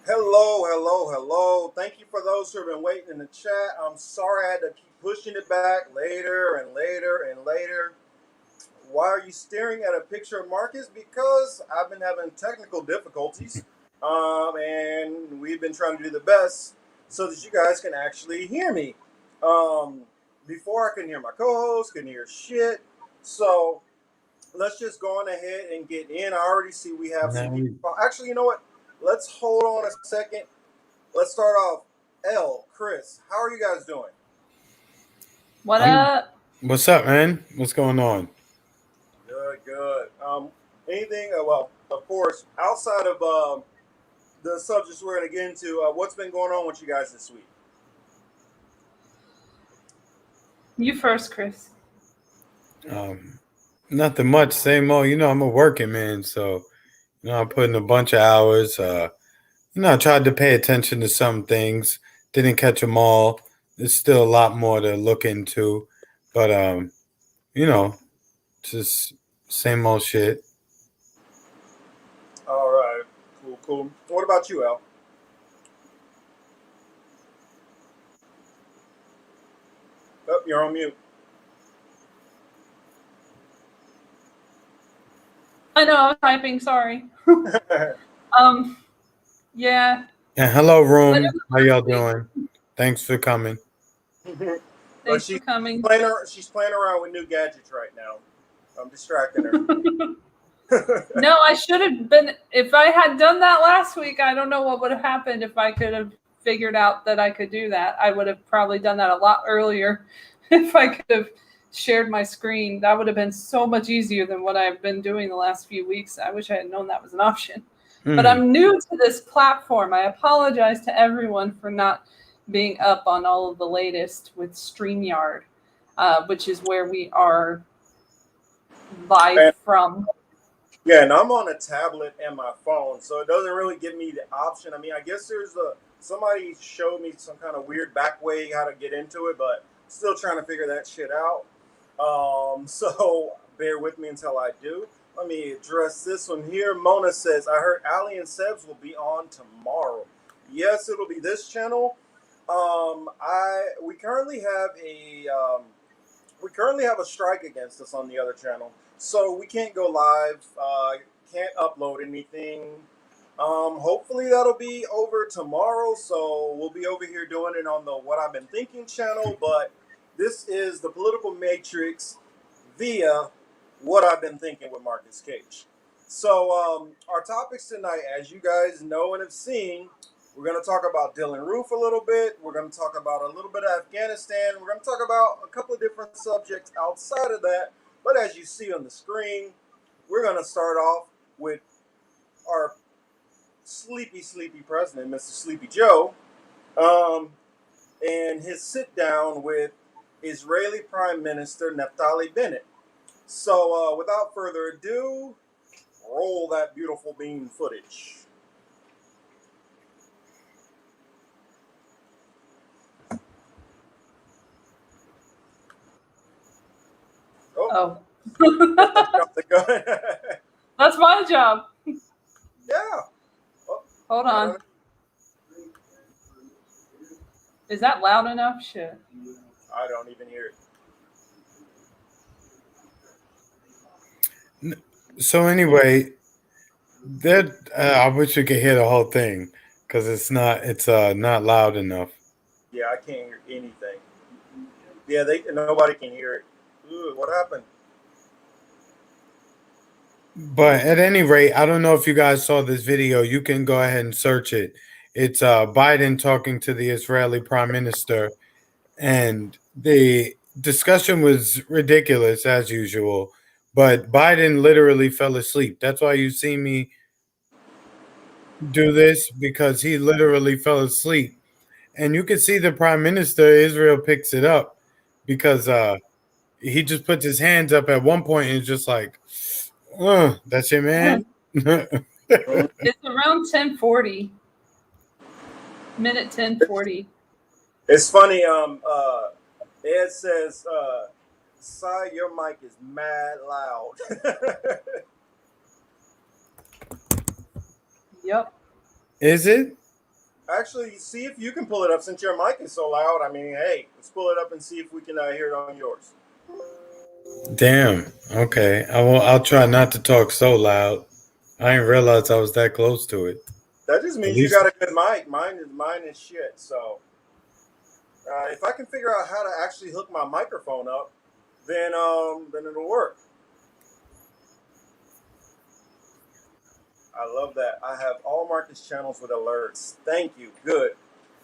Hello, hello, hello. Thank you for those who have been waiting in the chat. I'm sorry I had to keep pushing it back later and later and later. Why are you staring at a picture of Marcus? Because I've been having technical difficulties. And we've been trying to do the best so that you guys can actually hear me. Um, Before I couldn't hear my co-host, couldn't hear shit. So let's just go on ahead and get in. I already see we have some Now, people. Actually, you know what? Let's hold on a second. Let's start off. Chris, how are you guys doing? What I'm. up? What's up, man? What's going on? Good, good. Anything? Well, of course, outside of the subjects we're going to get into, what's been going on with you guys this week? You first, Chris. Um, Nothing much. Same old. I'm a working man, so I put in a bunch of hours. I tried to pay attention to some things. Didn't catch them all. There's still a lot more to look into, but you know, just same old shit. All right, cool, cool. What about you, Al? Oh, you're on mute. I know I was typing. Sorry. Um. Yeah. And hello, But it room. was How y'all last week. doing? Thanks for coming. But Thanks for coming. she's playing around with new gadgets right now. I'm distracting her. No, I should have been. If I had done that last week, I don't know what would have happened if I could have figured out that I could do that. I would have probably done that a lot earlier if I could have shared my screen. That would have been so much easier than what I've been doing the last few weeks. I wish I had known that was an option. But Hmm. I'm new to this platform. I apologize to everyone for not being up on all of the latest with StreamYard, which is where we are live And from. yeah, and I'm on a tablet and my phone, so it doesn't really give me the option. I mean, I guess there's a somebody showed me some kind of weird back way how to get into it, but still trying to figure that shit out. So bear with me until I do. Let me address this one here. Mona says, I heard Ali and Sebs will be on tomorrow. Yes, it'll be this channel. I we currently have a strike against us on the other channel, so we can't go live. Can't upload anything. Hopefully that'll be over tomorrow. So we'll be over here doing it on the What I've Been Thinking channel. But this is the Political Matrix via What I've Been Thinking with Marcus Cage. So our topics tonight, as you guys know and have seen, we're going to talk about Dylan Roof a little bit. We're going to talk about a little bit of Afghanistan. We're going to talk about a couple of different subjects outside of that. But as you see on the screen, we're going to start off with our sleepy, sleepy president, Mr. Sleepy Joe, um, and his sit down with Israeli Prime Minister Naftali Bennett. So, without further ado, roll that beautiful bean footage. Oh, Oh. the gun. That's my job. Yeah. Oh, Hold on. Is that loud enough? Shit. I don't even hear it. So anyway, that I wish you could hear the whole thing because it's not loud enough. Yeah, I can't hear anything. Yeah, nobody can hear it. Ooh, what happened? But at any rate, I don't know if you guys saw this video. You can go ahead and search it. It's Biden talking to the Israeli Prime Minister, and the discussion was ridiculous as usual. But Biden literally fell asleep. That's why you see me do this because he literally fell asleep. And you can see the Prime Minister Israel picks it up because he just puts his hands up at one point and is just like, that's your man. It's around 10:40. Minute 10:40. It's funny. Ed says, "Sai, your mic is mad loud." Yep. Is it? Actually, see if you can pull it up since your mic is so loud. I mean, hey, let's pull it up and see if we can hear it on yours. Damn. Okay. I'll try not to talk so loud. I didn't realize I was that close to it. That just At means you least got a good mic. Mine is shit. So if I can figure out how to actually hook my microphone up, then it'll work. I love that. I have all Marcus channels with alerts. Thank you. Good.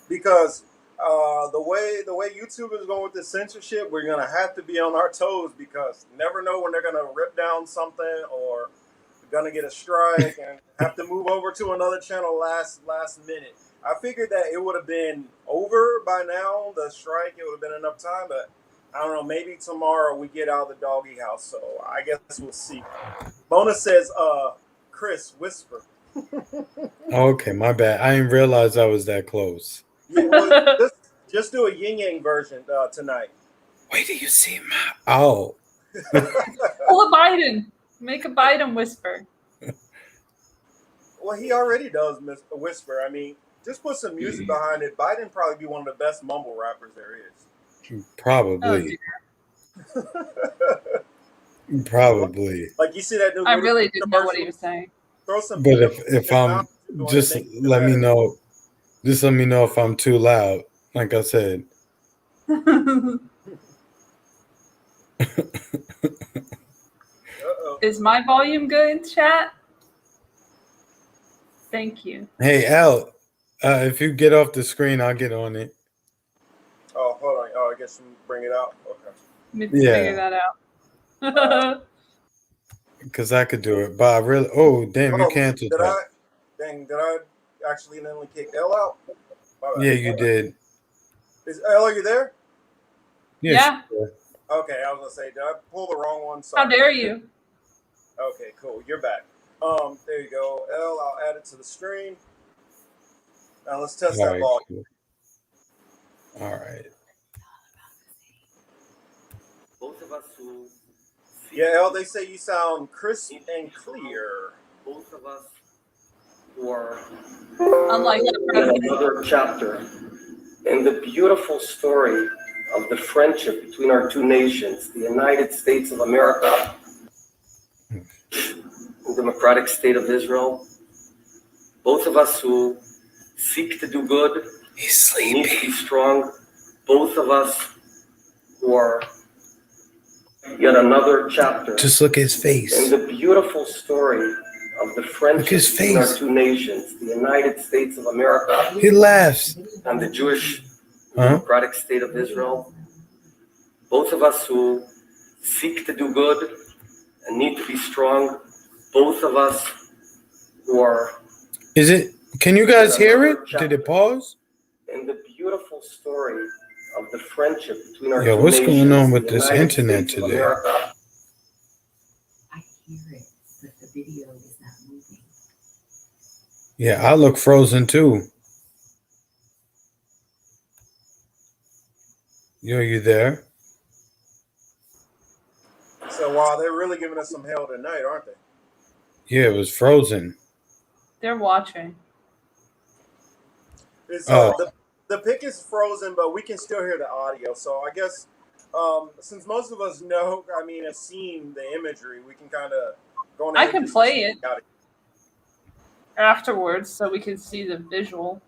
Because the way YouTube is going with the censorship, we're gonna have to be on our toes because you never know when they're gonna rip down something or we're gonna get a strike and have to move over to another channel last minute. I figured that it would have been over by now, the strike. It would have been enough time, but I don't know. Maybe tomorrow we get out of the doggy house. So I guess we'll see. Mona says, Chris, whisper. okay, my bad. I didn't realize I was that close. Yeah, well, just do a yin yang version tonight. Wait till you see my oh. Pull a Biden. Make a Biden whisper. Well, he already does whisper. I mean, just put some music behind it. Biden probably be one of the best mumble rappers there is. Probably. Oh, Probably. Like you see that new. I really didn't know what he was saying. Throw some. But if I'm just let me know. Just let me know if I'm too loud. Like I said. Is my volume good, chat? Thank you. Hey, Al, if you get off the screen, I'll get on it. Oh, hold on. Oh, I guess you bring it out. Okay. Let me figure that out. Because I could do it. But I really... Oh, damn, you canceled that. Did I accidentally kick L out? Yeah, you did. Is L, are you there? Yes, yeah. Okay, I was going to say, did I pull the wrong one? Sorry. How dare you? Okay, cool. You're back. There you go. L, I'll add it to the screen. Now let's test that volume. Cool. All right. Both of us who... Yeah, L, they say you sound crisp and clear. Both of us who are... Unlike another chapter in the beautiful story of the friendship between our two nations, the United States of America, the democratic state of Israel. Both of us who seek to do good, need to be strong. Both of us who are yet another chapter. Just look at his face. In the beautiful story of the friendship between our two nations, the United States of America. He laughs. And the Jewish democratic state of Israel. Both of us who seek to do good and need to be strong. Both of us who are... Is it... Can you guys hear it? Did it pause? In the beautiful story of the friendship between our two nations. What's going on with this internet today? I hear it, but the video is not moving. Yeah, I look frozen too. Yo, you there? So, wow, they're really giving us some hell tonight, aren't they? Yeah, it was frozen. They're watching. It's, the pic is frozen, but we can still hear the audio. So I guess since most of us know, I mean, have seen the imagery, we can kind of go on. I can play it afterwards so we can see the visual.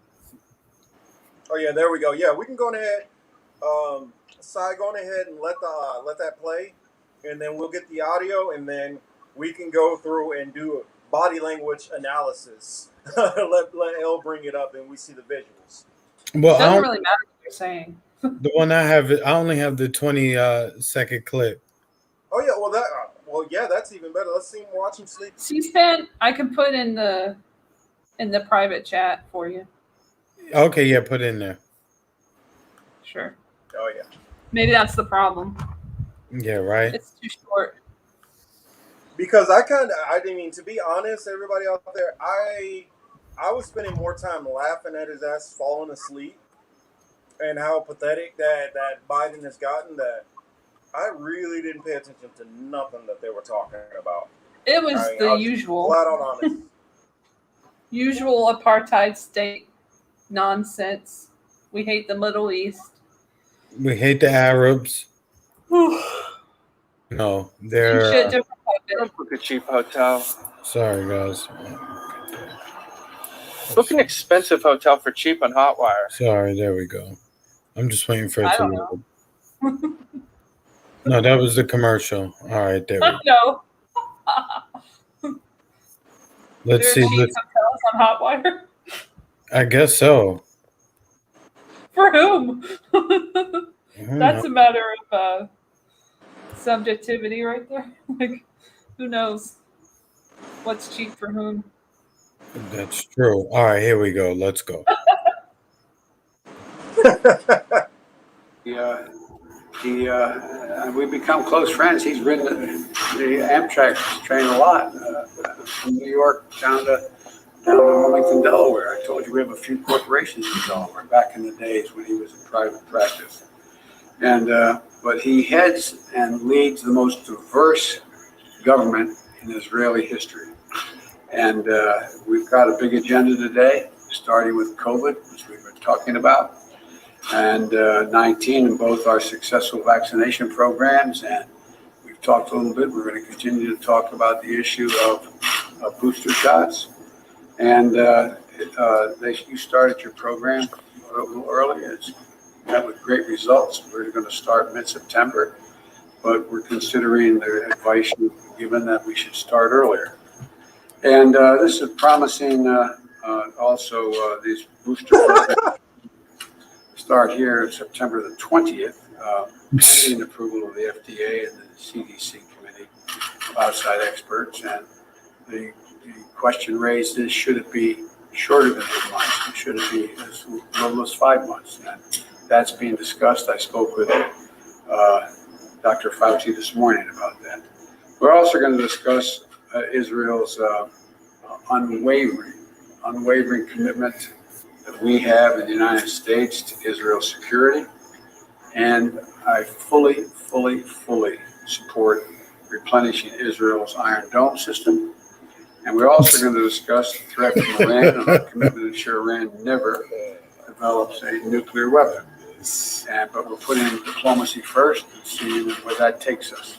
Oh yeah, there we go. Yeah, we can go ahead. Sai, go ahead and let that play, and then we'll get the audio, and then we can go through and do a body language analysis. let L bring it up, and we see the visuals. Well, it doesn't really matter what you're saying. The one I have, I only have the 20-second clip. Oh yeah, well yeah, that's even better. Let's see him watch him sleep. C-SPAN, I can put in the private chat for you. Okay, yeah, put it in there. Sure. Oh yeah. Maybe that's the problem. Yeah, right. It's too short. Because I didn't mean, to be honest, everybody out there, I was spending more time laughing at his ass falling asleep and how pathetic that Biden has gotten, that I really didn't pay attention to nothing that they were talking about. It was the usual. Flat out honest. Usual apartheid state. nonsense. We hate the Middle East. We hate the Arabs. No, they're Shit, different Let's puppet. book a cheap hotel. sorry, guys. Book an expensive hotel for cheap on Hotwire. Sorry, there we go. I'm just waiting for it I to don't load. know. No, that was the commercial. All right, there we go. No. Let's There see. are cheap hotels on Hotwire. I guess so. For whom? I don't That's know. a matter of subjectivity right there. Like, who knows what's cheap for whom? That's true. All right, here we go. Let's go. We've become close friends. He's ridden the Amtrak train a lot from New York down to Wilmington, Delaware. I told you we have a few corporations in Delaware back in the days when he was in private practice. And but he heads and leads the most diverse government in Israeli history. And we've got a big agenda today, starting with COVID, which we've been talking about, and 19 in both our successful vaccination programs. And we've talked a little bit. We're going to continue to talk about the issue of booster shots. And you started your program a little earlier. It's met with great results. We're going to start mid-September, but we're considering the advice you've given that we should start earlier. And this is promising also these booster programs start here September the 20th, pending approval of the FDA and the CDC committee of outside experts. And the question raised is, should it be shorter than 8 months? Should it be as little as 5 months? And that's being discussed. I spoke with Dr. Fauci this morning about that. We're also going to discuss Israel's unwavering commitment that we have in the United States to Israel's security. And I fully support replenishing Israel's Iron Dome system. And we're also going to discuss the threat from Iran and our commitment to ensure Iran never develops a nuclear weapon. But we're putting diplomacy first and seeing where that takes us.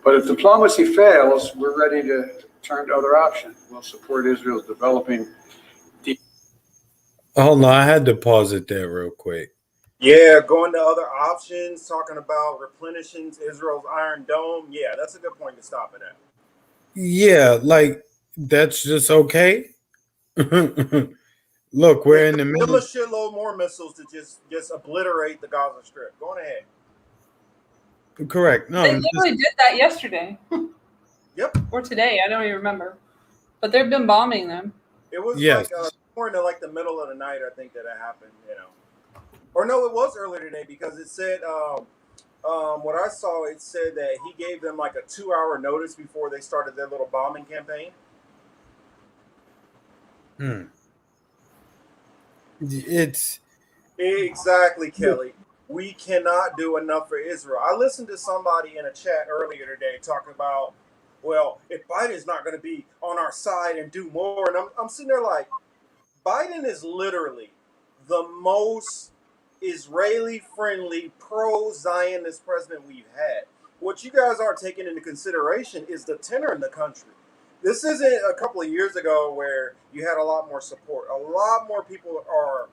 But if diplomacy fails, we're ready to turn to other options. We'll support Israel's developing. Hold on, I had to pause it there real quick. Yeah, going to other options, talking about replenishing Israel's Iron Dome. Yeah, that's a good point to stop it at. Yeah, like that's just okay. Look, we're in the Give middle. them a shitload more missiles to just obliterate the Gaza Strip. Go ahead. Correct. No, They literally did that yesterday. Yep. Or today. I don't even remember. But they've been bombing them. It was Yes. like more into like the middle of the night, I think, that it happened, you know. Or no, it was earlier today because it said, what I saw, it said that he gave them like a 2-hour notice before they started their little bombing campaign. It's Exactly, Kelly. We cannot do enough for Israel. I listened to somebody in a chat earlier today talking about, well, if Biden's not going to be on our side and do more, and I'm sitting there like, Biden is literally the most Israeli-friendly, pro-Zionist president we've had. What you guys aren't taking into consideration is the tenor in the country. This isn't a couple of years ago where you had a lot more support. A lot more people are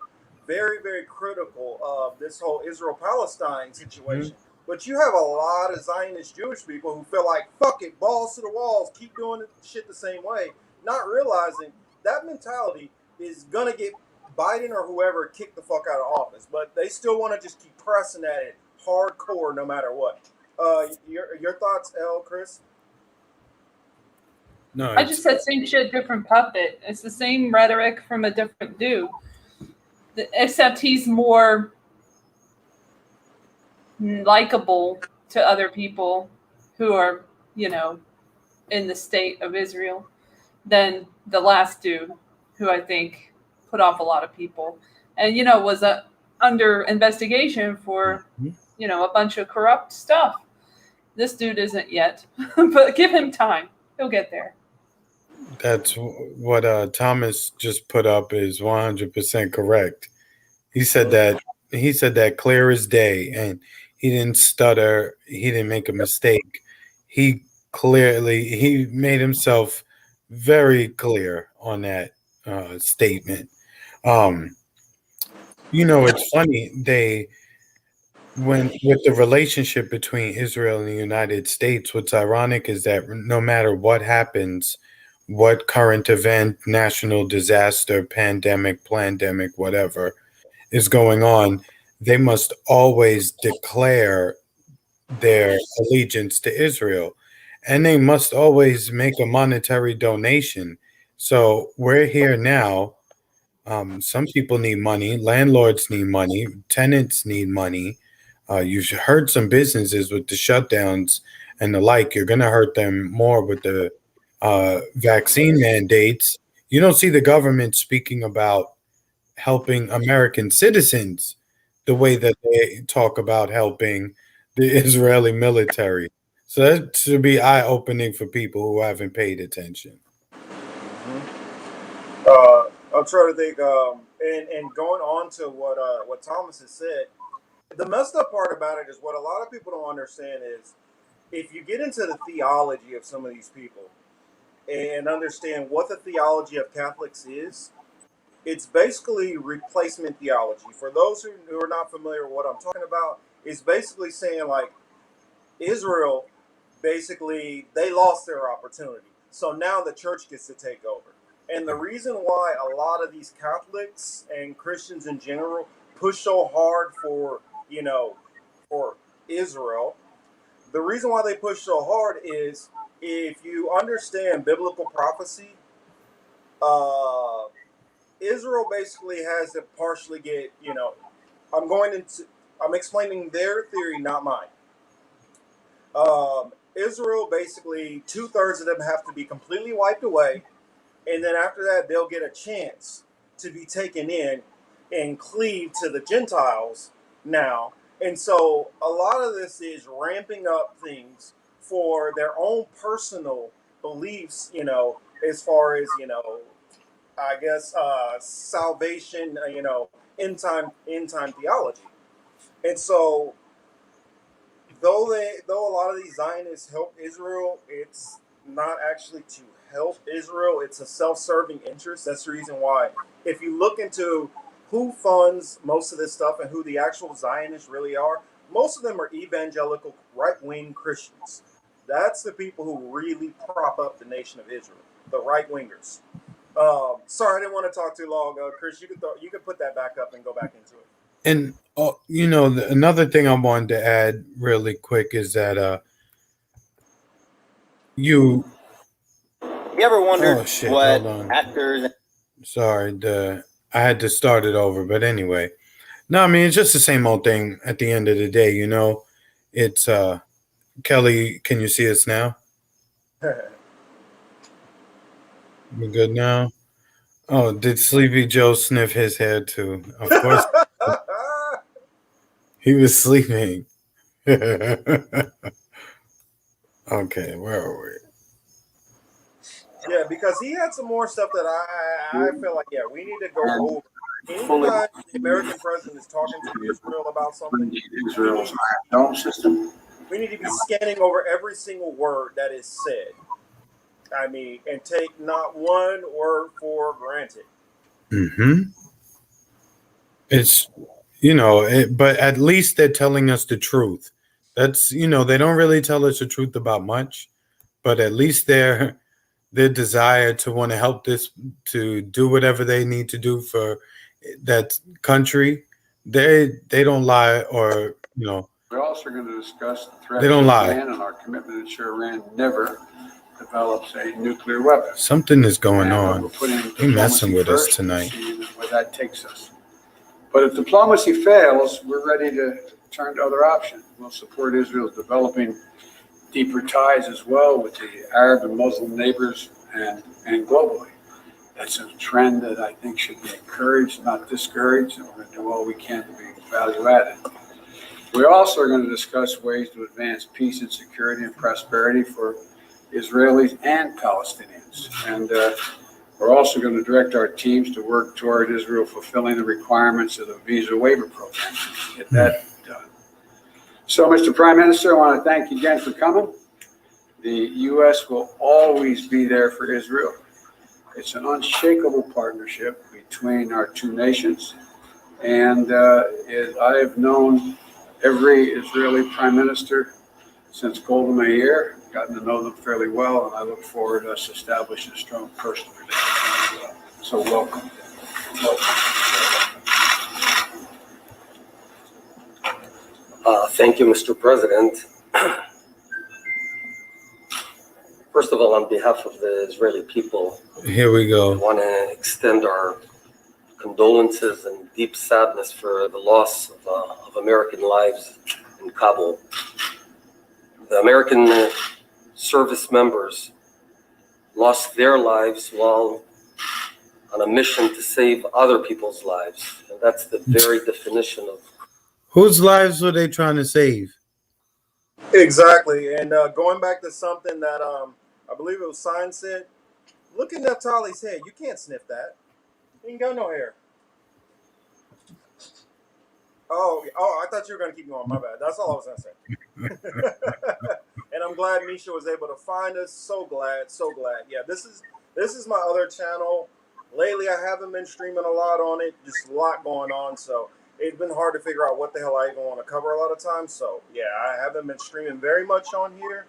very, very critical of this whole Israel-Palestine situation. Mm-hmm. But you have a lot of Zionist Jewish people who feel like, fuck it, balls to the walls, keep doing shit the same way, not realizing that mentality is going to get Biden or whoever kicked the fuck out of office. But they still want to just keep pressing at it hardcore no matter what. Your thoughts, Chris? no. I just said same shit, different puppet. It's the same rhetoric from a different dude. Except he's more likable to other people who are, you know, in the state of Israel than the last dude, who I think put off a lot of people and, you know, was under investigation for, you know, a bunch of corrupt stuff. This dude isn't yet, but give him time. He'll get there. That's what Thomas just put up is 100% correct. He said that clear as day, and he didn't stutter. He didn't make a mistake. He he made himself very clear on that statement. Um, it's funny when with the relationship between Israel and the United States, what's ironic is that no matter what happens, what current event, national disaster, pandemic, plandemic, whatever is going on, they must always declare their allegiance to Israel. And they must always make a monetary donation. So we're here now. Some people need money, landlords need money, tenants need money. You've heard some businesses with the shutdowns and the like. You're going to hurt them more with the vaccine mandates. You don't see the government speaking about helping American citizens the way that they talk about helping the Israeli military. So that should be eye opening for people who haven't paid attention. I'm trying to think, and going on to what Thomas has said, the messed up part about it is what a lot of people don't understand is if you get into the theology of some of these people and understand what the theology of Catholics is, it's basically replacement theology. For those who are not familiar with what I'm talking about, it's basically saying like Israel, basically they lost their opportunity, so now the church gets to take over. And the reason why a lot of these Catholics and Christians in general push so hard for for Israel, the reason why they push so hard is if you understand biblical prophecy, uh, Israel basically has to partially get, I'm explaining their theory, not mine. Israel basically 2/3 of them have to be completely wiped away, and then after that they'll get a chance to be taken in and cleave to the Gentiles now. And so a lot of this is ramping up things for their own personal beliefs, as far as, I guess salvation, end time theology. And so though a lot of these Zionists help Israel, it's not actually to help Israel. It's a self-serving interest. That's the reason why, if you look into who funds most of this stuff and who the actual Zionists really are, most of them are evangelical, right-wing Christians. That's the people who really prop up the nation of Israel, the right-wingers. Sorry, I didn't want to talk too long. Chris, you could put that back up and go back into it. And another thing I wanted to add really quick is that you ever wondered what hold on. actors? Sorry, I had to start it over, but anyway. No, I mean it's just the same old thing at the end of the day, It's Kelly, can you see us now? We good now? Oh, did Sleepy Joe sniff his head too? Of course. He was sleeping. Okay, where are we? Yeah, because he had some more stuff that I feel like, yeah, we need to go over. Anytime the American president is talking to Israel about something, Israel's dome system. we need to be scanning over every single word that is said. I mean, and take not one word for granted. Mm-hmm. It's but at least they're telling us the truth. That's they don't really tell us the truth about much, but at least their desire to want to help to do whatever they need to do for that country, they don't lie or We're also going to discuss the threat They don't to lie. Iran and our commitment to ensure Iran never develops a nuclear weapon. something is going And on. we're putting They messing diplomacy with us first and tonight. seeing where that takes us. But if diplomacy fails, we're ready to turn to other options. We'll support Israel's developing deeper ties as well with the Arab and Muslim neighbors and globally. That's a trend that I think should be encouraged, not discouraged, and we're going to do all we can to be value added. We also are going to discuss ways to advance peace and security and prosperity for Israelis and Palestinians. citizens. And we're also going to direct our teams to work toward Israel fulfilling the requirements of the visa waiver program. Get that done. So, Mr. Prime Minister, I want to thank you again for coming. The U.S. will always be there for Israel. It's an unshakable partnership between our two nations. And I have known every Israeli prime minister since Golda Meir, gotten to know them fairly well, and I look forward to us establishing a strong personal relationship as well. So welcome. Thank you, Mr. President. First of all, on behalf of the Israeli people, Here we I go. want to extend our condolences and deep sadness for the loss of American lives in Kabul. The American service members lost their lives while on a mission to save other people's lives. And that's the very definition of... Whose lives were they trying to save? Exactly. And going back to something that I believe it was Sign said, look at Naftali's head. You can't sniff that. He ain't got no hair. Oh, I thought you were going to keep going. My bad. That's all I was going to say. And I'm glad Misha was able to find us. So glad. Yeah, this is my other channel. Lately, I haven't been streaming a lot on it. Just a lot going on. So it's been hard to figure out what the hell I even want to cover a lot of times. So yeah, I haven't been streaming very much on here.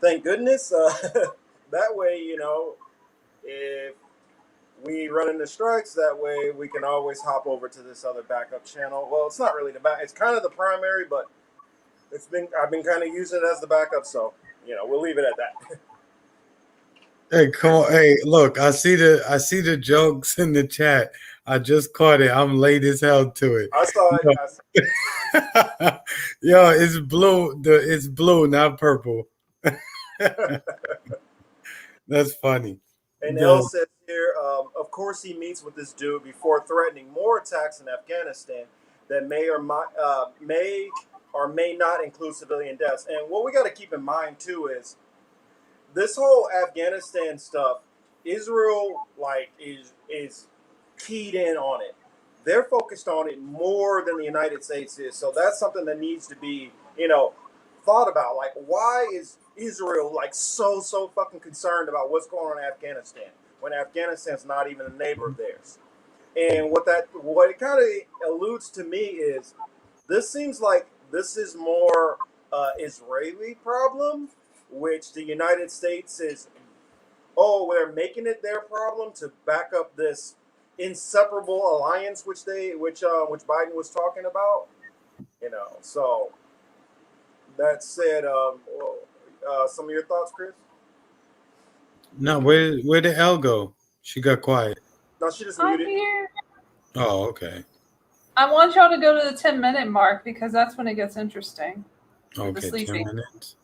Thank goodness. That way, you know, if we run into strikes, that way we can always hop over to this other backup channel. Well, it's not really the back. It's kind of the primary, but I've been kind of using it as the backup. So, you know, we'll leave it at that. Hey, come on. Hey, look, I see the jokes in the chat. I just caught it. I'm late as hell to it. I saw it. Yo, it's blue. It's blue, not purple. That's funny. And Elle says here, of course he meets with this dude before threatening more attacks in Afghanistan that may or may not include civilian deaths. And what we got to keep in mind too is this whole Afghanistan stuff, Israel is keyed in on it. They're focused on it more than the United States is. So that's something that needs to be, you know, thought about. Like, why is Israel like so fucking concerned about what's going on in Afghanistan when Afghanistan's not even a neighbor of theirs? And what it kind of alludes to me is this seems like this is more Israeli problem, which the United States is, they're making it their problem to back up this inseparable alliance which Biden was talking about, you know. So that said, some of your thoughts, Chris? No, where did Elle go? She got quiet. No, she just I'm muted. here. Oh, okay. I want y'all to go to the 10-minute mark because that's when it gets interesting. Okay, The sleeping. 10 minutes.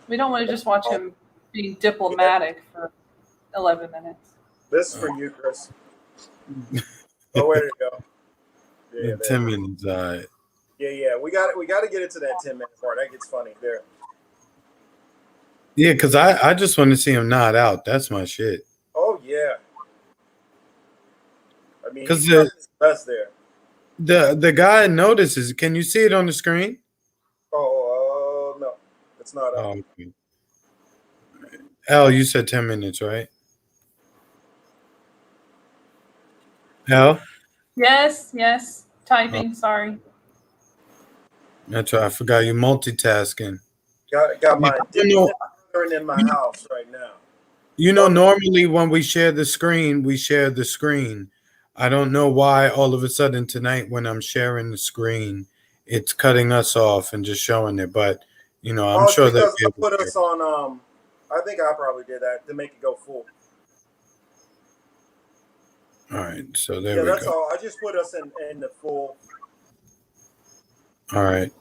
We don't want to just watch him be diplomatic for 11 minutes. This is for you, Chris. Oh, where did it go? Yeah, 10 minutes. All right. Yeah. We got to get into that 10-minute part. That gets funny there. Yeah, because I just want to see him nod out. That's my shit. Oh yeah. I mean, because that's there. The guy notices. Can you see it on the screen? Oh no, it's not. Oh, okay. Al, you said 10 minutes, right? Al? Yes. Typing. Sorry. That's right. I forgot you multitasking. Got my in my house right now. You know, normally when we share the screen. I don't know why all of a sudden tonight when I'm sharing the screen, it's cutting us off and just showing it. But, you know, I'm sure that I put us on, I think I probably did that to make it go full. All right. So there we go. Yeah, that's all. I just put us in the full. All right.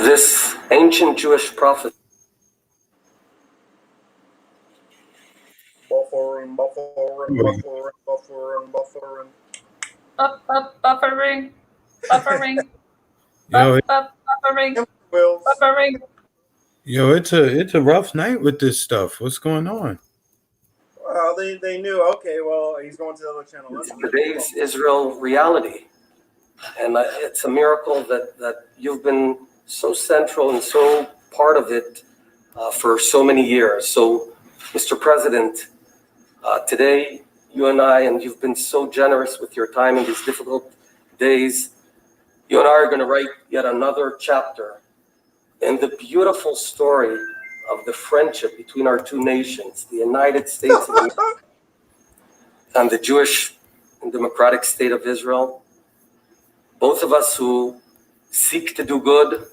This ancient Jewish prophet. Buffering. Buffering. Yo, Buffering. Yo, it's a rough night with this stuff. What's going on? Well, they knew. Okay, well, he's going to the other channel. It's today's Israel reality. And it's a miracle that you've been so central and so part of it for so many years. So, Mr. President, today, you and I, and you've been so generous with your time in these difficult days, you and I are going to write yet another chapter in the beautiful story of the friendship between our two nations, the United States of America and the Jewish and democratic state of Israel. Both of us who seek to do good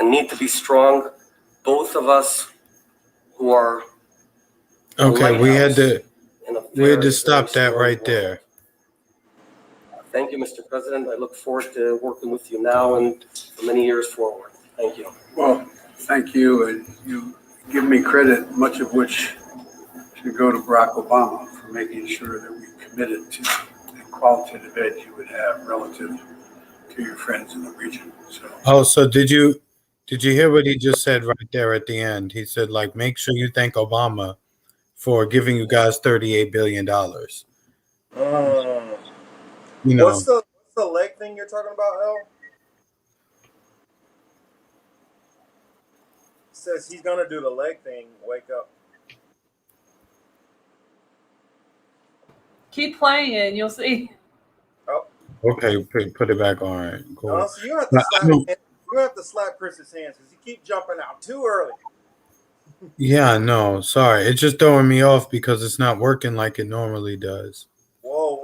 and need to be strong, both of us who are Okay, we had to very, stop very that right there. Thank you, Mr. President. I look forward to working with you now and for many years forward. Thank you. Well, thank you, and you give me credit, much of which should go to Barack Obama for making sure that we committed to the qualitative edge you would have relative to your friends in the region. So did you hear what he just said right there at the end? He said, like, make sure you thank Obama for giving you guys $38 billion. You know, what's the leg thing you're talking about, El? Says he's gonna do the leg thing. Wake up. Keep playing, you'll see. Oh. Okay, put it back on. Cool. So you have to slap. You have to slap Chris's hands because you keep jumping out too early. Yeah, no, sorry. It's just throwing me off because it's not working like it normally does. Whoa,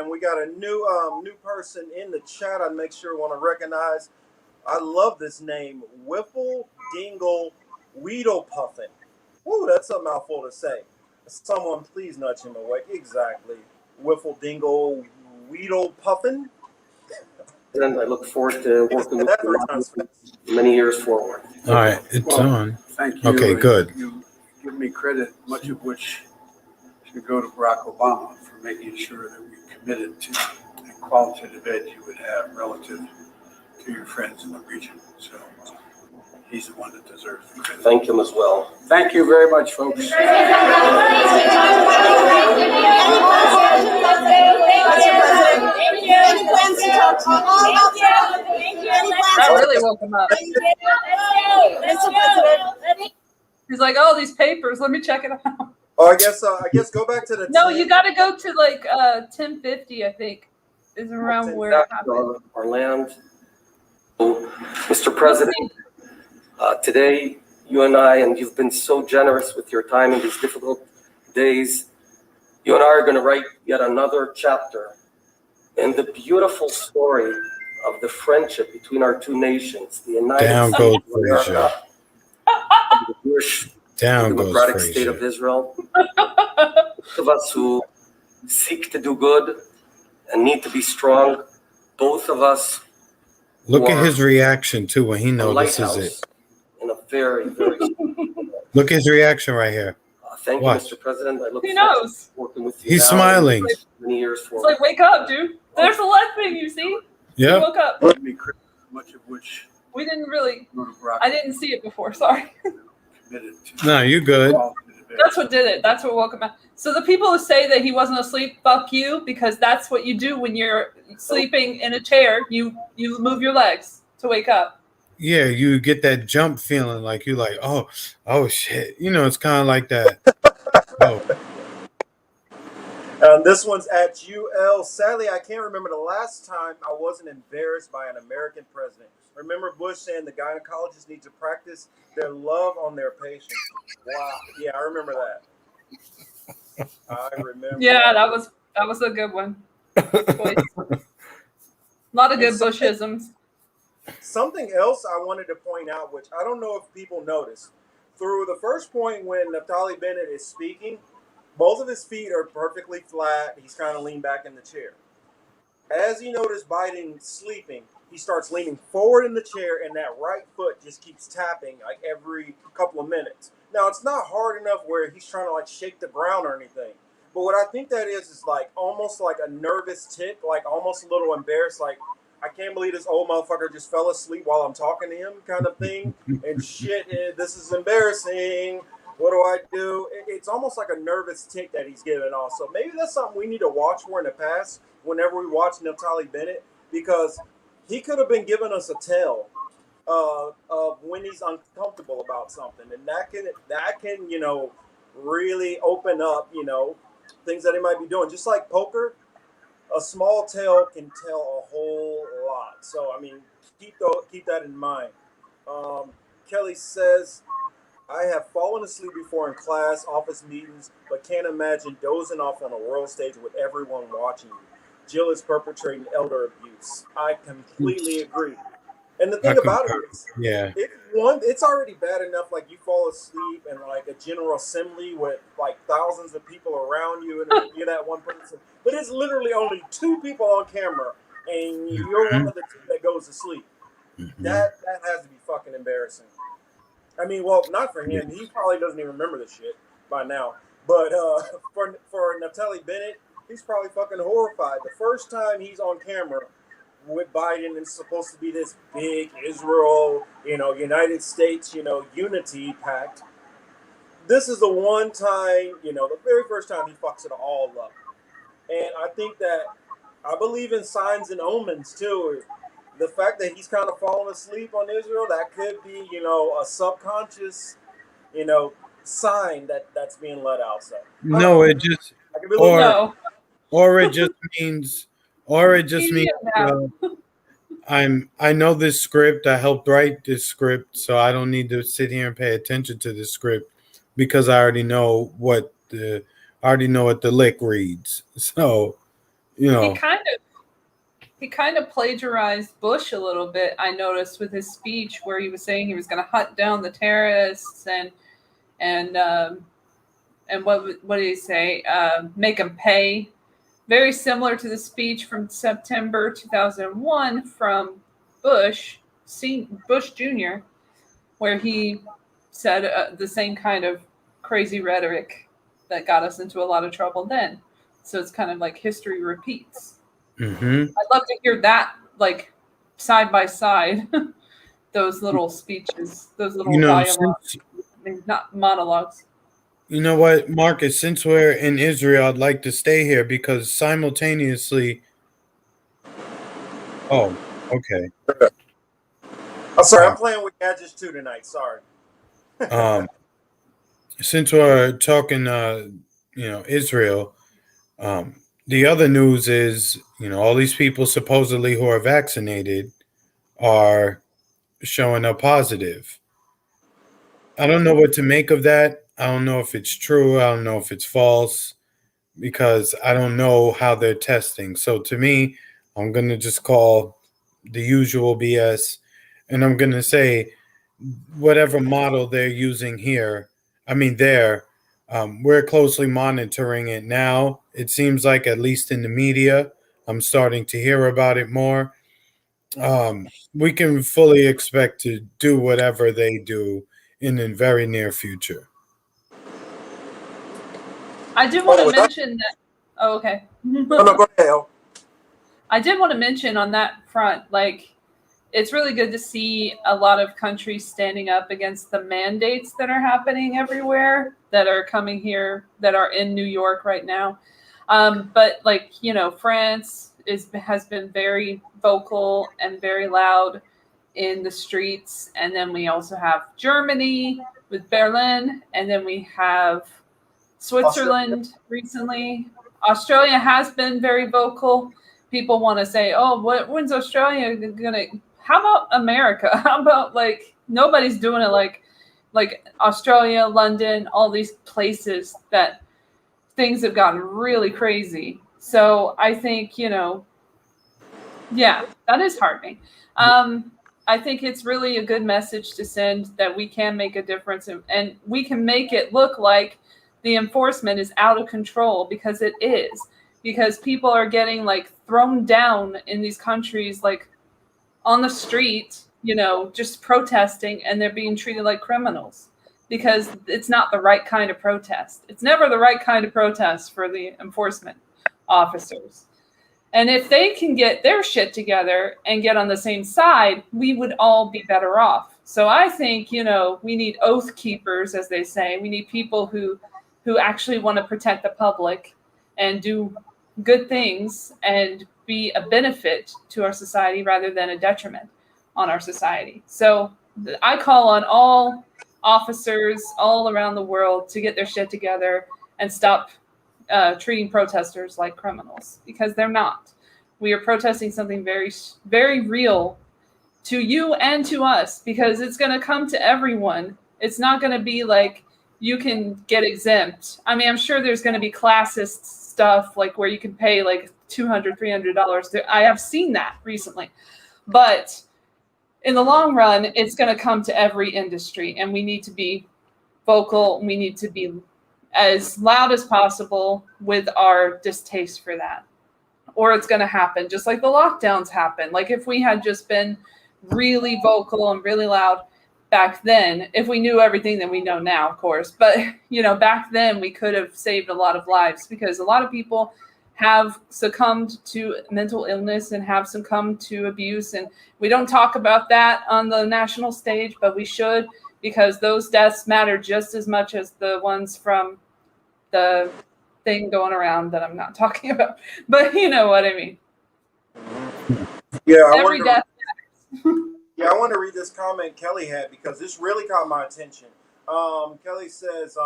we got a new person in the chat. I make sure want to recognize. I love this name, Whipple Dingle Weedle Puffin. Woo, that's a mouthful to say. Someone please nudge him awake. Exactly, Whipple Dingle Weedle Puffin. And I look forward to working with you many years forward. All right, it's on. Thank you. Okay, good. You give me credit, much of which should go to Barack Obama for making sure that we committed to the qualitative edge you would have relative to your friends in the region. So he's the one that deserves the credit. Thank him as well. Thank you very much, folks. That really woke him up. He's like, oh, these papers, let me check it out. Oh, I guess go back to the. No, you got to go to like 1050, I think, is around where it happened. Our land. Mr. President, today you and I, and you've been so generous with your time in these difficult days, you and I are going to write yet another chapter in the beautiful story of the friendship between our two nations, the United States of America and the Jewish democratic state of Israel. Both of us who seek to do good and need to be strong, both of us. Look at his reaction too when he notices it. In a very, very. Look at his reaction right here. Thank you, Mr. President. I look he knows. Working with you. He's smiling. Many years it's like, wake up, dude. There's the lead thing, you see? Yeah. Woke up. Much of which we didn't really. I didn't see it before. Sorry. No, you're good. That's what did it. That's what woke him up. So the people who say that he wasn't asleep, fuck you, because that's what you do when you're sleeping in a chair. You move your legs to wake up. Yeah, you get that jump feeling, like you're like, oh shit. You know, it's kind of like that. This one's at UL. Sadly, I can't remember the last time I wasn't embarrassed by an American president. Remember Bush saying the gynecologists need to practice their love on their patients. Wow. Yeah, I remember that. I remember. Yeah, that was a good one. A lot of good Bushisms. Something else I wanted to point out, which I don't know if people noticed. Through the first point when Naftali Bennett is speaking, both of his feet are perfectly flat. He's kind of leaned back in the chair. As you notice Biden sleeping, he starts leaning forward in the chair, and that right foot just keeps tapping like every couple of minutes. Now, it's not hard enough where he's trying to like shake the ground or anything. But what I think that is like almost like a nervous tick, like almost a little embarrassed, like, I can't believe this old motherfucker just fell asleep while I'm talking to him, kind of thing. And shit, this is embarrassing. What do I do? It's almost like a nervous tick that he's giving off. So maybe that's something we need to watch for in the past whenever we watch Naftali Bennett, because he could have been giving us a tell of when he's uncomfortable about something, and that can really open up things that he might be doing. Just like poker, a small tell can tell a whole lot. So I mean, keep that in mind. Kelly says, I have fallen asleep before in class, office meetings, but can't imagine dozing off on a world stage with everyone watching you. Jill is perpetrating elder abuse. I completely agree. And the thing about it is, it's already bad enough. Like, you fall asleep in like a general assembly with like thousands of people around you, and you're that one person. But it's literally only 2 people on camera, and you're one of the 2 that goes to sleep. That has to be fucking embarrassing. I mean, well, not for him. He probably doesn't even remember the shit by now. But for Naftali Bennett, he's probably fucking horrified. The first time he's on camera with Biden, it's supposed to be this big Israel, United States, unity pact. This is the one time, the very first time he fucks it all up. And I think that I believe in signs and omens too. The fact that he's kind of falling asleep on Israel, that could be, a subconscious, sign that's being let out. So no, it just or it just means I know this script. I helped write this script, so I don't need to sit here and pay attention to this script because I already know what the lick reads. So, He kind of plagiarized Bush a little bit, I noticed, with his speech where he was saying he was going to hunt down the terrorists and what did he say? Make them pay. Very similar to the speech from September 2001 from Bush Jr., where he said the same kind of crazy rhetoric that got us into a lot of trouble then. So it's kind of like history repeats. Mm-hmm. I'd love to hear that, like, side by side, those little speeches, those little dialogues, not monologues. You know what, Marcus, since we're in Israel, I'd like to stay here because simultaneously... Oh, okay. I'm sorry, I'm playing with gadgets too tonight. Sorry. Since we're talking, Israel, the other news is, all these people supposedly who are vaccinated are showing up positive. I don't know what to make of that. I don't know if it's true. I don't know if it's false because I don't know how they're testing. So to me, I'm going to just call the usual BS, and I'm going to say whatever model they're using here, we're closely monitoring it now. It seems like, at least in the media, I'm starting to hear about it more. We can fully expect to do whatever they do in the very near future. I did want to mention that. Oh, okay. No, go ahead. I did want to mention on that front, like, it's really good to see a lot of countries standing up against the mandates that are happening everywhere, that are coming here, that are in New York right now. But like, France has been very vocal and very loud in the streets. And then we also have Germany with Berlin. And then we have Switzerland recently. Australia has been very vocal. People want to say, oh, when's Australia going to... How about America? How about, like, nobody's doing it like Australia, London, all these places that things have gotten really crazy. So I think, that is heartening. I think it's really a good message to send that we can make a difference, and we can make it look like the enforcement is out of control, because it is. Because people are getting, like, thrown down in these countries, like, on the street, just protesting, and they're being treated like criminals because it's not the right kind of protest. It's never the right kind of protest for the enforcement officers. And if they can get their shit together and get on the same side, we would all be better off. So I think, we need oath keepers, as they say. We need people who actually want to protect the public and do good things and be a benefit to our society rather than a detriment on our society. So I call on all officers all around the world to get their shit together and stop treating protesters like criminals, because they're not. We are protesting something very, very real to you and to us, because it's going to come to everyone. It's not going to be like you can get exempt. I mean, I'm sure there's going to be classist stuff like where you can pay like $200, $300. I have seen that recently. But in the long run, it's going to come to every industry, and we need to be vocal. We need to be as loud as possible with our distaste for that, or it's going to happen just like the lockdowns happen. Like if we had just been really vocal and really loud back then, if we knew everything that we know now, of course, but back then we could have saved a lot of lives, because a lot of people have succumbed to mental illness and have succumbed to abuse, and we don't talk about that on the national stage, but we should, because those deaths matter just as much as the ones from the thing going around that I'm not talking about. But you know what I mean. Yeah, Every death matters. Yeah, I want to read this comment Kelly had, because this really caught my attention. Kelly says,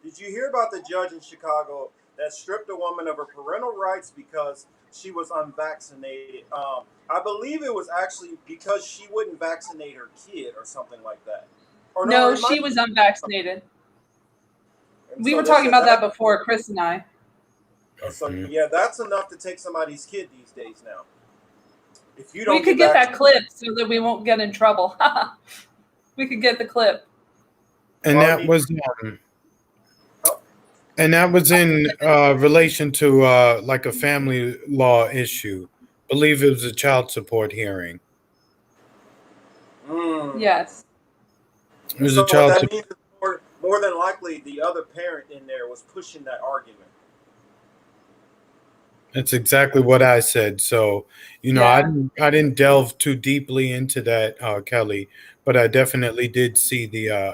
did you hear about the judge in Chicago that stripped a woman of her parental rights because she was unvaccinated? I believe it was actually because she wouldn't vaccinate her kid or something like that. Or no, she was unvaccinated. We were talking about that before, Chris and I. So yeah, that's enough to take somebody's kid these days now. If you don't, we could get that clip so that we won't get in trouble. We could get the clip. And that was in relation to like a family law issue. I believe it was a child support hearing. Yes. It was a child support. Means more than likely the other parent in there was pushing that argument. That's exactly what I said. So, I didn't delve too deeply into that, Kelly, but I definitely did see the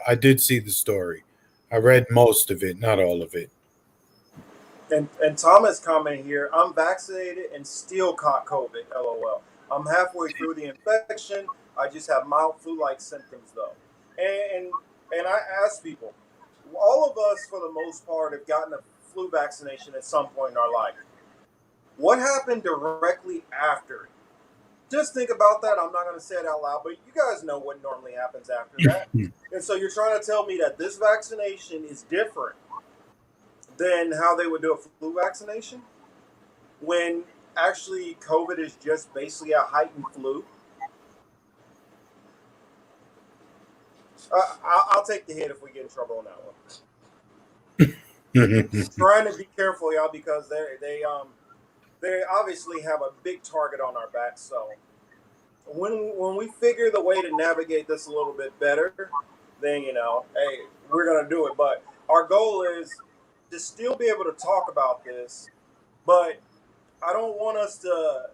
story. I read most of it, not all of it. And Thomas comment here, I'm vaccinated and still caught COVID, LOL. I'm halfway through the infection. I just have mild flu-like symptoms though. And I ask people, all of us for the most part have gotten a flu vaccination at some point in our life. What happened directly after it? Just think about that. I'm not going to say it out loud, but you guys know what normally happens after that. And so you're trying to tell me that this vaccination is different than how they would do a flu vaccination, when actually COVID is just basically a heightened flu? I'll take the hit if we get in trouble on that one. Just trying to be careful, y'all, because they obviously have a big target on our back. So when we figure the way to navigate this a little bit better, then hey, we're gonna do it. But our goal is to still be able to talk about this, but I don't want us to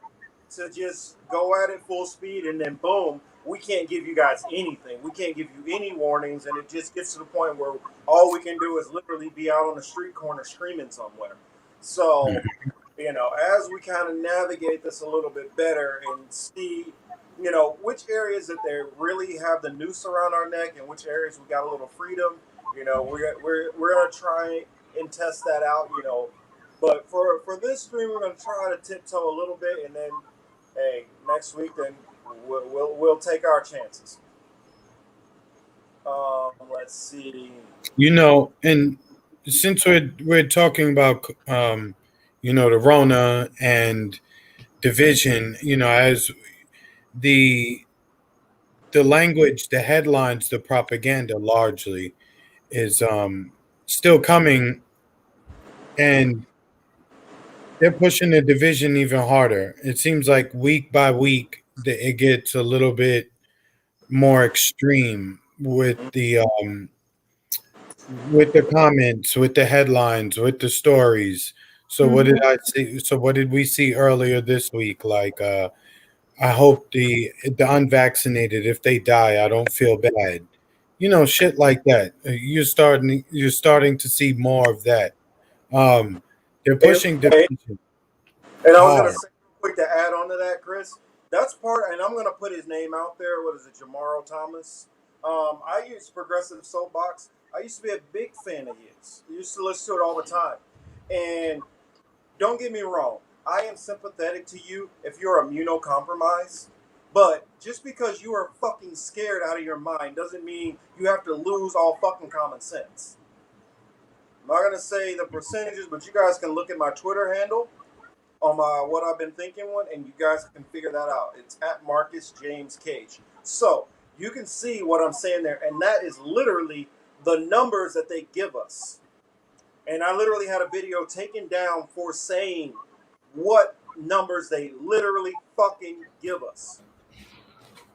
just go at it full speed and then boom, we can't give you guys anything. We can't give you any warnings, and it just gets to the point where all we can do is literally be out on the street corner screaming somewhere. So, as we kind of navigate this a little bit better and see, which areas that they really have the noose around our neck and which areas we got a little freedom, we're gonna try and test that out, But for this stream, we're gonna try to tiptoe a little bit, and then, hey, next week then we'll take our chances. Let's see. And since we're talking about the Rona and division, as the language, the headlines, the propaganda largely is still coming, and they're pushing the division even harder. It seems like week by week it gets a little bit more extreme with the comments, with the headlines, with the stories. So what did I see? So what did we see earlier this week? Like, I hope the unvaccinated, if they die, I don't feel bad. You know, shit like that. You're starting to see more of that. Um, they're pushing Hey, division and I was gonna hard. say real quick to add on to that, Chris. That's part, and I'm gonna put his name out there. What is it, Jamaro Thomas? I use Progressive Soapbox. I used to be a big fan of his. I used to listen to it all the time. And don't get me wrong, I am sympathetic to you if you're immunocompromised. But just because you are fucking scared out of your mind doesn't mean you have to lose all fucking common sense. I'm not gonna say the percentages, but you guys can look at my Twitter handle on my what I've been thinking one, and you guys can figure that out. It's at Marcus James Cage. So you can see what I'm saying there, and that is literally the numbers that they give us. And I literally had a video taken down for saying what numbers they literally fucking give us.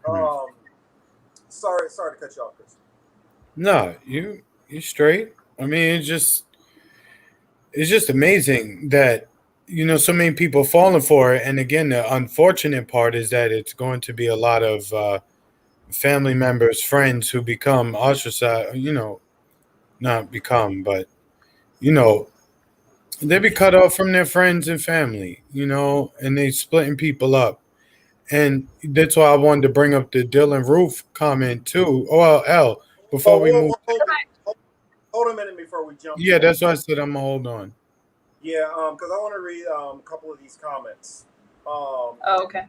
Um, sorry to cut you off, Chris. No, you straight. I mean, it's just amazing that so many people falling for it. And again, the unfortunate part is that it's going to be a lot of family members, friends who become ostracized. Not become, but you know they be cut off from their friends and family. And they splitting people up. And that's why I wanted to bring up the Dylan Roof comment too. Oh, well, L, before we move. Hold a minute before we jump to Yeah, that. that's why I said I'm going to hold on. Yeah, because I want to read a couple of these comments. Oh, okay.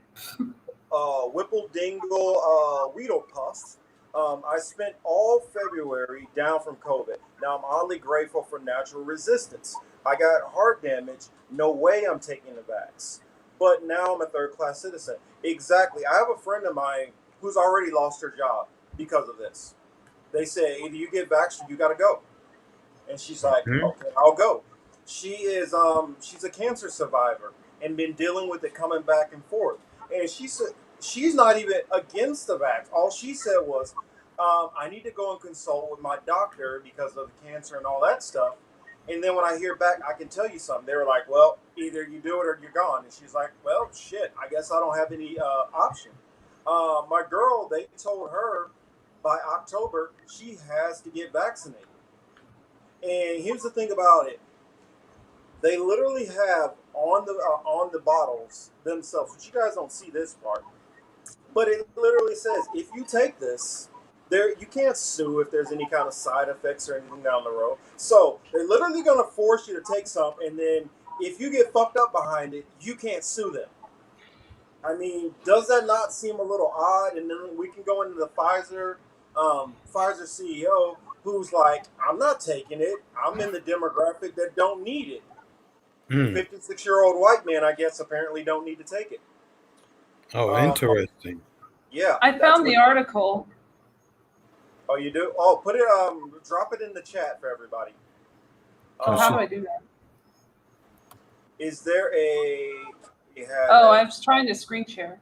Whipple Dingle Weedlepuff. I spent all February down from COVID. Now I'm oddly grateful for natural resistance. I got heart damage. No way I'm taking the vax. But now I'm a third class citizen. Exactly. I have a friend of mine who's already lost her job because of this. They say either you get vaxxed or you got to go. And she's like, Hmm? okay, I'll go. She's a cancer survivor and been dealing with it coming back and forth. And she said she's not even against the vax. All she said was, I need to go and consult with my doctor because of the cancer and all that stuff. And then when I hear back, I can tell you something. They were like, well, either you do it or you're gone. And she's like, well, shit, I guess I don't have any option. My girl, they told her by October she has to get vaccinated. And here's the thing about it: they literally have on the bottles themselves, which you guys don't see this part, but it literally says if you take this, there you can't sue if there's any kind of side effects or anything down the road. So they're literally going to force you to take some, and then if you get fucked up behind it, you can't sue them. I mean, does that not seem a little odd? And then we can go into the Pfizer CEO who's like, I'm not taking it. I'm in the demographic that don't need it. Hmm. 56-year-old white man, I guess, apparently don't need to take it. Oh, Um, interesting. yeah, I that's found what. the article. Oh, you do? Oh, put it. Drop it in the chat for everybody. Oh, How Um, do I do that? is there a? You had Oh, I was trying to screen share.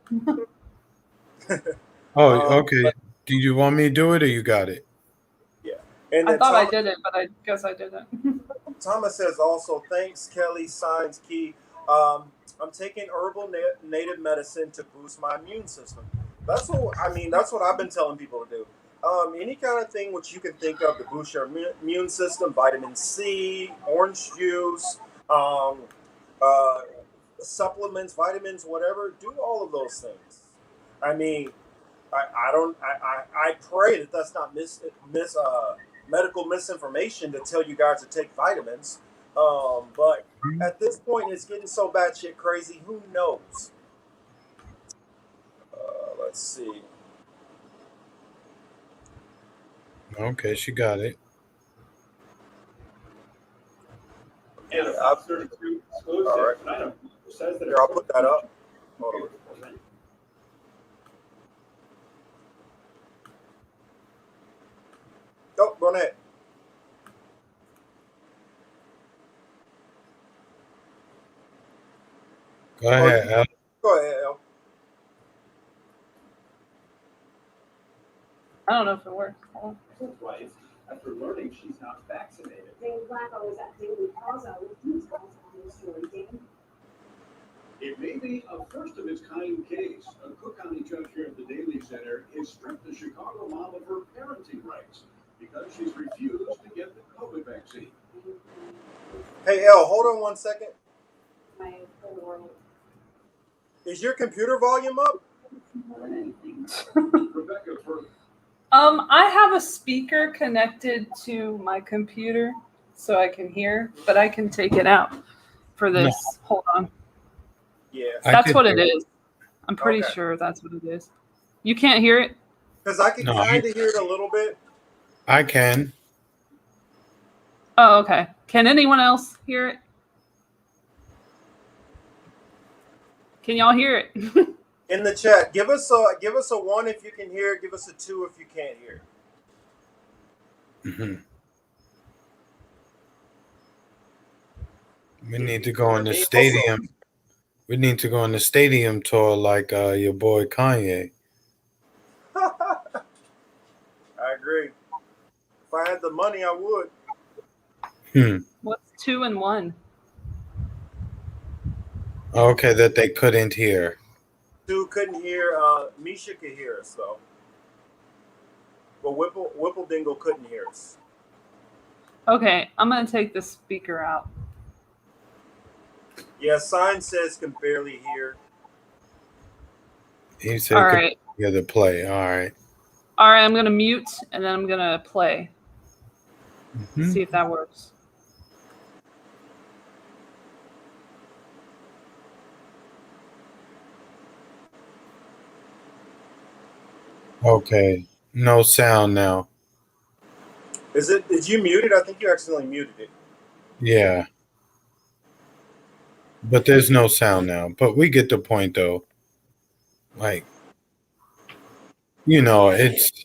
Oh, um, okay. Do you want me to do it or you got it? yeah, and I then thought I Thomas, did it, but I guess I didn't. Thomas says also, thanks, Kelly. Signs key. I'm taking herbal native medicine to boost my immune system. That's what I mean. That's what I've been telling people to do. Any kind of thing which you can think of to boost your immune system: vitamin C, orange juice, um, uh, supplements, vitamins, whatever. Do all of those things. I mean, I don't. I pray that that's not medical misinformation to tell you guys to take vitamins. But at this point, it's getting so bad shit crazy. Who knows? Let's see. Okay, she got it. Yeah, all right. Here, I'll put that up. Hold on. Go ahead. Go ahead, Al. Go ahead, El. I don't know if it works. Hold on. Wife, after learning she's not vaccinated. It may be a first of its kind case. A Cook County judge here at the Daly Center has stripped the Chicago mom of her parenting rights because she's refused to get the COVID vaccine. Hey, El, hold on 1 second. Is your computer volume up? Rebecca further. I have a speaker connected to my computer so I can hear, but I can take it out for this. No. Hold on. Yeah. That's what it is. I'm pretty Okay. sure that's what it is. You can't hear it? Because I can No, kind of hear it a little bit. I can. Oh, okay. Can anyone else hear it? Can y'all hear it? In the chat, give us a 1 if you can hear it. Give us a 2 if you can't hear it. Mm-hmm. We need to go on the stadium. We need to go on the stadium tour like your boy Kanye. I agree. If I had the money, I would. What's 2 and 1? Okay, that they couldn't hear. 2 couldn't hear. Misha could hear us though, but Whipple Dingle couldn't hear us. Okay, I'm gonna take the speaker out. Yeah, sign says can barely hear. He said All he right. could hear the play. All right. All right, I'm gonna mute and then I'm gonna play. Mm-hmm. See if that works. Okay. No sound now. Did you mute it? I think you accidentally muted it. Yeah. But there's no sound now. But we get the point though. Like, it's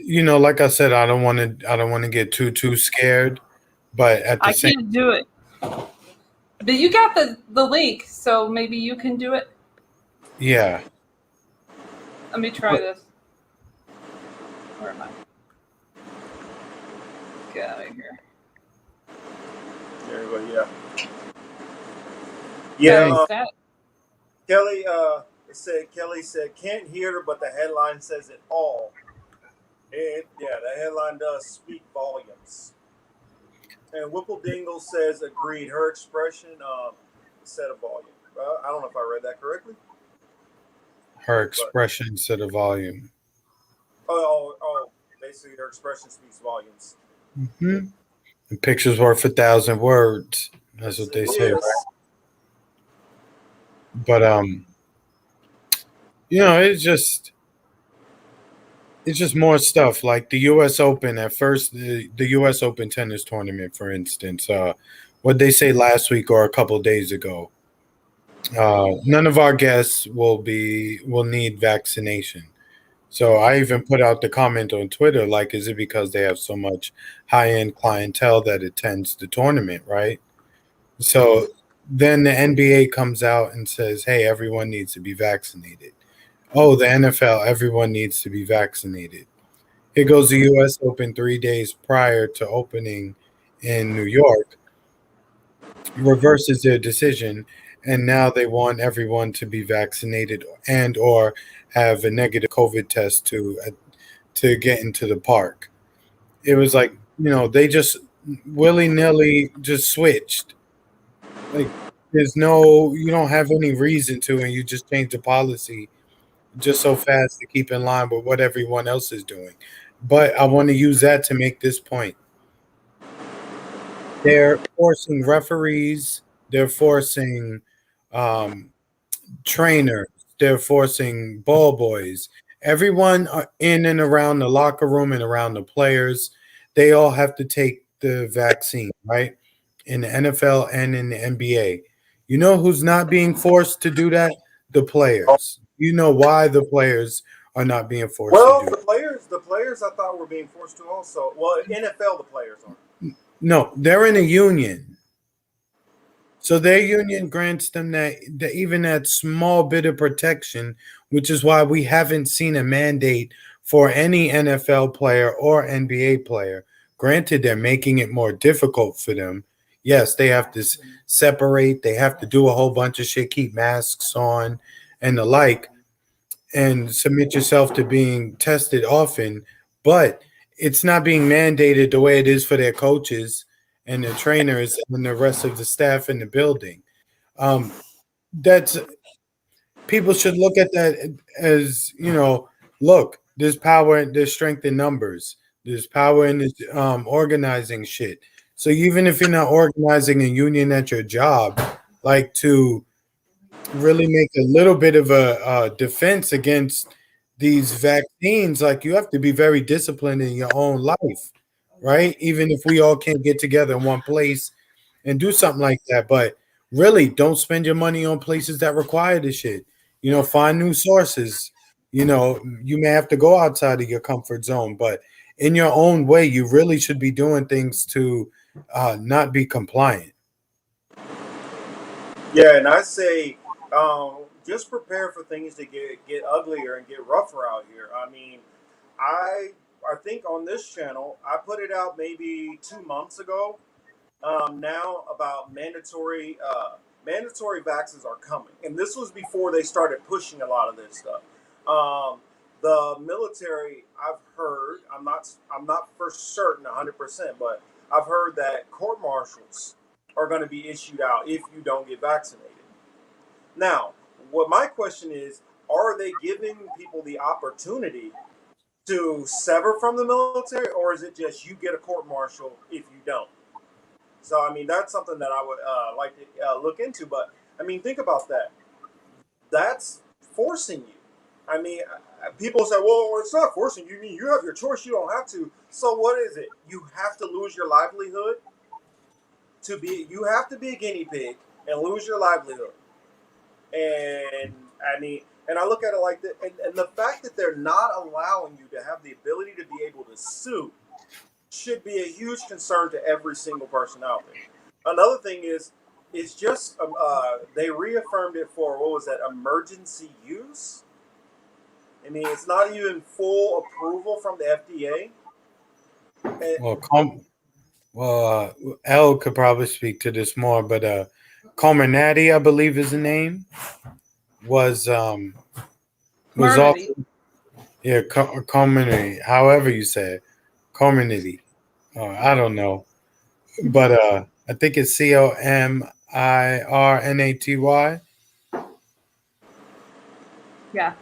like I said, I don't want to get too scared. But at the I same can't do it. But you got the link, so maybe you can do it. Yeah. Let me try this. Where am I? Get out of here. There we go. Yeah. Yeah. Kelly said can't hear her, but the headline says it all. The headline does speak volumes. And Whipple Dingle says agreed. Her expression said a volume. I don't know if I read that correctly. Her expression said a volume. Oh, basically her expression speaks volumes. Mm-hmm. The picture's worth 1,000 words. That's what they say, right? But it's just more stuff like the U.S. Open. At first, the U.S. Open tennis tournament, for instance, what they say last week or a couple days ago. None of our guests will need vaccination. So I even put out the comment on Twitter, like, is it because they have so much high-end clientele that attends the tournament, right? So then the NBA comes out and says, hey, everyone needs to be vaccinated. Oh, the NFL, everyone needs to be vaccinated. Here goes the U.S. Open 3 days prior to opening in New York, reverses their decision, and now they want everyone to be vaccinated and or have a negative COVID test to get into the park. It was like, they just willy-nilly just switched. Like, you don't have any reason to, and you just change the policy just so fast to keep in line with what everyone else is doing. But I want to use that to make this point. They're forcing referees. They're forcing trainers. They're forcing ball boys. Everyone in and around the locker room and around the players, they all have to take the vaccine, right? In the NFL and in the NBA. You know who's not being forced to do that? The players. You know why the players are not being forced to do it? The players I thought were being forced to also. Well, NFL, the players aren't. No, they're in a union. So their union grants them even that small bit of protection, which is why we haven't seen a mandate for any NFL player or NBA player. Granted, they're making it more difficult for them. yes, they have to separate. They have to do a whole bunch of shit, keep masks on and the like, and submit yourself to being tested often. But it's not being mandated the way it is for their coaches and their trainers and the rest of the staff in the building. That's people should look at that as, look, there's power, there's strength in numbers, there's power in this organizing shit. So even if you're not organizing a union at your job, like, to really make a little bit of a defense against these vaccines, like, you have to be very disciplined in your own life, right? Even if we all can't get together in one place and do something like that. But really, don't spend your money on places that require this shit. Find new sources. You may have to go outside of your comfort zone, but in your own way, you really should be doing things to not be compliant. Yeah, and I say, just prepare for things to get uglier and get rougher out here. I mean, I think on this channel I put it out maybe 2 months ago. Now about mandatory vaccines are coming, and this was before they started pushing a lot of this stuff. The military, I've heard, I'm not for certain 100%, but I've heard that court martials are going to be issued out if you don't get vaccinated. Now, what my question is, are they giving people the opportunity to sever from the military, or is it just you get a court martial if you don't? So, I mean, that's something that I would like to look into. But, I mean, think about that. That's forcing you. I mean, people say, well, it's not forcing you. You mean you have your choice. You don't have to. So what is it? You have to lose your livelihood you have to be a guinea pig and lose your livelihood. And, I mean, and I look at it like that. And the fact that they're not allowing you to have the ability to be able to sue should be a huge concern to every single person out there. Another thing is, it's just they reaffirmed it for, what was that, emergency use? I mean, it's not even full approval from the FDA. Elle could probably speak to this more, but Comirnaty, I believe is the name, was also, yeah, Comirnaty, however you say it, Comirnaty. I don't know, but I think it's Comirnaty. Yeah.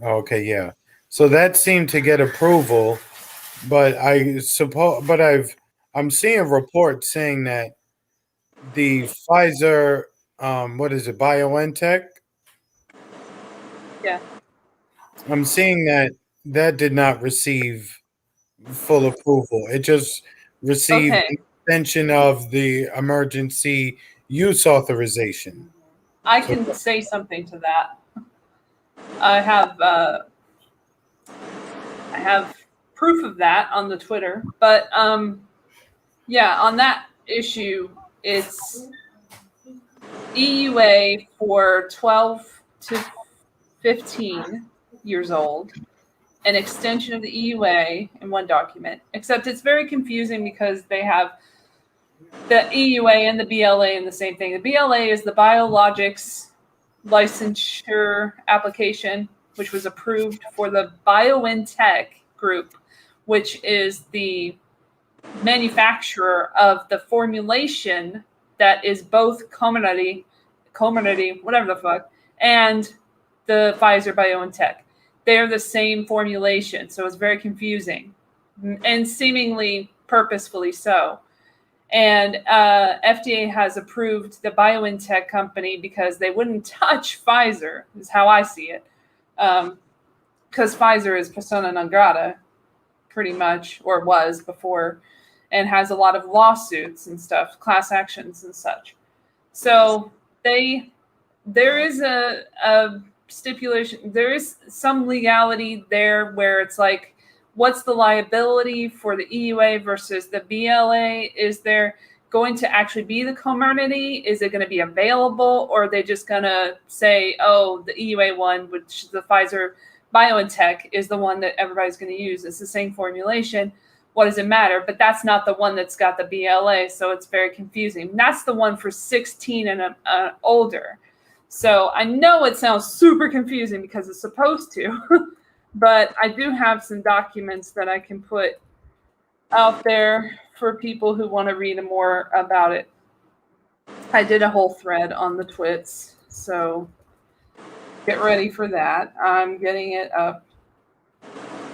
Okay, yeah. So that seemed to get approval, but I'm seeing reports saying that the Pfizer, what is it, BioNTech? Yeah. I'm seeing that did not receive full approval. It just received an extension of the emergency use authorization. I can say something to that. I have proof of that on the Twitter, but yeah, on that issue, it's EUA for 12 to 15 years old, an extension of the EUA in one document, except it's very confusing because they have the EUA and the BLA in the same thing. The BLA is the Biologics Licensure Application, which was approved for the BioNTech group, which is the manufacturer of the formulation that is both Comirnaty, whatever the fuck, and the Pfizer BioNTech. They're the same formulation, so it's very confusing, and seemingly purposefully so. And FDA has approved the BioNTech company because they wouldn't touch Pfizer, is how I see it. Because Pfizer is persona non grata, pretty much, or was before, and has a lot of lawsuits and stuff, class actions and such. So there is a stipulation, there is some legality there where it's like, what's the liability for the EUA versus the BLA? Is there going to actually be the Comirnaty? Is it going to be available? Or are they just going to say, oh, the EUA one, which the Pfizer BioNTech is the one that everybody's going to use. It's the same formulation. what does it matter? But that's not the one that's got the BLA, so it's very confusing. That's the one for 16 and older. So I know it sounds super confusing because it's supposed to, but I do have some documents that I can put out there for people who want to read more about it. I did a whole thread on the twits, so get ready for that. I'm getting it up.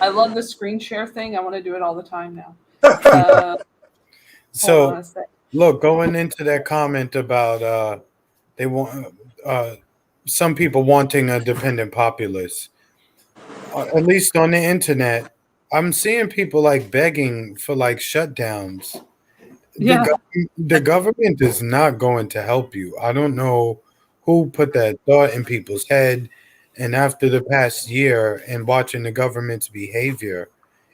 I love the screen share thing. I want to do it all the time now. So look, going into that comment about they want some people wanting a dependent populace, at least on the internet, I'm seeing people like begging for like shutdowns. Yeah. The government is not going to help you. I don't know who put that thought in people's head. And after the past year and watching the government's behavior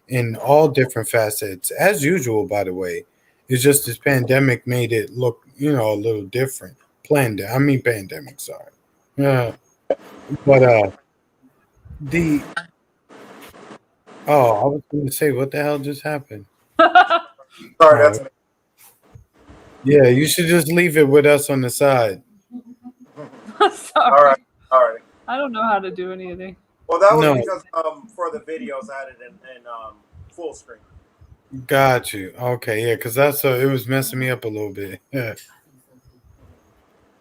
in all different facets, as usual, by the way, it's just this pandemic made it look, a little different. Pandemic, sorry. Yeah. But I was going to say, what the hell just happened? Sorry, that's me. Yeah, you should just leave it with us on the side. Sorry. All right. I don't know how to do anything. Well, that was because for the videos I had it in full screen. Got you. Okay, yeah, because it was messing me up a little bit. Yeah.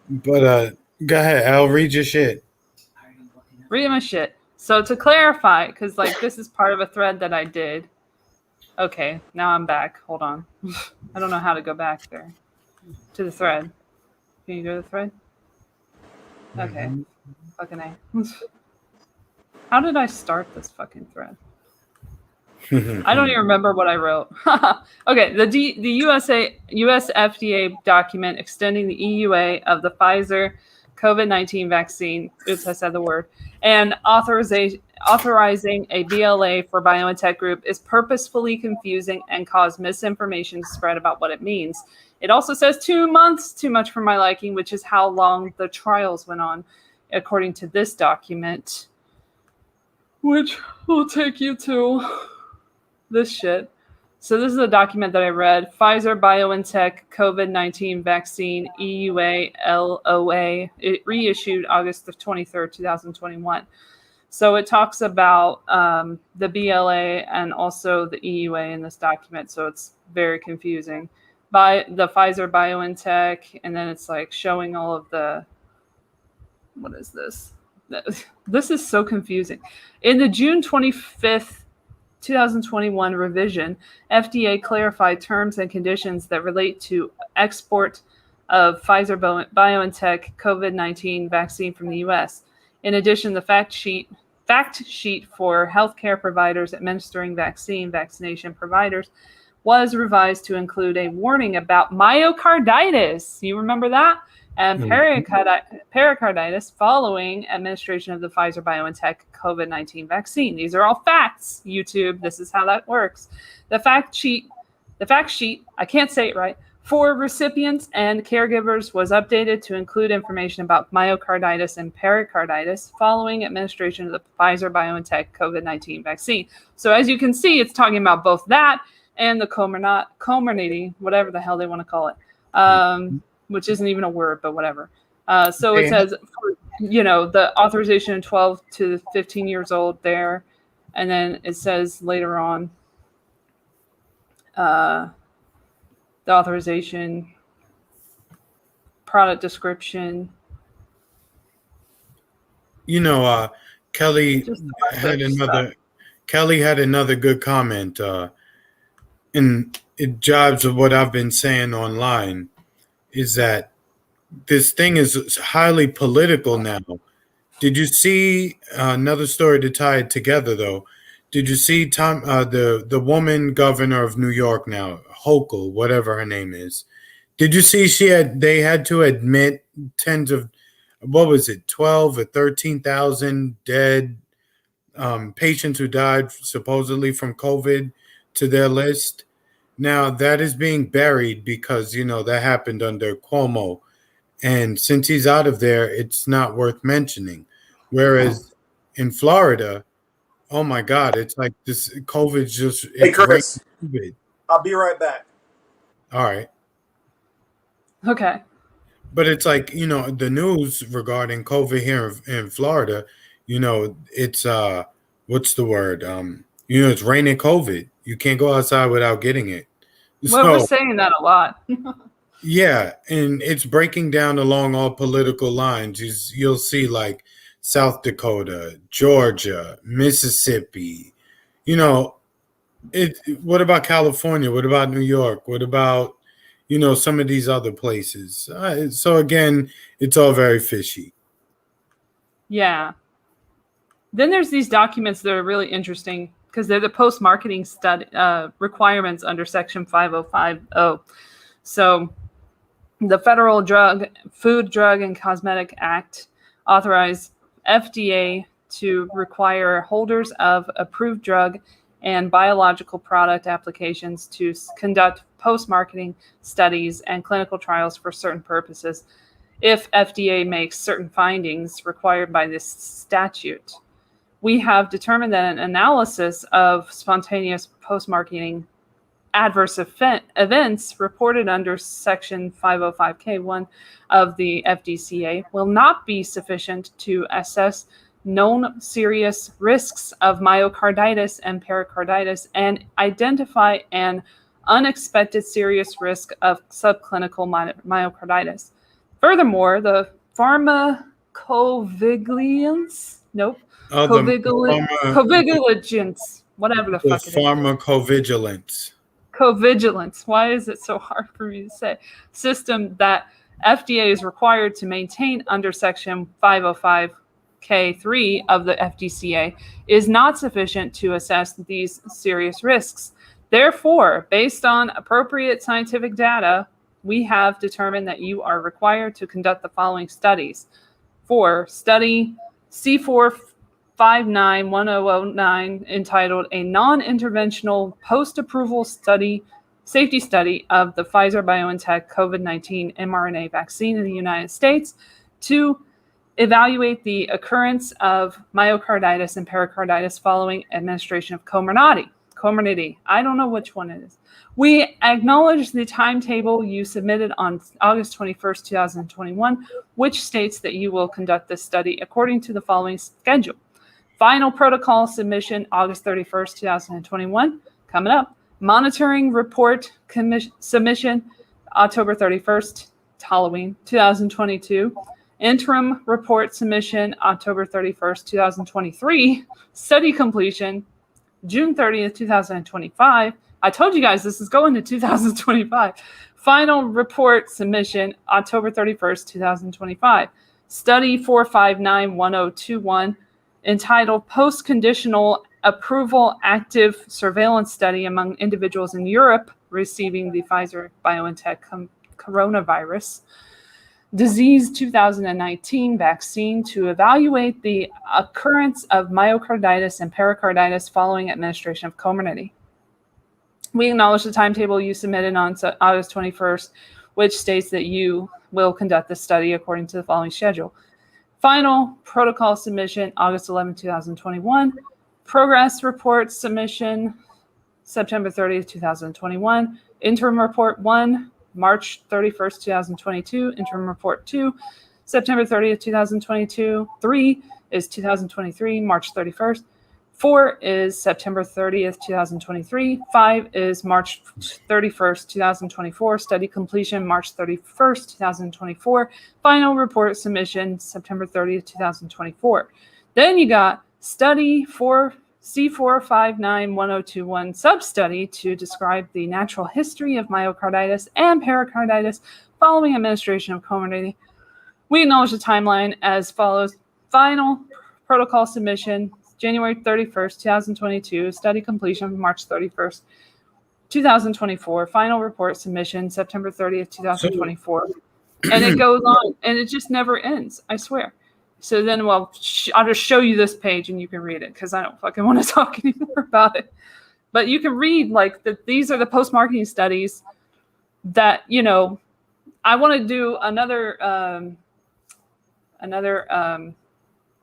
But go ahead, Al, read your shit. Read my shit. So to clarify, because this is part of a thread that I did. Okay, now I'm back. Hold on. I don't know how to go back there to the thread. Can you go to the thread? Okay. Fucking A. How did I start this fucking thread? I don't even remember what I wrote. Okay, the US FDA document extending the EUA of the Pfizer COVID-19 vaccine, oops, I said the word, and authorizing a BLA for BioNTech Group is purposefully confusing and cause misinformation to spread about what it means. It also says 2 months, too much for my liking, which is how long the trials went on, according to this document, which will take you to this shit. So this is a document that I read. Pfizer BioNTech COVID-19 vaccine EUA LOA. It reissued August the 23rd, 2021. So it talks about the BLA and also the EUA in this document. So it's very confusing. By the Pfizer BioNTech, and then it's showing all of the, what is this? This is so confusing. In the June 25th, 2021 revision, FDA clarified terms and conditions that relate to export of Pfizer BioNTech COVID-19 vaccine from the U.S. In addition, the fact sheet for healthcare providers administering vaccination providers was revised to include a warning about myocarditis. You remember that? And pericarditis following administration of the Pfizer BioNTech COVID-19 vaccine. These are all facts, YouTube. This is how that works. The fact sheet, I can't say it right, for recipients and caregivers was updated to include information about myocarditis and pericarditis following administration of the Pfizer BioNTech COVID-19 vaccine. So as you can see, it's talking about both that and the comorbidity, whatever the hell they want to call it, which isn't even a word, but whatever. So it says, the authorization of 12 to 15 years old there. And then it says later on, the authorization, product description. Kelly had another good comment. And it jives with what I've been saying online, is that this thing is highly political now. Did you see another story to tie it together, though? Did you see the woman governor of New York now, Hochul, whatever her name is? Did you see they had to admit tens of, 12 or 13,000 dead patients who died supposedly from COVID to their list? Now that is being buried because, that happened under Cuomo. And since he's out of there, it's not worth mentioning. Whereas in Florida, Oh my God, it's like this COVID's just Hey, it's Chris, COVID. I'll be right back. All right. Okay. But it's like, the news regarding COVID here in Florida, it's what's the word? It's raining COVID. You can't go outside without getting it. Well, we're So saying that a lot. yeah, and it's breaking down along all political lines. You'll see like South Dakota, Georgia, Mississippi, you know, what about California? What about New York? What about, some of these other places? So again, it's all very fishy. Yeah. Then there's these documents that are really interesting because they're the post-marketing study requirements under Section 5050. So the Federal Food, Drug, and Cosmetic Act authorized FDA to require holders of approved drug and biological product applications to conduct post-marketing studies and clinical trials for certain purposes if FDA makes certain findings required by this statute. We have determined that an analysis of spontaneous post-marketing adverse events reported under Section 505K1 of the FDCA will not be sufficient to assess known serious risks of myocarditis and pericarditis and identify an unexpected serious risk of subclinical myocarditis. Furthermore, the pharmacovigilance, Oh, covigilance, whatever the the fuck it is. pharmacovigilance. Covigilance. Why is it so hard for me to say? System that FDA is required to maintain under Section 505K3 of the FDCA is not sufficient to assess these serious risks. Therefore, based on appropriate scientific data, we have determined that you are required to conduct the following studies. For study C4591009, entitled A Non-Interventional Post-Approval Safety Study of the Pfizer-BioNTech COVID-19 mRNA Vaccine in the United States, to evaluate the occurrence of myocarditis and pericarditis following administration of Comirnaty. I don't know which one it is. We acknowledge the timetable you submitted on August 21st, 2021, which states that you will conduct this study according to the following schedule. Final protocol submission, August 31st, 2021, coming up. Monitoring report submission, October 31st, Halloween, 2022. Interim report submission, October 31st, 2023. Study completion, June 30th, 2025. I told you guys this is going to 2025. Final report submission, October 31st, 2025. Study 4591021, entitled Post-Conditional Approval Active Surveillance Study Among Individuals in Europe Receiving the Pfizer-BioNTech Coronavirus Disease 2019 Vaccine to Evaluate the Occurrence of Myocarditis and Pericarditis Following Administration of Comirnaty. We acknowledge the timetable you submitted on August 21st, which states that you will conduct the study according to the following schedule. Final protocol submission, August 11, 2021. Progress report submission, September 30th, 2021. Interim report 1, March 31st, 2022. Interim report 2, September 30th, 2022. 3 is 2023, March 31st. 4 is September 30th, 2023. 5 is March 31st, 2024. Study completion, March 31st, 2024. Final report submission, September 30th, 2024. Then you got study for C4591021 sub-study to describe the natural history of myocarditis and pericarditis following administration of Comirnaty. We acknowledge the timeline as follows. Final protocol submission, January 31st, 2022. Study completion, March 31st, 2024. Final report submission, September 30th, 2024. And it goes on, and it just never ends, I swear. So then, I'll just show you this page, and you can read it, because I don't fucking want to talk anymore about it. But you can read, these are the post-marketing studies that, I want to do another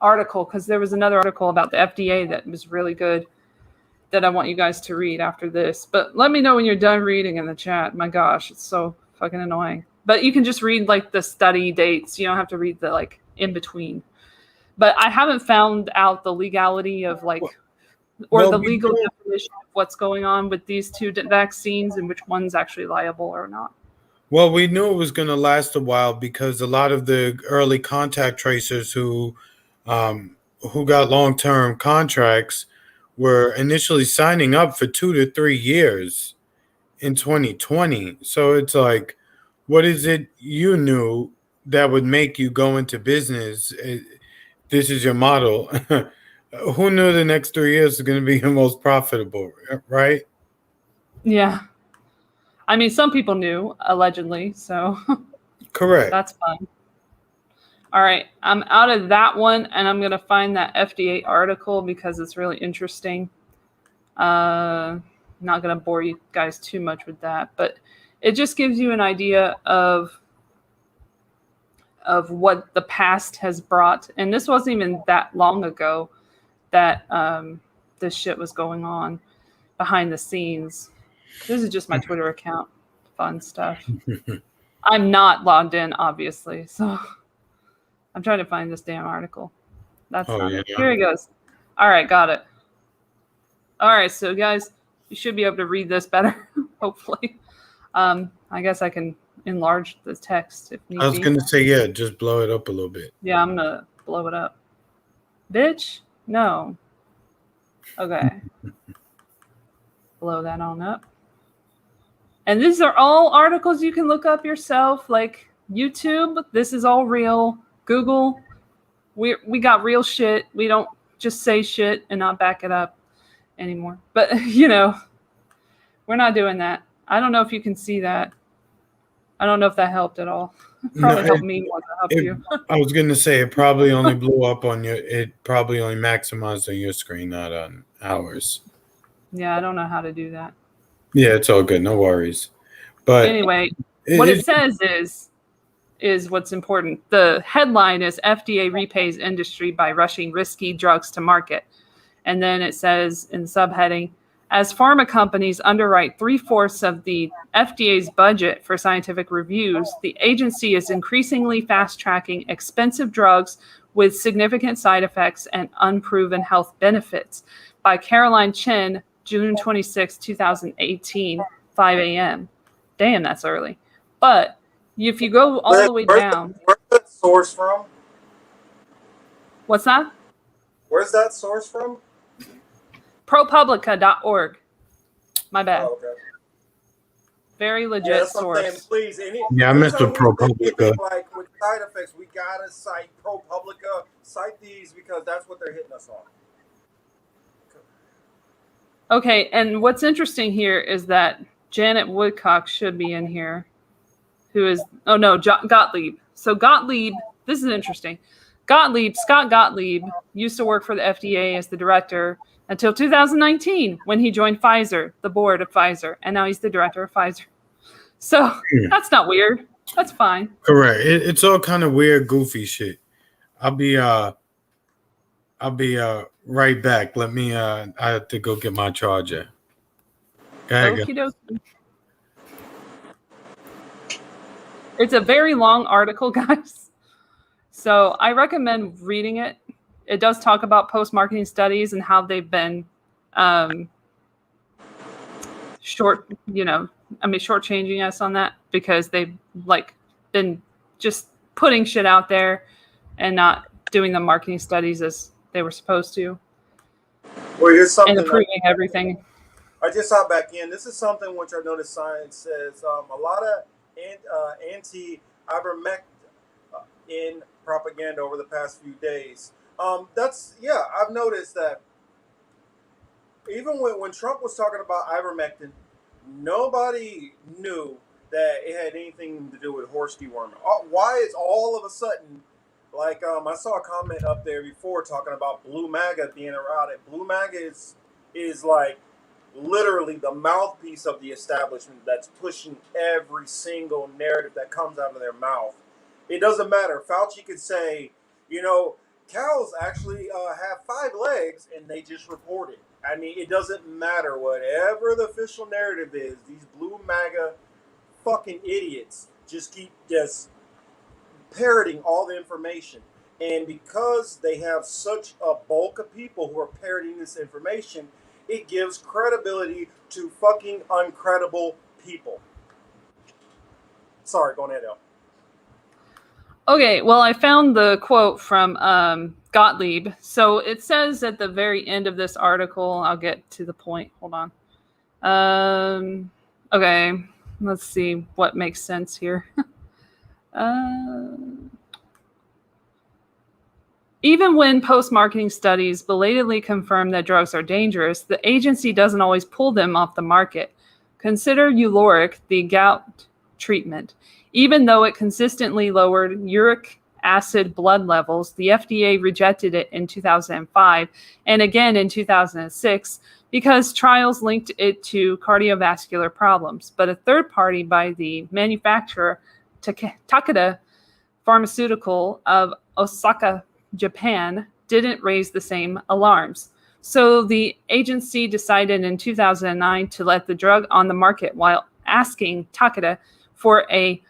article, because there was another article about the FDA that was really good that I want you guys to read after this. But let me know when you're done reading in the chat. My gosh, it's so fucking annoying. But you can just read like the study dates. You don't have to read the like in between. But I haven't found out the legality of like, or Well, the legal definition of what's going on with these two vaccines and which one's actually liable or not. Well, we knew it was going to last a while because a lot of the early contact tracers who got long-term contracts were initially signing up for 2 to 3 years in 2020. So it's like, what is it you knew that would make you go into business? This is your model. Who knew the next 3 years is going to be the most profitable, right? Yeah. I mean, some people knew, allegedly, so Correct. that's fun. All right, I'm out of that one, and I'm going to find that FDA article because it's really interesting. Not going to bore you guys too much with that, but it just gives you an idea of what the past has brought. And this wasn't even that long ago that this shit was going on behind the scenes. This is just my Twitter account. Fun stuff. I'm not logged in, obviously, so I'm trying to find this damn article. That's not it. Here it goes. All right, got it. All right, so guys, you should be able to read this better, hopefully. I guess I can enlarge the text if need be. I was going to say, yeah, just blow it up a little bit. Yeah, I'm going to blow it up. Bitch? No. Okay. Blow that on up. And these are all articles you can look up yourself, like YouTube. This is all real. Google. We got real shit. We don't just say shit and not back it up anymore. But, we're not doing that. I don't know if you can see that. I don't know if that helped at all. Probably helped me more than help you. I was going to say it probably only blew up on it probably only maximized on your screen, not on ours. Yeah, I don't know how to do that. Yeah, it's all good. No worries. But anyway, what it says is what's important. The headline is FDA repays industry by rushing risky drugs to market. And then it says in subheading, as pharma companies underwrite 3/4 of the FDA's budget for scientific reviews, the agency is increasingly fast-tracking expensive drugs with significant side effects and unproven health benefits. By Caroline Chin, June 26, 2018, 5 a.m. Damn, that's early. But if you go all the way down... Where's that source from? What's that? Where's that source from? ProPublica.org. My bad. Oh, okay. Very legit source. Saying, please, I missed the ProPublica. Like with side effects, we gotta cite ProPublica. Cite these because that's what they're hitting us on. Okay, and what's interesting here is that Janet Woodcock should be in here, who is Gottlieb. So Gottlieb, this is interesting. Scott Gottlieb used to work for the FDA as the director until 2019 when he joined Pfizer, the board of Pfizer, and now he's the director of Pfizer. So that's not weird. That's fine. Correct. It's all kind of weird, goofy shit. I'll be right back. Let me. I have to go get my charger. Okie dokie. It's a very long article, guys. So I recommend reading it. It does talk about post-marketing studies and how they've been shortchanging us on that because they've been just putting shit out there and not doing the marketing studies as they were supposed to. Well, here's something. And approving everything. I just hopped back in. This is something which I noticed science says a lot of anti-ivermectin in propaganda over the past few days. I've noticed that even when Trump was talking about ivermectin, nobody knew that it had anything to do with horse deworming. Why is all of a sudden, I saw a comment up there before talking about Blue MAGA being around it. Blue MAGA is like literally the mouthpiece of the establishment that's pushing every single narrative that comes out of their mouth. It doesn't matter. Fauci could say, cows actually have 5 legs, and they just report it. I mean, it doesn't matter whatever the official narrative is. These blue MAGA fucking idiots just keep just parroting all the information. And because they have such a bulk of people who are parroting this information, it gives credibility to fucking uncredible people. Sorry, go ahead, El. Okay, well, I found the quote from Gottlieb. So it says at the very end of this article, I'll get to the point. Hold on. Okay, let's see what makes sense here. Even when post-marketing studies belatedly confirm that drugs are dangerous, the agency doesn't always pull them off the market. Consider Uloric, the gout treatment. Even though it consistently lowered uric acid blood levels, the FDA rejected it in 2005 and again in 2006 because trials linked it to cardiovascular problems. But a third party by the manufacturer, Takeda Pharmaceutical of Osaka, Japan, didn't raise the same alarms. So the agency decided in 2009 to let the drug on the market while asking Takeda for a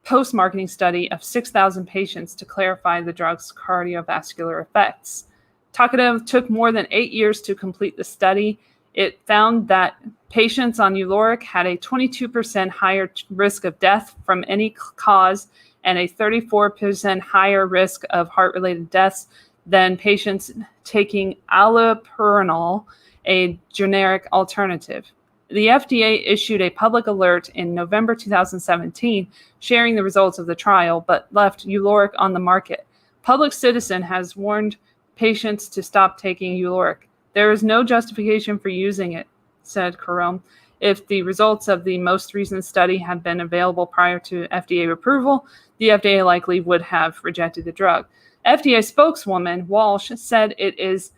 post-marketing study of 6,000 patients to clarify the drug's cardiovascular effects. Takeda took more than 8 years to complete the study. It found that patients on Uloric had a 22% higher risk of death from any cause and a 34% higher risk of heart-related deaths than patients taking allopurinol, a generic alternative. The FDA issued a public alert in November 2017 sharing the results of the trial, but left Uloric on the market. Public Citizen has warned patients to stop taking Uloric. There is no justification for using it, said Carome. If the results of the most recent study had been available prior to FDA approval, the FDA likely would have rejected the drug. FDA spokeswoman Walsh said it is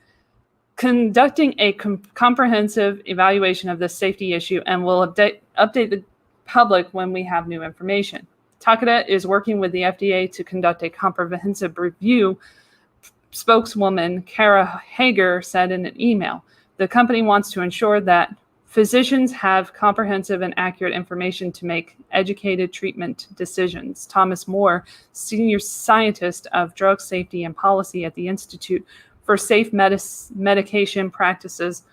conducting a comprehensive evaluation of this safety issue and will update the public when we have new information. Takeda is working with the FDA to conduct a comprehensive review, spokeswoman Kara Hager said in an email. The company wants to ensure that physicians have comprehensive and accurate information to make educated treatment decisions. Thomas Moore, senior scientist of drug safety and policy at the Institute for Safe Medication Practices,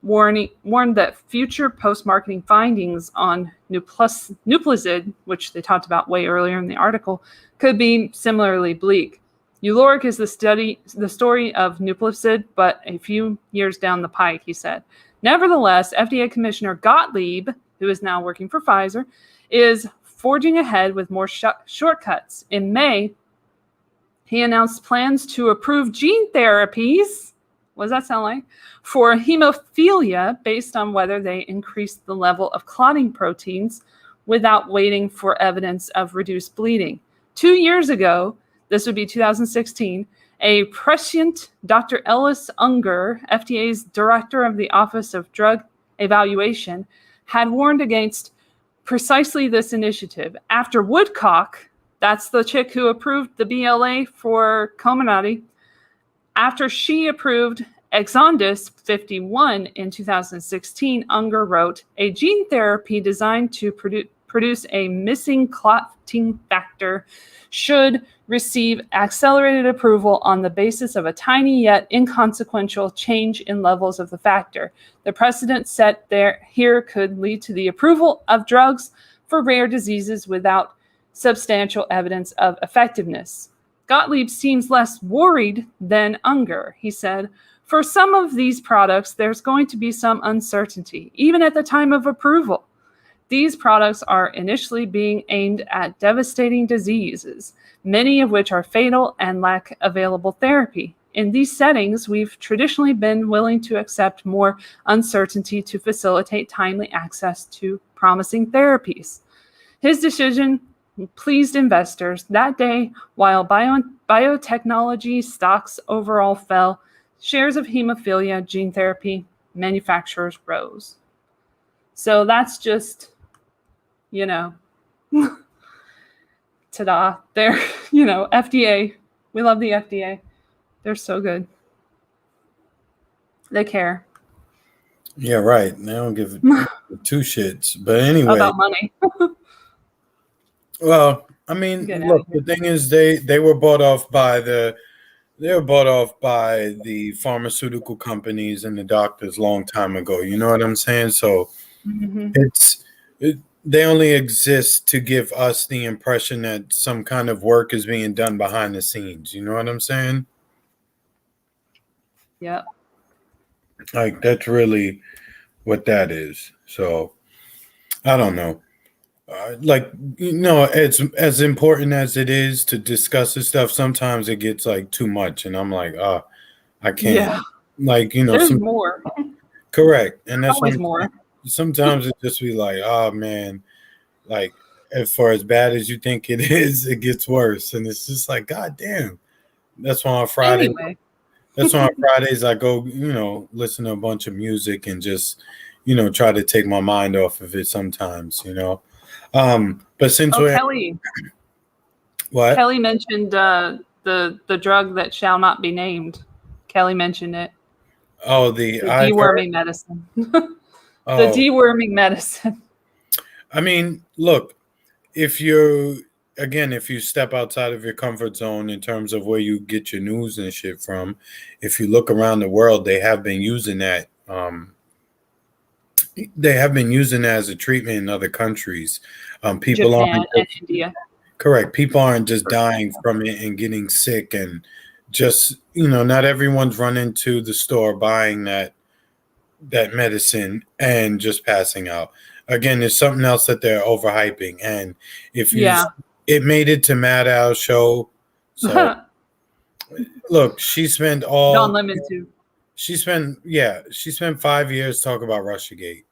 warned that future post-marketing findings on Nuplazid, which they talked about way earlier in the article, could be similarly bleak. Uloric is the story of Nuplazid, but a few years down the pike, he said. Nevertheless, FDA Commissioner Gottlieb, who is now working for Pfizer, is forging ahead with more shortcuts. In May, he announced plans to approve gene therapies, what does that sound like, for hemophilia based on whether they increase the level of clotting proteins without waiting for evidence of reduced bleeding. 2 years ago, this would be 2016, a prescient Dr. Ellis Unger, FDA's director of the Office of Drug Evaluation, had warned against precisely this initiative. After Woodcock, that's the chick who approved the BLA for Comirnaty, after she approved Exondys 51 in 2016, Unger wrote, a gene therapy designed to produce a missing clotting factor should receive accelerated approval on the basis of a tiny yet inconsequential change in levels of the factor. The precedent set here could lead to the approval of drugs for rare diseases without substantial evidence of effectiveness. Gottlieb seems less worried than Unger. He said, for some of these products, there's going to be some uncertainty, even at the time of approval. These products are initially being aimed at devastating diseases, many of which are fatal and lack available therapy. In these settings, we've traditionally been willing to accept more uncertainty to facilitate timely access to promising therapies. His decision pleased investors. That day, while biotechnology stocks overall fell, shares of hemophilia gene therapy manufacturers rose. So that's just, ta-da. There, FDA. We love the FDA. They're so good. They care Yeah, right. They don't give two shits. But anyway, about money. well, I mean, Get out look, of here. the thing is, they were bought off by the pharmaceutical companies and the doctors long time ago. You know what I'm saying? So Mhm. they only exist to give us the impression that some kind of work is being done behind the scenes. You know what I'm saying? Yep. Like that's really what that is. So I don't know. Like it's as important as it is to discuss this stuff. Sometimes it gets like too much, and I'm like, I can't. Yeah. Like There's some more. correct, and that's what Always I'm more. saying. Sometimes it just be like, oh man, like as far as bad as you think it is, it gets worse, and it's just like, god damn. That's why on Friday. Anyway. That's why on Fridays I go, listen to a bunch of music and just, try to take my mind off of it sometimes, But since Oh, we're what? Kelly mentioned the drug that shall not be named. Kelly mentioned it. Oh, The deworming medicine. The Oh, deworming medicine. I mean, look, if you step outside of your comfort zone in terms of where you get your news and shit from, if you look around the world, they have been using that. They have been using it as a treatment in other countries. People Japan aren't and India. correct. People aren't just dying from it and getting sick, and just not everyone's running to the store buying that medicine and just passing out. Again, there's something else that they're overhyping, and if you, it made it to Maddow's show. So look, she spent Don Lemon too. She spent 5 years talking about Russiagate.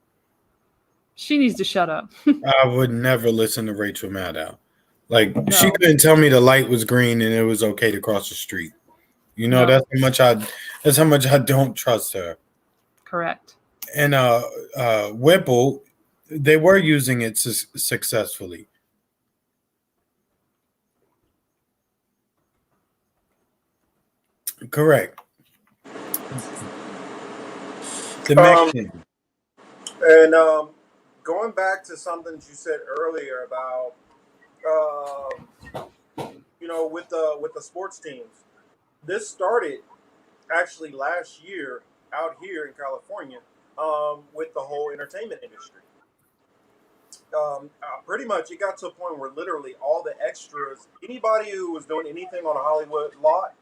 She needs to shut up. I would never listen to Rachel Maddow. Like she couldn't tell me the light was green and it was okay to cross the street. That's how much I don't trust her. Correct. And Whipple, they were using it successfully. Correct. The Mexican. And going back to something you said earlier about, with the sports teams, this started actually last year out here in California with the whole entertainment industry. Pretty much, it got to a point where literally all the extras, anybody who was doing anything on a Hollywood lot,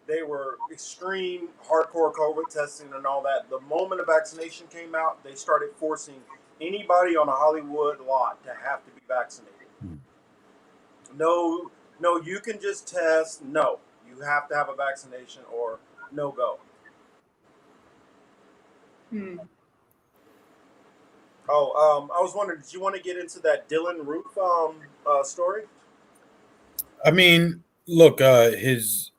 they were extreme hardcore COVID testing and all that. The moment a vaccination came out, they started forcing anybody on a Hollywood lot to have to be vaccinated. No, you can just test. No, you have to have a vaccination or no go. Oh, I was wondering, did you want to get into that Dylan Roof story? I mean, look, his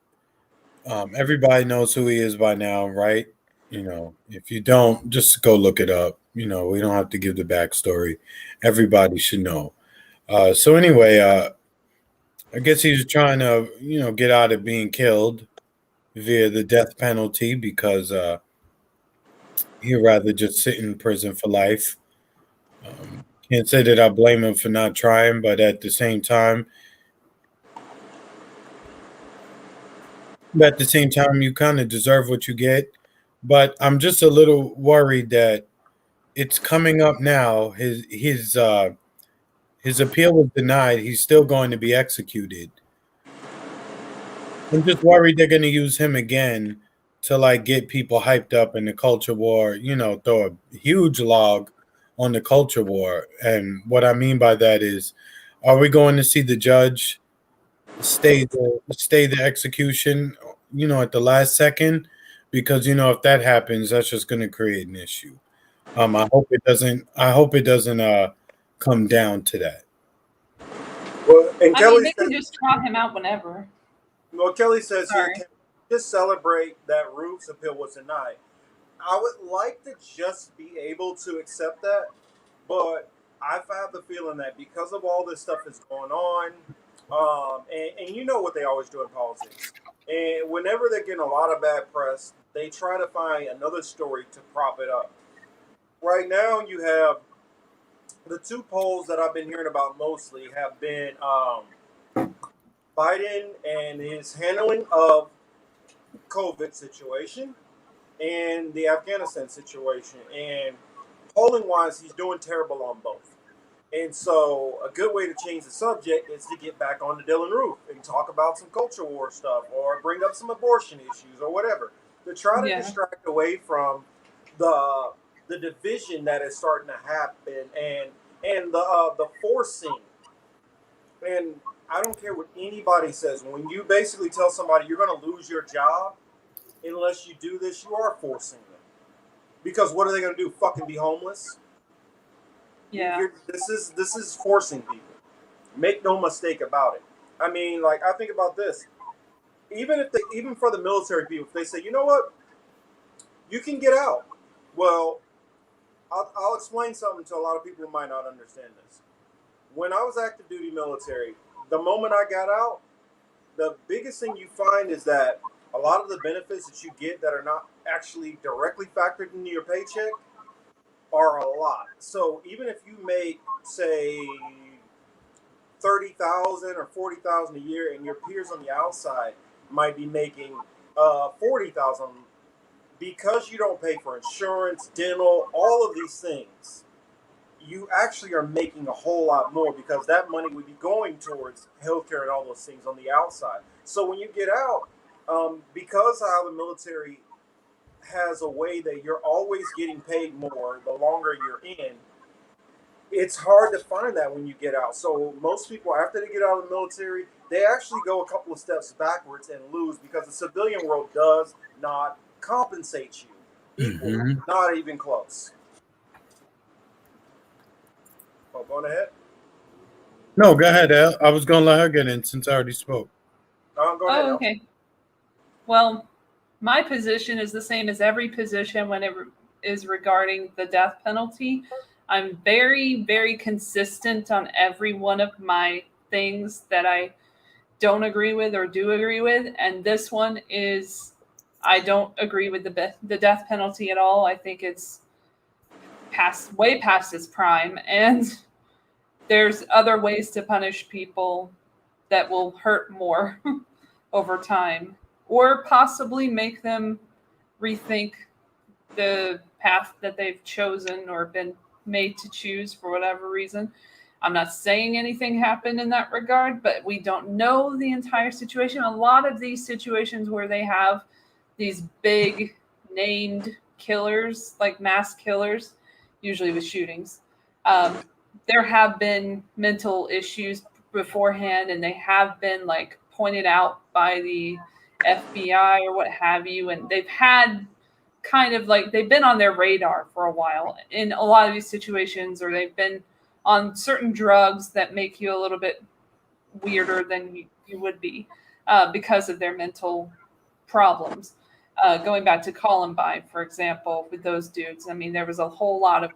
everybody knows who he is by now, right? If you don't, just go look it up. We don't have to give the backstory. Everybody should know. So anyway, I guess he was trying to, get out of being killed via the death penalty because he'd rather just sit in prison for life. Can't say that I blame him for not trying, but at the same time, you kind of deserve what you get. But I'm just a little worried that it's coming up now. His appeal was denied. He's still going to be executed. I'm just worried they're going to use him again to like get people hyped up in the culture war. Throw a huge log on the culture war. And what I mean by that is, are we going to see the judge stay the execution? At the last second, because if that happens, that's just going to create an issue. I hope it doesn't. Come down to that. Well, and Kelly they can just trot him out whenever. Well, Kelly says here, can we just celebrate that Roof's appeal was denied? I would like to just be able to accept that, but I have the feeling that because of all this stuff that's going on, and you know what they always do in politics, And whenever they're getting a lot of bad press, they try to find another story to prop it up. Right now, you have the two polls that I've been hearing about mostly have been Biden and his handling of COVID situation and the Afghanistan situation. And polling wise, he's doing terrible on both. And so, a good way to change the subject is to get back on the Dylan Roof and talk about some culture war stuff, or bring up some abortion issues, or whatever, to try to Yeah. distract away from the division that is starting to happen, and the forcing. And I don't care what anybody says. When you basically tell somebody you're going to lose your job unless you do this, you are forcing them. Because what are they going to do? Fucking be homeless? Yeah. This is forcing people. Make no mistake about it. I mean, like, I think about this. Even for the military people, if they say, you know what, you can get out. Well, I'll explain something to a lot of people who might not understand this. When I was active duty military, the moment I got out, the biggest thing you find is that a lot of the benefits that you get that are not actually directly factored into your paycheck are a lot. So even if you make, say, 30,000 or 40,000 a year, and your peers on the outside might be making 40,000, because you don't pay for insurance, dental, all of these things, you actually are making a whole lot more, because that money would be going towards healthcare and all those things on the outside. So when you get out, because how the military has a way that you're always getting paid more the longer you're in, it's hard to find that when you get out. So most people, after they get out of the military, they actually go a couple of steps backwards and lose, because the civilian world does not compensate you equally, not even close. Oh, going ahead. No, go ahead, El. I was gonna let her get in since I already spoke. Go ahead. Oh, okay. Well, my position is the same as every position when it is regarding the death penalty. I'm very, very consistent on every one of my things that I don't agree with or do agree with. And this one is, I don't agree with the death penalty at all. I think it's way past its prime. And there's other ways to punish people that will hurt more over time, or possibly make them rethink the path that they've chosen or been made to choose for whatever reason. I'm not saying anything happened in that regard, but we don't know the entire situation. A lot of these situations where they have these big named killers, like mass killers, usually with shootings, there have been mental issues beforehand, and they have been like pointed out by the FBI or what have you, and they've had kind of like they've been on their radar for a while in a lot of these situations, or they've been on certain drugs that make you a little bit weirder than you would be because of their mental problems. Going back to Columbine, for example, with those dudes, I mean, there was a whole lot of,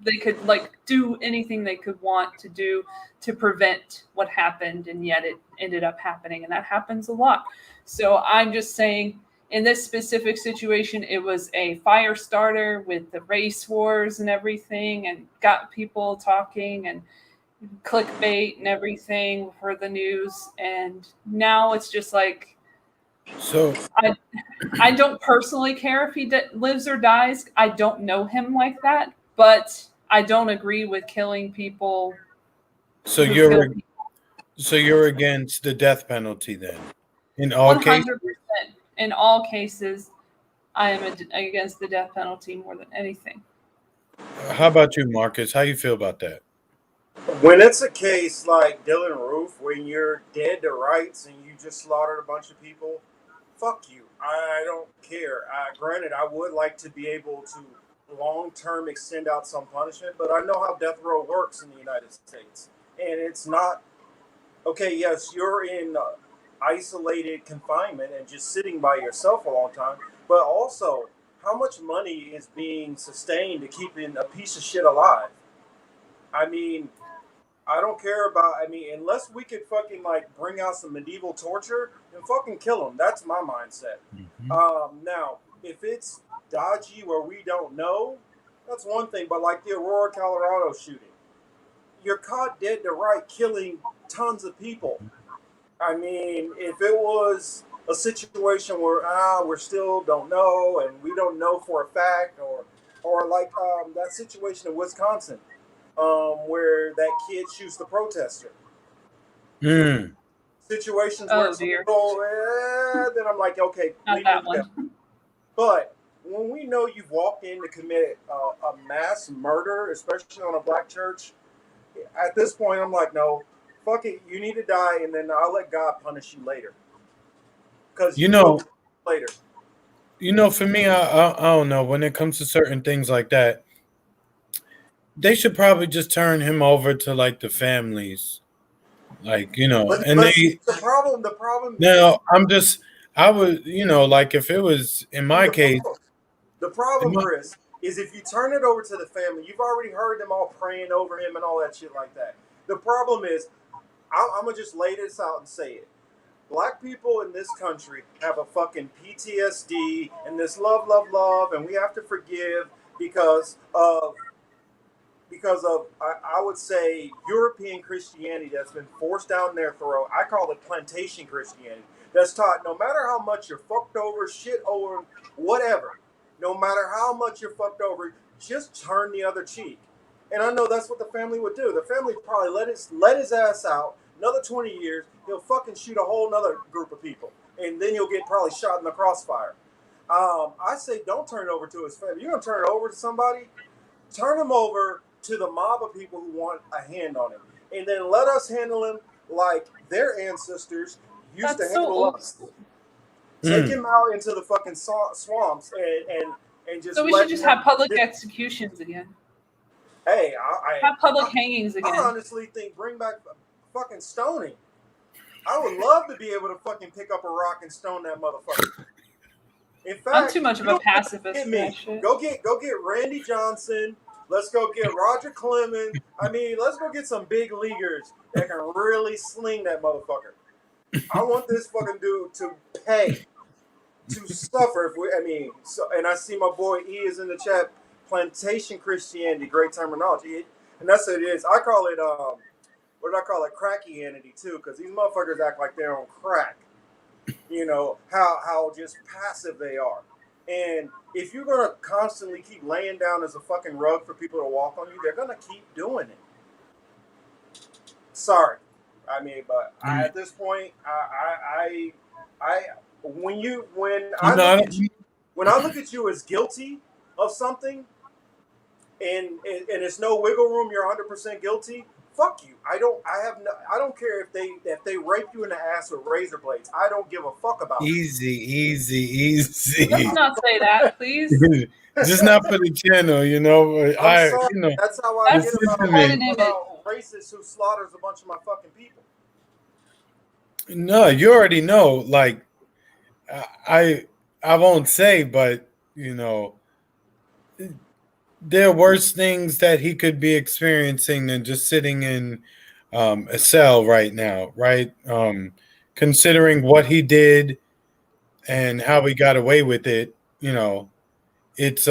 they could like do anything they could want to do to prevent what happened, and yet it ended up happening, and that happens a lot. So I'm just saying, in this specific situation, it was a fire starter with the race wars and everything, and got people talking and clickbait and everything for the news. And now it's just like, So I don't personally care if he lives or dies. I don't know him like that, but I don't agree with killing people. So you're against the death penalty then? In all 100%. cases? In all cases, I am against the death penalty more than anything. How about you, Marcus? How you feel about that? When it's a case like Dylan Roof, when you're dead to rights and you just slaughtered a bunch of people, fuck you. I don't care. Granted, I would like to be able to long term extend out some punishment, but I know how death row works in the United States. And it's not okay. Yes, you're in isolated confinement and just sitting by yourself a long time, but also how much money is being sustained to keeping a piece of shit alive? I mean, I don't care about. I mean, unless we could fucking like bring out some medieval torture and fucking kill them. That's my mindset. Now, if it's dodgy where we don't know, that's one thing. But like the Aurora, Colorado shooting, you're caught dead to right killing tons of people. I mean, if it was a situation where we still don't know and we don't know for a fact, or like that situation in Wisconsin, where that kid shoots the protester. Situations where it's a little, then I'm like, okay, not that one. But when we know you've walked in to commit a mass murder, especially on a black church, at this point, I'm like, no, fuck it. You need to die, and then I'll let God punish you later. Because later. For me, I don't know. When it comes to certain things like that, they should probably just turn him over to like the families, like But they. The problem. No, I would, like if it was in my case. The problem, Chris, is if you turn it over to the family, you've already heard them all praying over him and all that shit like that. The problem is, I'm gonna just lay this out and say it. Black people in this country have a fucking PTSD and this love, and we have to forgive because of I would say European Christianity that's been forced down their throat. I call it plantation Christianity. That's taught no matter how much you're fucked over, shit over, whatever. No matter how much you're fucked over, just turn the other cheek. And I know that's what the family would do. The family would probably let his ass out. Another 20 years, he'll fucking shoot a whole nother group of people. And then you'll get probably shot in the crossfire. I say don't turn it over to his family. You're going to turn it over to somebody? Turn him over to the mob of people who want a hand on him. And then let us handle him like their ancestors used to handle us. Take him out into the fucking swamps and just. So we should just have public executions again. Hey, have public hangings again. I honestly think bring back fucking stoning. I would love to be able to fucking pick up a rock and stone that motherfucker. In fact, I'm too much of a pacifist for that shit. Go get Randy Johnson. Let's go get Roger Clemens. I mean, let's go get some big leaguers that can really sling that motherfucker. I want this fucking dude to pay, to suffer. And I see my boy E is in the chat. Plantation Christianity, great terminology, and that's what it is. I call it what do I call it? Crackianity too, because these motherfuckers act like they're on crack. You know how just passive they are. And if you're gonna constantly keep laying down as a fucking rug for people to walk on you, they're gonna keep doing it. Sorry, but at this point, when I look at you as guilty of something, and it's no wiggle room, you're 100% guilty. Fuck you. I don't care if they rape you in the ass with razor blades. I don't give a fuck about it. Easy. Let's not say that, please. Just not for the channel, I'm sorry. That's how I get about racists who slaughters a bunch of my fucking people. No, you already know. Like, I won't say, but there are worse things that he could be experiencing than just sitting in a cell right now, right? Considering what he did and how he got away with it, it's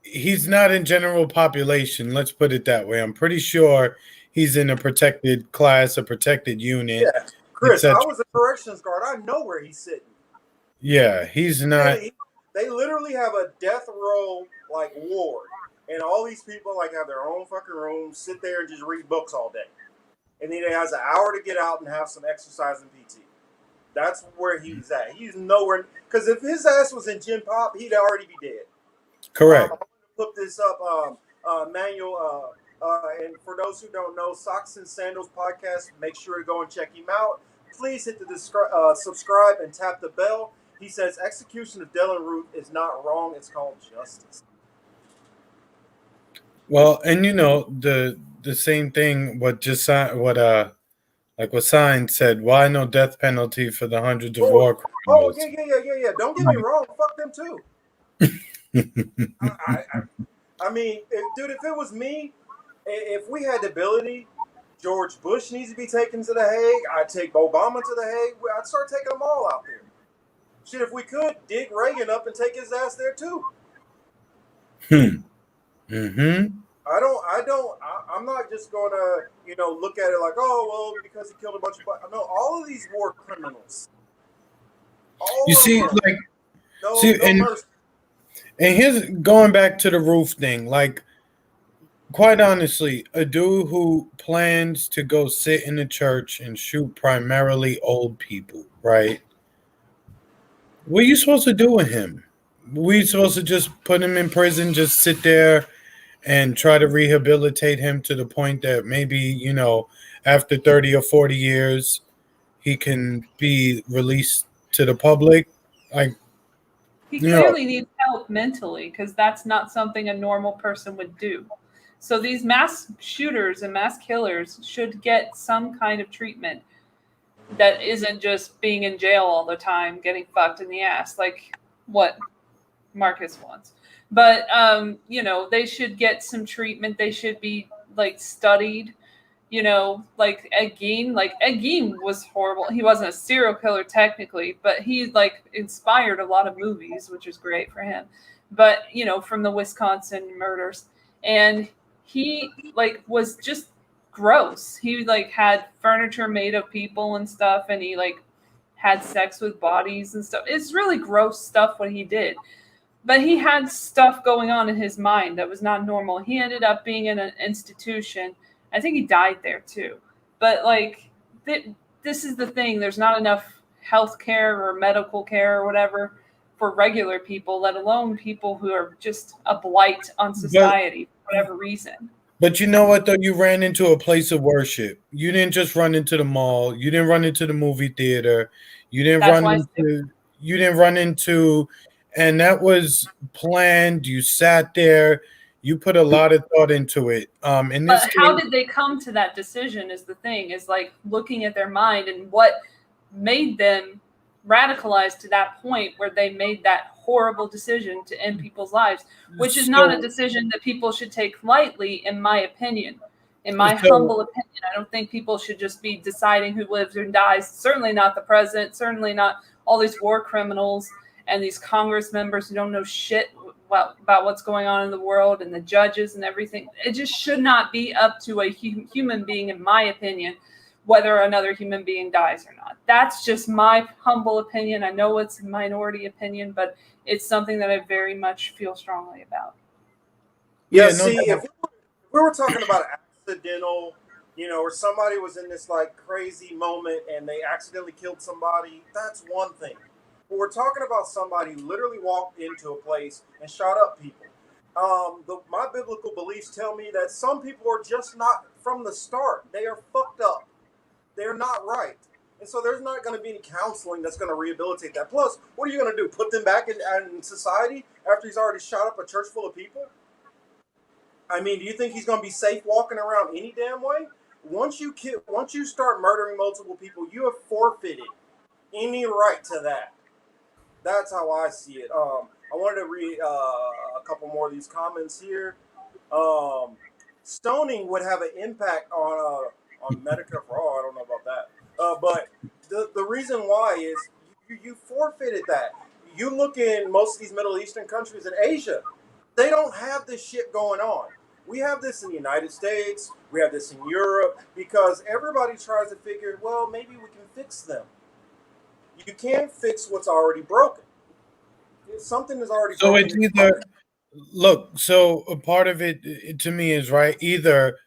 he's not in general population. Let's put it that way. I'm pretty sure he's in a protected class, a protected unit. Yeah, Chris, I was a corrections guard. I know where he's sitting. Yeah, he's not. They literally have a death row like ward, and all these people like have their own fucking room, sit there and just read books all day, and then he has an hour to get out and have some exercise and PT. That's where he's at. He's nowhere, because if his ass was in Gym Pop, he'd already be dead. Correct. I'm going to put this up, Manuel, and for those who don't know, Socks and Sandals podcast, make sure to go and check him out. Please hit the subscribe and tap the bell. He says execution of Dylan Ruth is not wrong. It's called justice. Well, and the same thing. What Sign said. Why no death penalty for the hundreds of war criminals? Oh yeah. Don't get me wrong. Fuck them too. If it was me, If we had the ability, George Bush needs to be taken to the Hague. I'd take Obama to the Hague. I'd start taking them all out there. Shit, if we could, dig Reagan up and take his ass there too. Mm-hmm. I'm not just gonna, look at it like, oh, well, because he killed a bunch of, no, all of these war criminals. You see, like, no and mercy. And here's going back to the roof thing. Like, quite honestly, a dude who plans to go sit in the church and shoot primarily old people, right? What are you supposed to do with him? We supposed to just put him in prison, just sit there and try to rehabilitate him to the point that maybe, after 30 or 40 years, he can be released to the public? Like, he clearly needs help mentally, because that's not something a normal person would do. So these mass shooters and mass killers should get some kind of treatment that isn't just being in jail all the time, getting fucked in the ass, like what Marcus wants. But, they should get some treatment. They should be, studied. Like Ed Gein was horrible. He wasn't a serial killer technically, but he inspired a lot of movies, which is great for him. But, from the Wisconsin murders, and he was just gross. He had furniture made of people and stuff, and he had sex with bodies and stuff. It's really gross stuff what he did. But he had stuff going on in his mind that was not normal. He ended up being in an institution. I think he died there too. But this is the thing. There's not enough health care or medical care or whatever for regular people, let alone people who are just a blight on society for whatever reason. But you know what, though? You ran into a place of worship. You didn't just run into the mall. You didn't run into the movie theater. You didn't run into, and that was planned. You sat there. You put a lot of thought into it. But how did they come to that decision is the thing, is looking at their mind and what made them radicalized to that point where they made that horrible decision to end people's lives, which is not a decision that people should take lightly, in my opinion. In my humble opinion, I don't think people should just be deciding who lives and dies. Certainly not the president, certainly not all these war criminals and these Congress members who don't know shit about what's going on in the world, and the judges and everything. It just should not be up to a human being, in my opinion, whether another human being dies or not. That's just my humble opinion. I know it's a minority opinion, but it's something that I very much feel strongly about. Yeah, if we were talking about accidental, or somebody was in this crazy moment and they accidentally killed somebody, that's one thing. But we're talking about somebody who literally walked into a place and shot up people. My biblical beliefs tell me that some people are just not from the start. They are fucked up. They're not right. And so there's not going to be any counseling that's going to rehabilitate that. Plus, what are you going to do? Put them back in society after he's already shot up a church full of people? I mean, do you think he's going to be safe walking around any damn way? Once you start murdering multiple people, you have forfeited any right to that. That's how I see it. I wanted to read a couple more of these comments here. Stoning would have an impact on Medicare for all. I don't know about that. But the reason why is you forfeited that. You look in most of these Middle Eastern countries in Asia, they don't have this shit going on. We have this in the United States. We have this in Europe, because everybody tries to figure, well, maybe we can fix them. You can't fix what's already broken. Something is already broken. So it's either, look, so a part of it to me is, right, either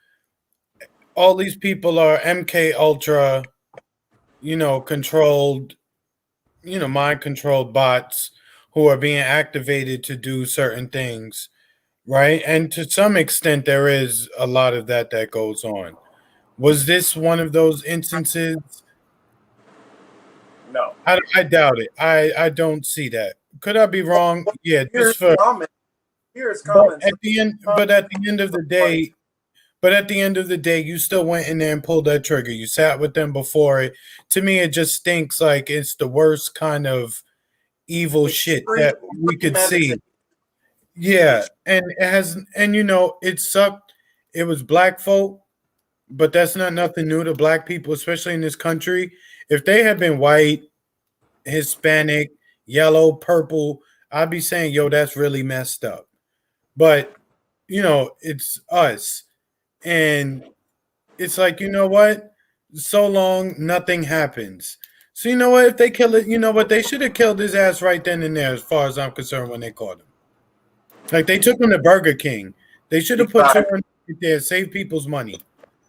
all these people are MK Ultra, controlled, mind controlled bots who are being activated to do certain things, right? And to some extent, there is a lot of that goes on. Was this one of those instances? No. I doubt it. I don't see that. Could I be wrong? Yeah, here's comments. But at the end of the day, you still went in there and pulled that trigger. You sat with them before it. To me, it just stinks like it's the worst kind of evil shit that we could see. Yeah, and it has, and it sucked. it was black folk, but that's not nothing new to black people, especially in this country. If they had been white, Hispanic, yellow, purple, I'd be saying, yo, that's really messed up. But, it's us. And it's like, you know what? So long, nothing happens. So you know what? If they kill it, you know what? They should have killed his ass right then and there, as far as I'm concerned, when they caught him. Like they took him to Burger King. They should have put Exactly. someone there, save people's money.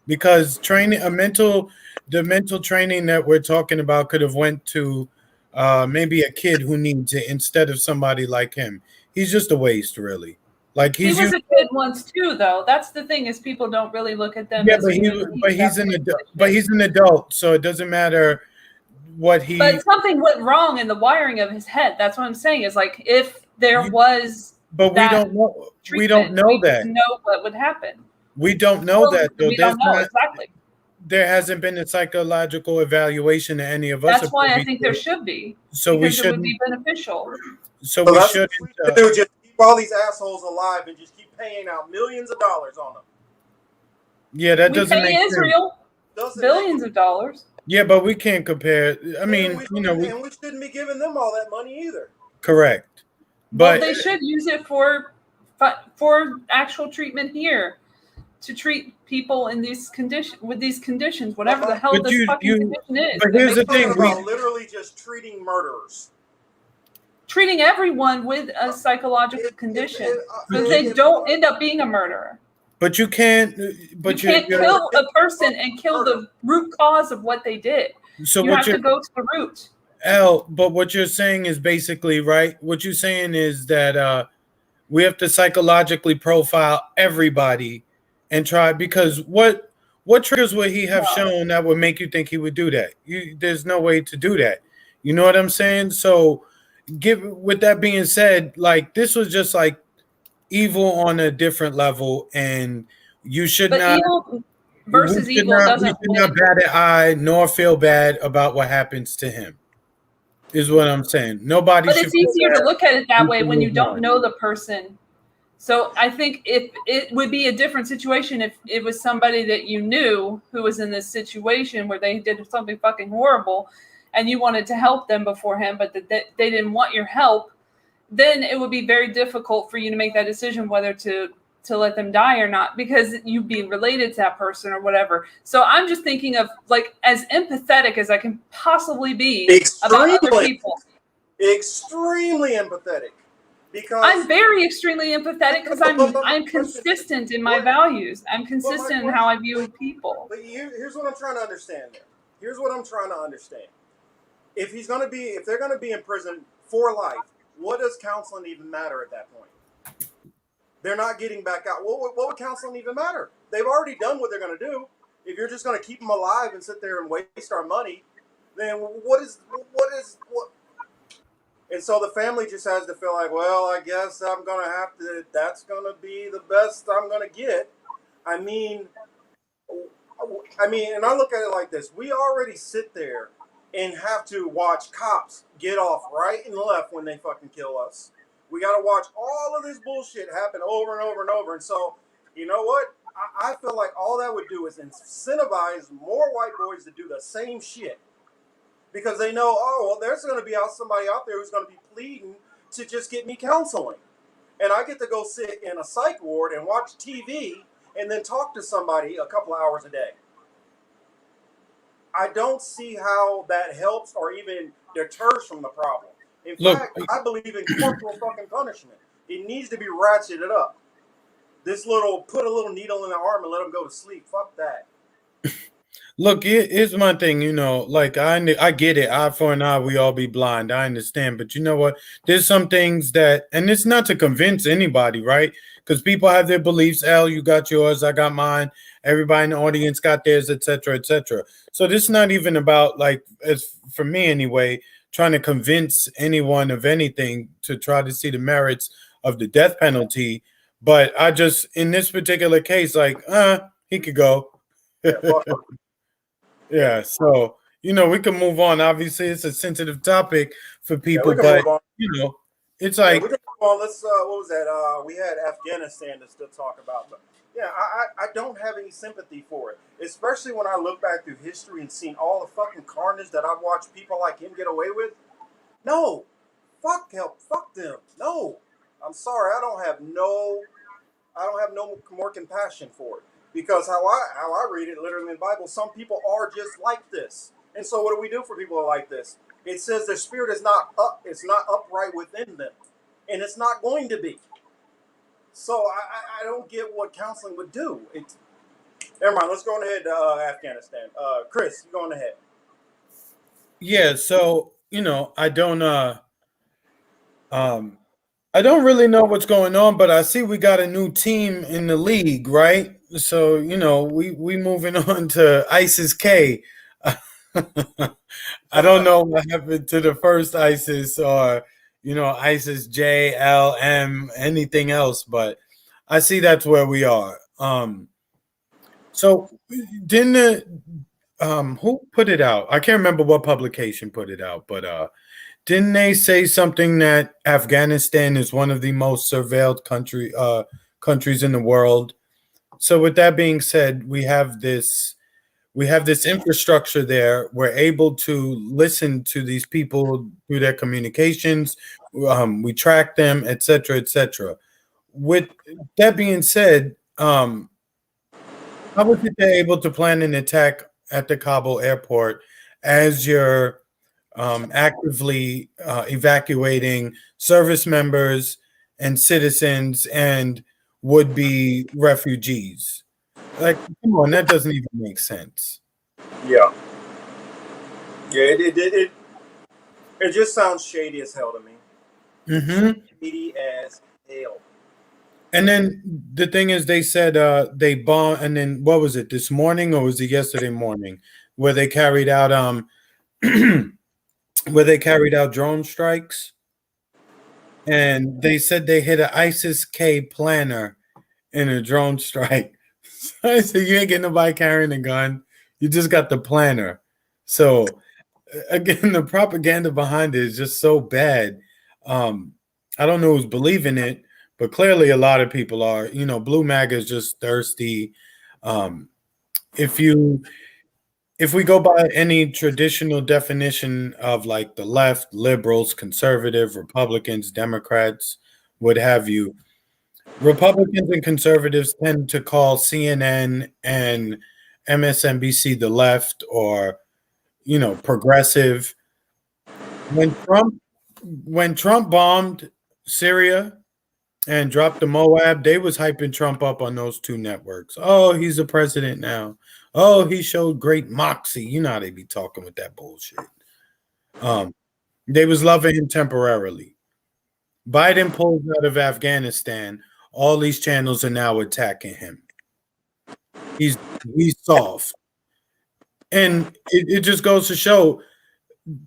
Because the mental training that we're talking about could have went to maybe a kid who needs it instead of somebody like him. He's just a waste, really. Like He was a kid once too, though. That's the thing, is people don't really look at them as he's an adult. But he's an adult, so it doesn't matter what he. But something went wrong in the wiring of his head. That's what I'm saying. Is like if there was. But we don't know. We don't know that. Know what would happen. We don't know that though. We don't know exactly. There hasn't been a psychological evaluation to any of us. That's why I think there should be. So we should. It would be beneficial. So we should do. Just keep all these assholes alive and just keep paying out millions of dollars on them. Yeah, that doesn't make sense. Israel billions of dollars. Yeah, but we can't compare. I mean, we shouldn't be giving them all that money either. Correct. But they should use it for actual treatment here, to treat people in these conditions, whatever the hell this fucking condition is. But here's the thing: about literally just treating murderers, treating everyone with a psychological condition, so they don't end up being a murderer. But you can't. But you can't kill a person and kill the root cause of what they did. So you have to go to the root. But what you're saying is basically right. What you're saying is that we have to psychologically profile everybody and try, because what triggers would he have shown that would make you think he would do that? There's no way to do that. You know what I'm saying? So, with that being said, like this was just like evil on a different level, and you should not. Evil versus evil doesn't. We should not bat an eye nor feel bad about what happens to him. Is what I'm saying. Nobody. But it's easier to look at it that way when you don't know the person. So I think if it would be a different situation if it was somebody that you knew who was in this situation where they did something fucking horrible, and you wanted to help them beforehand, but they didn't want your help, then it would be very difficult for you to make that decision whether to let them die or not, because you'd be related to that person or whatever. So I'm just thinking of like as empathetic as I can possibly be about other people. Extremely empathetic. Because I'm very extremely empathetic because I'm consistent in my values. I'm consistent in how I view people. But here's what I'm trying to understand there. Here's what I'm trying to understand. If they're gonna be in prison for life, what does counseling even matter at that point? They're not getting back out. What would counseling even matter? They've already done what they're going to do. If you're just going to keep them alive and sit there and waste our money, then what? And so the family just has to feel like, well, I guess I'm going to have to, that's going to be the best I'm going to get. I mean, and I look at it like this. We already sit there and have to watch cops get off right and left when they fucking kill us. We got to watch all of this bullshit happen over and over and over. And so, you know what? I feel like all that would do is incentivize more white boys to do the same shit. Because they know, oh, well, there's going to be somebody out there who's going to be pleading to just get me counseling. And I get to go sit in a psych ward and watch TV and then talk to somebody a couple of hours a day. I don't see how that helps or even deters from the problem. In fact, I believe in corporal fucking punishment. It needs to be ratcheted up. Put a little needle in the arm and let them go to sleep. Fuck that. Look, here's my thing, like I get it. Eye for an eye, we all be blind. I understand. But you know what? There's some things that, and it's not to convince anybody, right? Because people have their beliefs. Al, you got yours, I got mine. Everybody in the audience got theirs, etc., etc. So this is not even about, like, as for me anyway, trying to convince anyone of anything to try to see the merits of the death penalty. But I just, in this particular case, like, he could go. Yeah, so, we can move on. Obviously, it's a sensitive topic for people, but, it's like... Yeah, we can move on. Let's, what was that? We had Afghanistan to still talk about. But Yeah, I don't have any sympathy for it, especially when I look back through history and seen all the fucking carnage that I've watched people like him get away with. No, fuck them. No, I'm sorry, I don't have no more compassion for it because how I read it literally in the Bible, some people are just like this, and so what do we do for people like this? It says their spirit is it's not upright within them, and it's not going to be. So I don't get what counseling would do. Never mind. Let's go on ahead to Afghanistan. Chris, you going ahead? Yeah. So I don't really know what's going on, but I see we got a new team in the league, right? So we moving on to ISIS K. I don't know what happened to the first ISIS or ISIS J, L, M, anything else, but I see that's where we are. So didn't who put it out? I can't remember what publication put it out, but didn't they say something that Afghanistan is one of the most surveilled countries in the world? So with that being said, we have this infrastructure there. We're able to listen to these people through their communications. We track them, etc., etc. With that being said, how was it they're able to plan an attack at the Kabul airport as you're actively evacuating service members and citizens and would-be refugees? Like, come on, that doesn't even make sense. Yeah, it just sounds shady as hell to me. Mm-hmm. Shady as hell. And then the thing is, they said they bombed, and then what was it, this morning or was it yesterday morning, where they carried out drone strikes, and they said they hit an ISIS K planner in a drone strike. I said, you ain't getting nobody carrying a gun, you just got the planner. So again, the propaganda behind it is just so bad. I don't know who's believing it, but clearly a lot of people are. Blue MAGA is just thirsty. If we go by any traditional definition of like the left, liberals, conservative, Republicans, Democrats, what have you, Republicans and conservatives tend to call CNN and MSNBC the left, or progressive. When Trump bombed Syria and dropped the Moab, they was hyping Trump up on those two networks. Oh, he's the president now. Oh, he showed great moxie. You know how they be talking with that bullshit. They was loving him temporarily. Biden pulls out of Afghanistan. All these channels are now attacking him. He's soft. And it just goes to show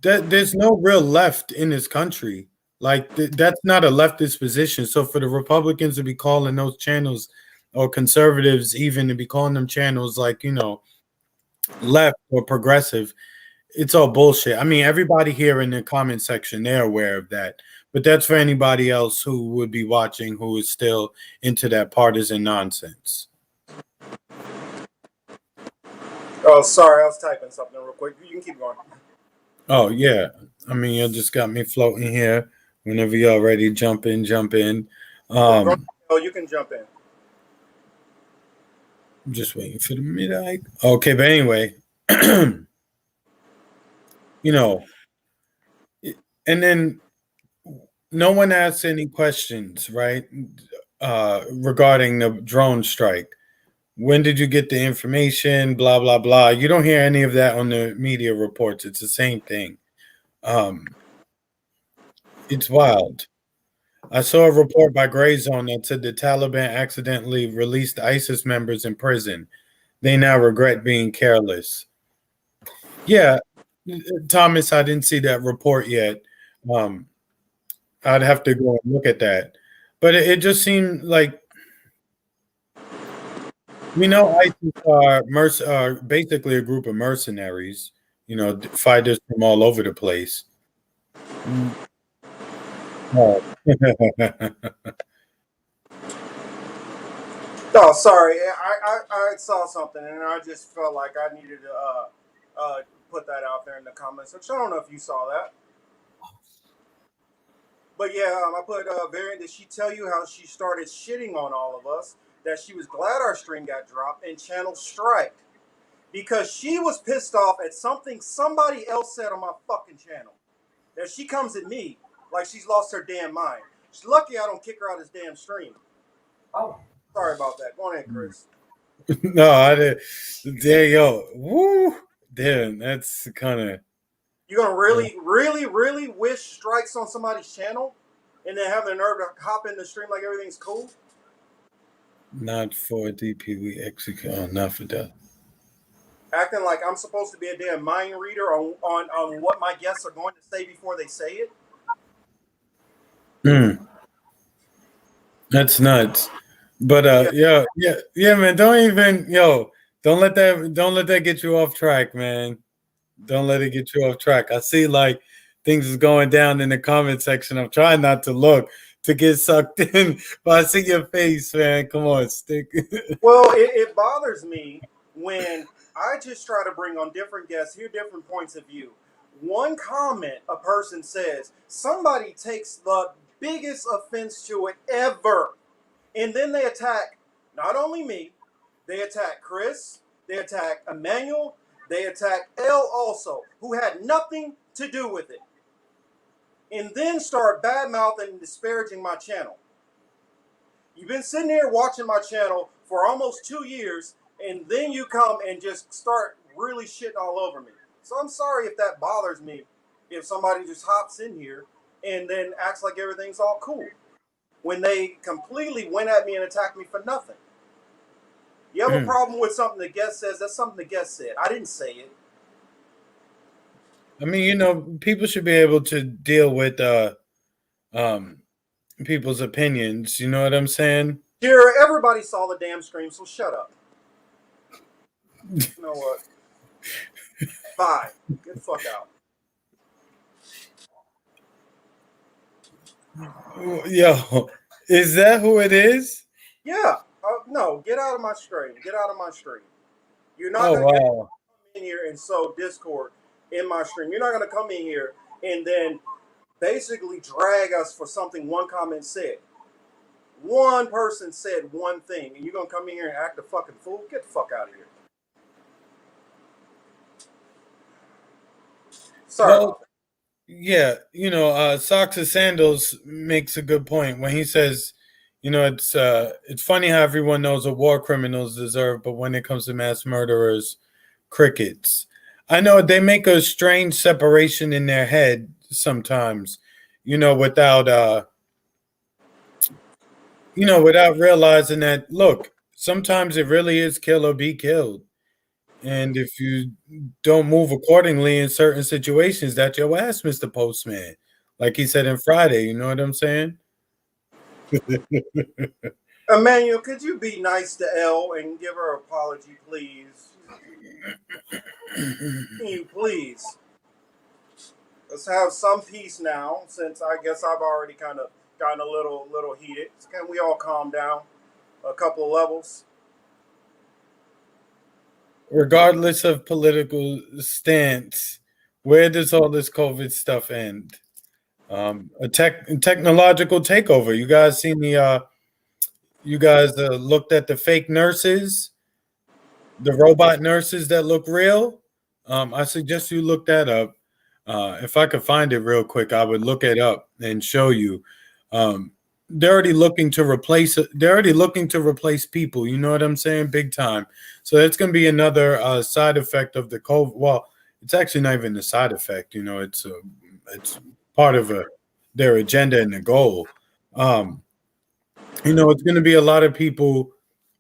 that there's no real left in this country. Like that's not a leftist position. So for the Republicans to be calling those channels, or conservatives even to be calling them channels like left or progressive, it's all bullshit. I mean, everybody here in the comment section, they're aware of that. But that's for anybody else who would be watching who is still into that partisan nonsense. Oh, sorry, I was typing something real quick. You can keep going. Oh yeah, I mean, you just got me floating here. Whenever y'all ready, jump in. Oh, you can jump in. I'm just waiting for the mid-eye. Okay, but anyway, and then no one asks any questions, right? Regarding the drone strike. When did you get the information? Blah, blah, blah. You don't hear any of that on the media reports. It's the same thing. It's wild. I saw a report by Gray Zone that said the Taliban accidentally released ISIS members in prison. They now regret being careless. Yeah, Thomas, I didn't see that report yet. I'd have to go and look at that. But it just seemed like, we know ISIS are basically a group of mercenaries, fighters from all over the place. Oh. Oh, sorry. I saw something and I just felt like I needed to put that out there in the comments section. I don't know if you saw that. But yeah, I put Variant. Did she tell you how she started shitting on all of us? That she was glad our stream got dropped and channel striked because she was pissed off at something somebody else said on my fucking channel. That she comes at me like she's lost her damn mind. She's lucky I don't kick her out of this damn stream. Oh, Sorry about that. Go ahead, Chris. No, I did. There, yo, woo, damn, that's kind of. You gonna really wish strikes on somebody's channel, and then have the nerve to hop in the stream like everything's cool? Not for DP, we execute. Oh, not for that. Acting like I'm supposed to be a damn mind reader on what my guests are going to say before they say it. That's nuts. But yeah, man. Don't let that get you off track, man. Don't let it get you off track. I see like things is going down in the comment section. I'm trying not to look to get sucked in, but I see your face, man. Come on, stick. Well, it bothers me when I just try to bring on different guests, hear different points of view. One comment a person says, somebody takes the biggest offense to it ever. And then they attack not only me, they attack Chris, they attack Emmanuel, they attack Elle also, who had nothing to do with it. And then start bad-mouthing and disparaging my channel. You've been sitting here watching my channel for almost 2 years, and then you come and just start really shitting all over me. So I'm sorry if that bothers me, if somebody just hops in here and then acts like everything's all cool, when they completely went at me and attacked me for nothing. You have a problem with something the guest says, that's something the guest said. I didn't say it. I mean, people should be able to deal with people's opinions. You know what I'm saying? Here, everybody saw the damn stream, so shut up. You know what? Bye. Get the fuck out. Yo, is that who it is? Yeah. No, get out of my stream. Get out of my stream. You're not Oh, going to wow. come in here and sow discord in my stream. You're not going to come in here and then basically drag us for something one comment said. One person said one thing, and you're going to come in here and act a fucking fool? Get the fuck out of here. Sorry. Well, yeah, Socks and Sandals makes a good point when he says, it's funny how everyone knows what war criminals deserve, but when it comes to mass murderers, crickets. I know they make a strange separation in their head sometimes, without realizing that, look, sometimes it really is kill or be killed. And if you don't move accordingly in certain situations, that's your ass, Mr. Postman. Like he said in Friday, you know what I'm saying? Emmanuel, could you be nice to Elle and give her an apology, please? Can you please? Let's have some peace now, since I guess I've already kind of gotten a little heated. Can we all calm down a couple of levels? Regardless of political stance, where does all this COVID stuff end? A technological takeover. You guys seen looked at the fake nurses, the robot nurses that look real? I suggest you look that up. If I could find it real quick, I would look it up and show you. They're already looking to replace people. You know what I'm saying? Big time. So that's going to be another side effect of the COVID. Well, it's actually not even a side effect. It's part of their agenda and the goal. It's going to be a lot of people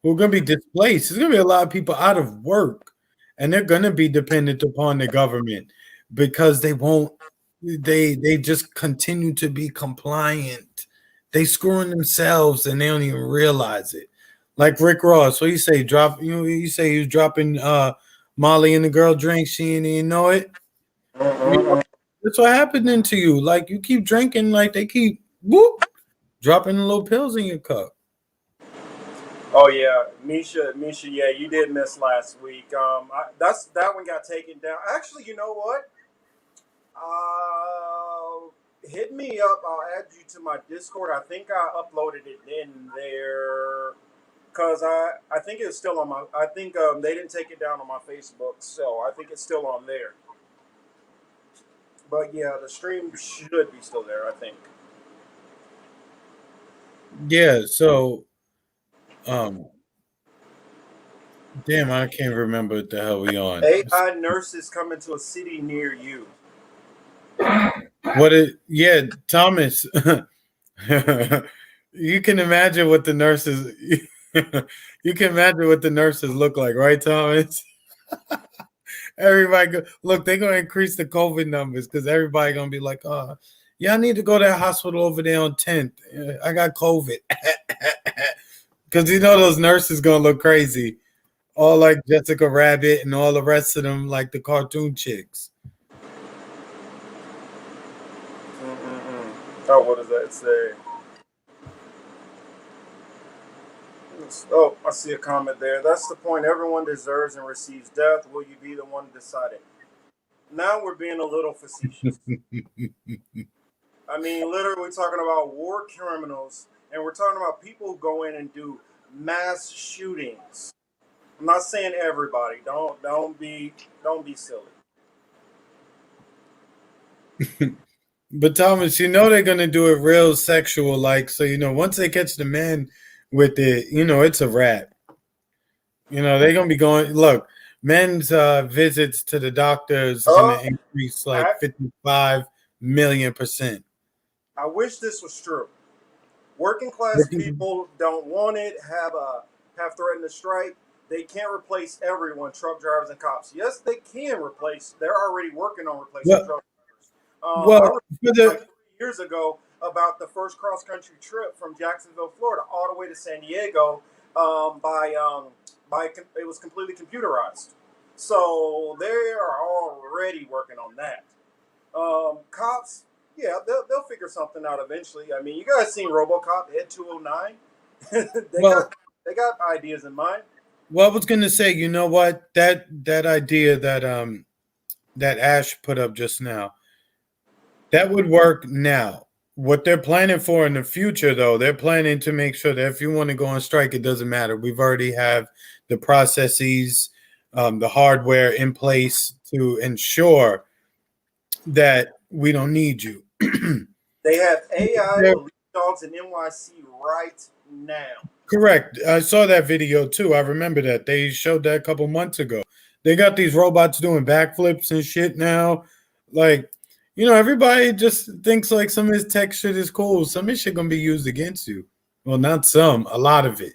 who are going to be displaced. There's going to be a lot of people out of work, and they're going to be dependent upon the government because they won't. They just continue to be compliant. They screwing themselves and they don't even realize it. Like Rick Ross, what you say? You say he was dropping Molly in the girl drink. She didn't even know it. That's what happening to you. Like you keep drinking, like they keep dropping the little pills in your cup. Oh yeah, Misha, yeah, you did miss last week. That one got taken down. Actually, you know what? Hit me up. I'll add you to my Discord. I think I uploaded it in there because I think it's still on my. I think they didn't take it down on my Facebook, so I think it's still on there. But yeah, the stream should be still there. I think. Yeah. So, damn, I can't remember what the hell we on. AI nurses coming to a city near you. What it? Yeah, Thomas. You can imagine what the nurses. You can imagine what the nurses look like, right, Thomas? Everybody look. They're gonna increase the COVID numbers because everybody gonna be like, "Oh, yeah, I need to go to that hospital over there on 10th. I got COVID." Because you know those nurses gonna look crazy, all like Jessica Rabbit and all the rest of them, like the cartoon chicks. Oh, what does that say? Oh, I see a comment there. That's the point. Everyone deserves and receives death. Will you be the one to decide it? Now we're being a little facetious. I mean, literally, we're talking about war criminals, and we're talking about people who go in and do mass shootings. I'm not saying everybody. Don't be silly. But Thomas, you know they're gonna do it real sexual, like so. You know, once they catch the man with it, you know it's a wrap. You know they're gonna be going. Look, men's visits to the doctor is gonna increase like 55,000,000%. I wish this was true. Working class people don't want it. Have threatened to strike. They can't replace everyone. Truck drivers and cops. Yes, they can replace. They're already working on replacing truck drivers. Well, like 3 years ago about the first cross country trip from Jacksonville, Florida, all the way to San Diego. It was completely computerized, so they are already working on that. Cops, yeah, they'll figure something out eventually. I mean, you guys seen RoboCop Ed 209? they got ideas in mind. Well, I was gonna say, you know what, that idea that that Ash put up just now, that would work now. What they're planning for in the future, though, they're planning to make sure that if you want to go on strike, it doesn't matter. We've already have the processes, the hardware in place to ensure that we don't need you. They have AI police dogs in NYC right now. Correct. I saw that video too. I remember that. They showed that a couple months ago. They got these robots doing backflips and shit now. Like, you know, everybody just thinks like some of this tech shit is cool. Some of this shit gonna be used against you. Well, not some, a lot of it.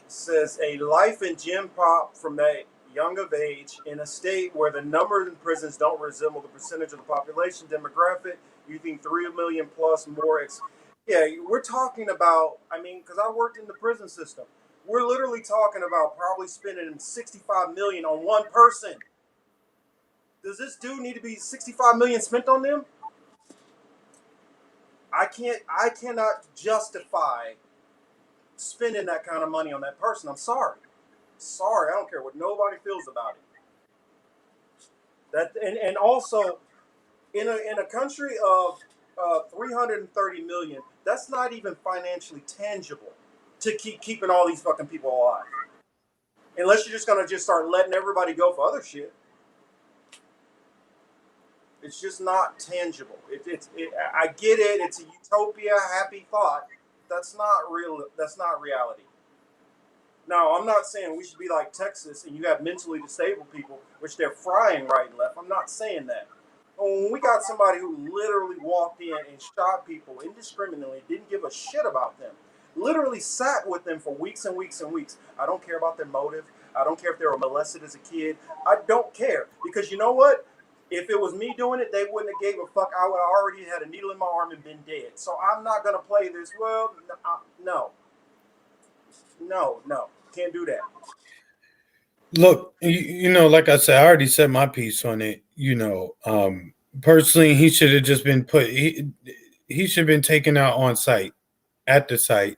Says a life in gym pop from that young of age in a state where the number in prisons don't resemble the percentage of the population demographic. You think 3 million plus more. Yeah, we're talking about. I mean, because I worked in the prison system, we're literally talking about probably spending 65 million on one person. Does this dude need to be 65 million spent on them? I cannot justify spending that kind of money on that person. I'm sorry. I don't care what nobody feels about it. That and also in a country of 330 million, that's not even financially tangible to keep keeping all these fucking people alive. Unless you're just gonna start letting everybody go for other shit. It's just not tangible. I get it. It's a utopia, happy thought. That's not real. That's not reality. Now, I'm not saying we should be like Texas and you have mentally disabled people, which they're frying right and left. I'm not saying that. But when we got somebody who literally walked in and shot people indiscriminately, didn't give a shit about them, literally sat with them for weeks and weeks and weeks. I don't care about their motive. I don't care if they were molested as a kid. I don't care. Because you know what? If it was me doing it, they wouldn't have gave a fuck. I would have already had a needle in my arm and been dead. So I'm not going to play this. Well, no. Can't do that. Look, you know, like I said, I already said my piece on it. You know, personally, he should have just been put. He should have been taken out on site, at the site,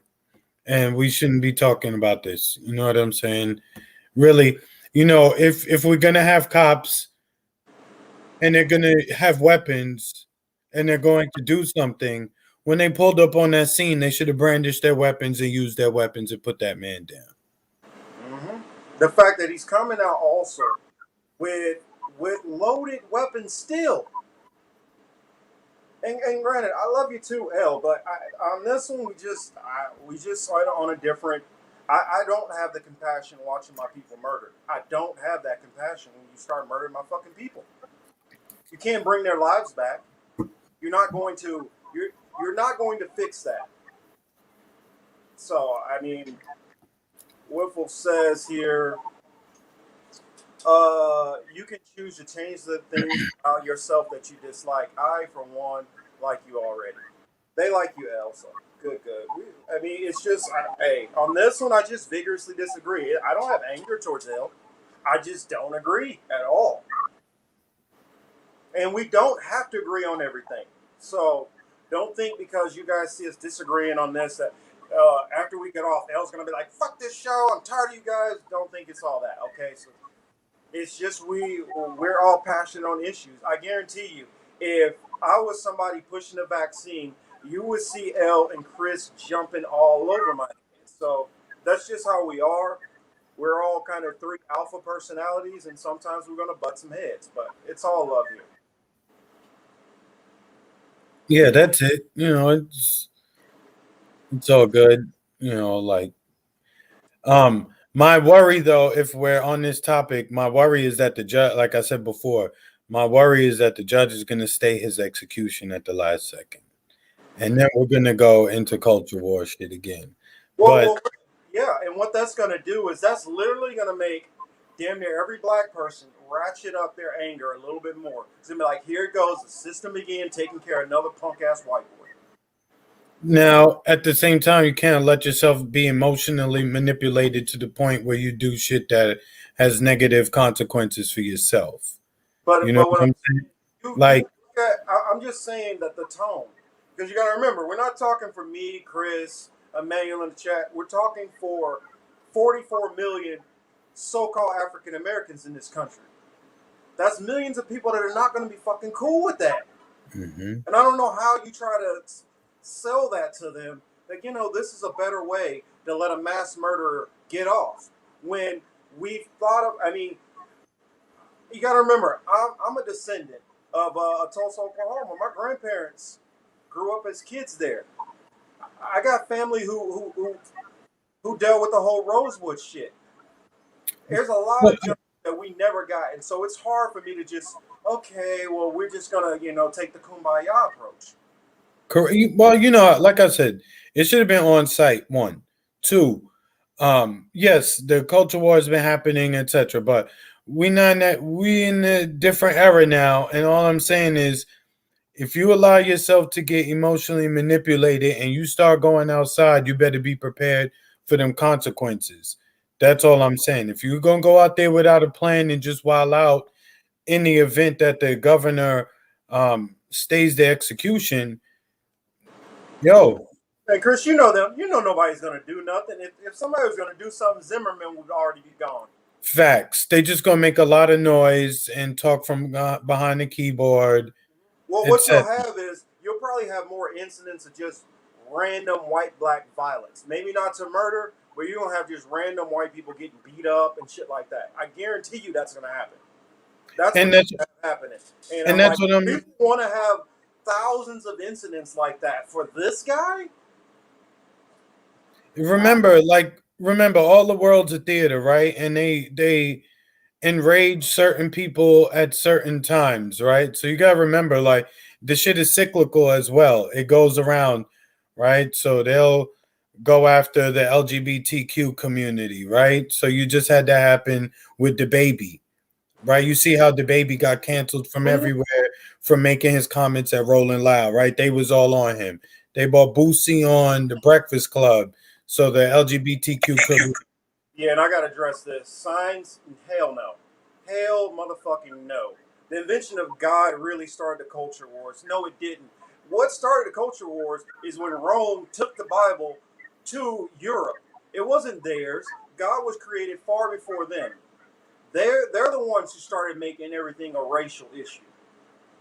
and we shouldn't be talking about this. You know what I'm saying? Really, if we're gonna have cops and they're gonna have weapons and they're going to do something, when they pulled up on that scene, they should have brandished their weapons and used their weapons and put that man down. Hmm. The fact that he's coming out also with loaded weapons still. And granted, I love you too, L. But on this one, we just are on a different. I don't have the compassion watching my people murdered. I don't have that compassion when you start murdering my fucking people. You can't bring their lives back. You're not going to. You're not going to fix that. So I mean, Wiffle says here, you can choose to change the things about yourself that you dislike. I, for one, like you already. They like you, Elsa. Good. I mean, it's just, hey, on this one, I just vigorously disagree. I don't have anger towards Elle. I just don't agree at all. And we don't have to agree on everything. So don't think because you guys see us disagreeing on this that after we get off, Elle's going to be like, fuck this show. I'm tired of you guys. Don't think it's all that. Okay, so it's just we're all passionate on issues. I guarantee you, if I was somebody pushing the vaccine, you would see Elle and Chris jumping all over my head. So that's just how we are. We're all kind of three alpha personalities, and sometimes we're gonna butt some heads, but it's all love here. Yeah, that's it. It's all good. Like my worry though, if we're on this topic, my worry is that the judge, like I said before, my worry is that the judge is going to stay his execution at the last second, and then we're going to go into culture war shit again. Well, yeah, and what that's going to do is that's literally going to make damn near every black person ratchet up their anger a little bit more. It's going to be like, here it goes, the system again taking care of another punk ass white boy. Now, at the same time, you can't let yourself be emotionally manipulated to the point where you do shit that has negative consequences for yourself. But You know what what I'm saying? Like, I'm just saying that the tone, because you got to remember, we're not talking for me, Chris, Emmanuel in the chat. We're talking for 44 million so-called African Americans in this country. That's millions of people that are not going to be fucking cool with that. mm-hmm. And I don't know how you try to sell that to them. That this is a better way to let a mass murderer get off. When we've thought of, I mean, you got to remember, I'm a descendant of Tulsa, Oklahoma. My grandparents grew up as kids there. I got family who dealt with the whole Rosewood shit. There's a lot of junk that we never got, and so it's hard for me to just we're just gonna take the kumbaya approach. Well, like I said, it should have been on site. 1, 2. Yes, the culture war has been happening, etc. But we in a different era now, and all I'm saying is, if you allow yourself to get emotionally manipulated and you start going outside, you better be prepared for them consequences. That's all I'm saying. If you're gonna go out there without a plan and just wild out in the event that the governor stays the execution, yo. And Chris, you know them. You know nobody's gonna do nothing. If somebody was gonna do something, Zimmerman would already be gone. Facts. They just gonna make a lot of noise and talk from behind the keyboard. Well, what you'll have is you'll probably have more incidents of just random white-black violence. Maybe not to murder, but you're gonna have just random white people getting beat up and shit like that. I guarantee you that's gonna happen. That's happening. And that's what I'm. People want to have thousands of incidents like that for this guy. Remember, all the world's a theater, right? And they enrage certain people at certain times, right? So you gotta remember, like, the shit is cyclical as well. It goes around, right? So they'll go after the LGBTQ community, right? So you just had that happen with the baby, right? You see how the baby got canceled from everywhere for making his comments at Rolling Loud, right? They was all on him. They bought Boosie on the Breakfast Club, so the LGBTQ community. Yeah, and I gotta address this. Signs, hell no. Hell motherfucking no. The invention of God really started the culture wars. No, it didn't. What started the culture wars is when Rome took the Bible to Europe. It wasn't theirs. God was created far before them. They're the ones who started making everything a racial issue.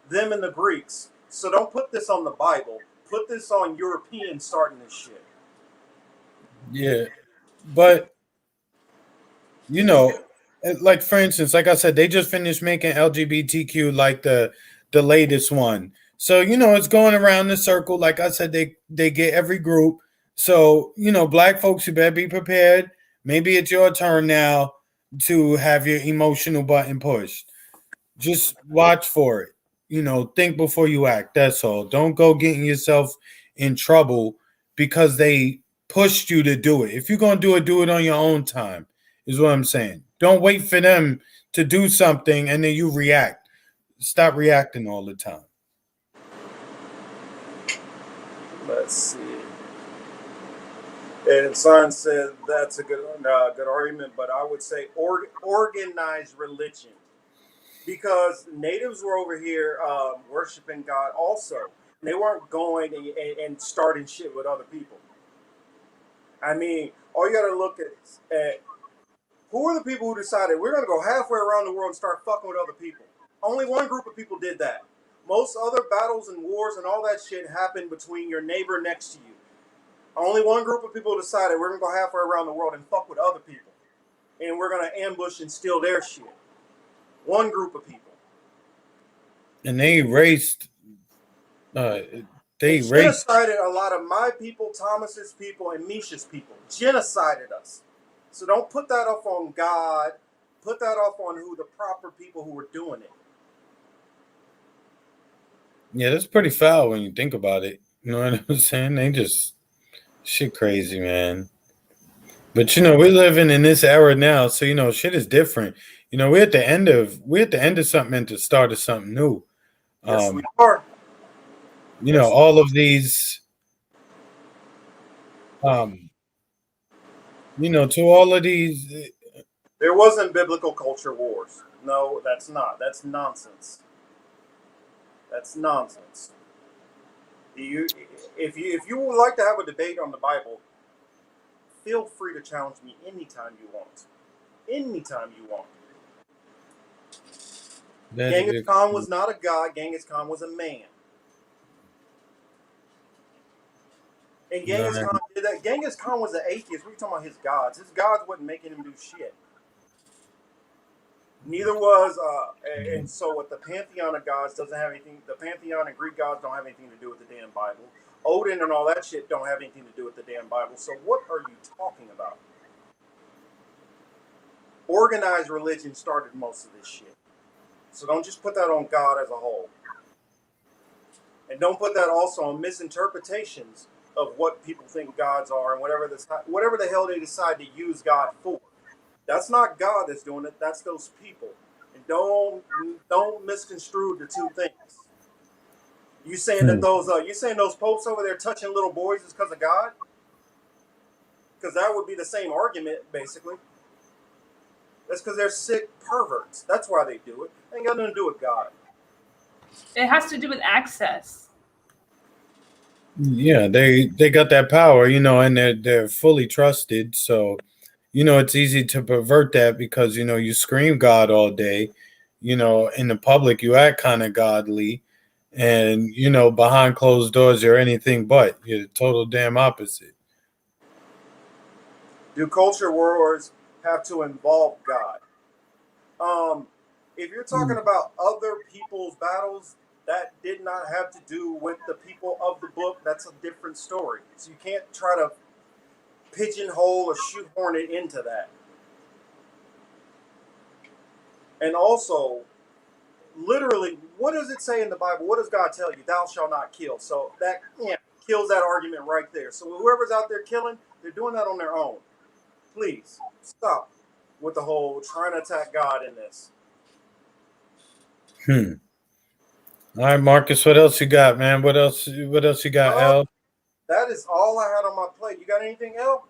Them and the Greeks. So don't put this on the Bible. Put this on Europeans starting this shit. Yeah, but like for instance, like I said, they just finished making LGBTQ like the latest one. So it's going around the circle. Like I said, they get every group. So black folks, you better be prepared. Maybe it's your turn now to have your emotional button pushed. Just watch for it. Think before you act. That's all. Don't go getting yourself in trouble because they pushed you to do it. If you're gonna do it on your own time, is what I'm saying. Don't wait for them to do something and then you react. Stop reacting all the time. Let's see. And Son said that's a good argument, but I would say organized religion, because natives were over here worshiping God also. They weren't going and starting shit with other people. I mean, all you got to look at who are the people who decided we're going to go halfway around the world and start fucking with other people. Only one group of people did that. Most other battles and wars and all that shit happened between your neighbor next to you. Only one group of people decided we're going to go halfway around the world and fuck with other people. And we're going to ambush and steal their shit. One group of people. And they erased. They genocided a lot of my people, Thomas's people, and Misha's people. Genocided us. So don't put that off on God. Put that off on who the proper people who were doing it. Yeah, that's pretty foul when you think about it. You know what I'm saying? They just shit crazy, man. But we're living in this era now, so shit is different. We're at the end of something and to start of something new. Yes, we are. All of these to all of these. There wasn't biblical culture wars. No, that's not. That's nonsense. That's nonsense. If you would like to have a debate on the Bible, feel free to challenge me anytime you want. Anytime you want. Genghis Khan was not a god. Genghis Khan was a man. And Genghis Khan did that. Genghis Khan was an atheist. We were talking about his gods. His gods wasn't making him do shit. Neither was, and so what the pantheon of gods doesn't have anything, the pantheon and Greek gods don't have anything to do with the damn Bible. Odin and all that shit don't have anything to do with the damn Bible. So what are you talking about? Organized religion started most of this shit. So don't just put that on God as a whole. And don't put that also on misinterpretations of what people think gods are and whatever the hell they decide to use God for. That's not God that's doing it. That's those people. And don't misconstrue the two things. You saying that those popes over there touching little boys is because of God? Because that would be the same argument, basically. That's because they're sick perverts. That's why they do it. It ain't got nothing to do with God. It has to do with access. Yeah, they got that power, and they're fully trusted. So, it's easy to pervert that because you scream God all day. In the public you act kind of godly, and behind closed doors you're anything but. You're the total damn opposite. Do culture wars have to involve God? If you're talking about other people's battles, that did not have to do with the people of the book. That's a different story. So you can't try to pigeonhole or shoehorn it into that. And also, literally, what does it say in the Bible? What does God tell you? Thou shalt not kill. So that kills that argument right there. So whoever's out there killing, they're doing that on their own. Please, stop with the whole trying to attack God in this. All right, Marcus, what else you got, man? What else you got, L? That is all I had on my plate. You got anything else?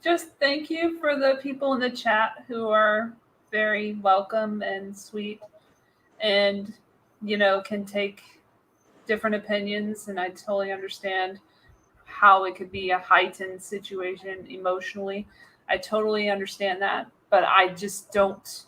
Just thank you for the people in the chat who are very welcome and sweet and, can take different opinions, and I totally understand. how it could be a heightened situation emotionally. I totally understand that, but I just don't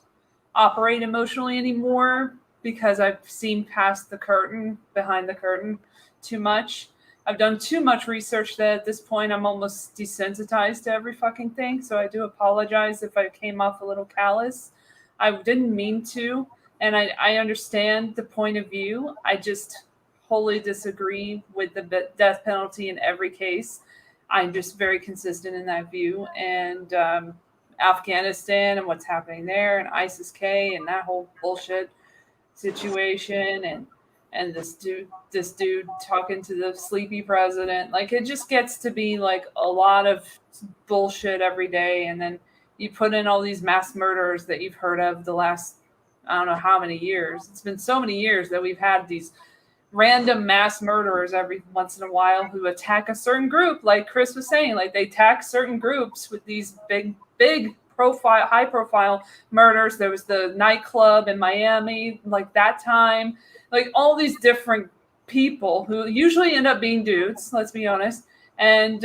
operate emotionally anymore because I've seen past the curtain, behind the curtain, too much. I've done too much research that at this point I'm almost desensitized to every fucking thing. So I do apologize if I came off a little callous. I didn't mean to, and I understand the point of view. I just wholly disagree with the death penalty in every case. I'm just very consistent in that view. And Afghanistan and what's happening there, and ISIS-K and that whole bullshit situation, and this dude talking to the sleepy president. Like, it just gets to be like a lot of bullshit every day. And then you put in all these mass murders that you've heard of the last, I don't know how many years. It's been so many years that we've had these random mass murderers every once in a while who attack a certain group. Like Chris was saying, like they attack certain groups with these big profile, high profile murders. There was the nightclub in Miami, like that time, like all these different people who usually end up being dudes, let's be honest. And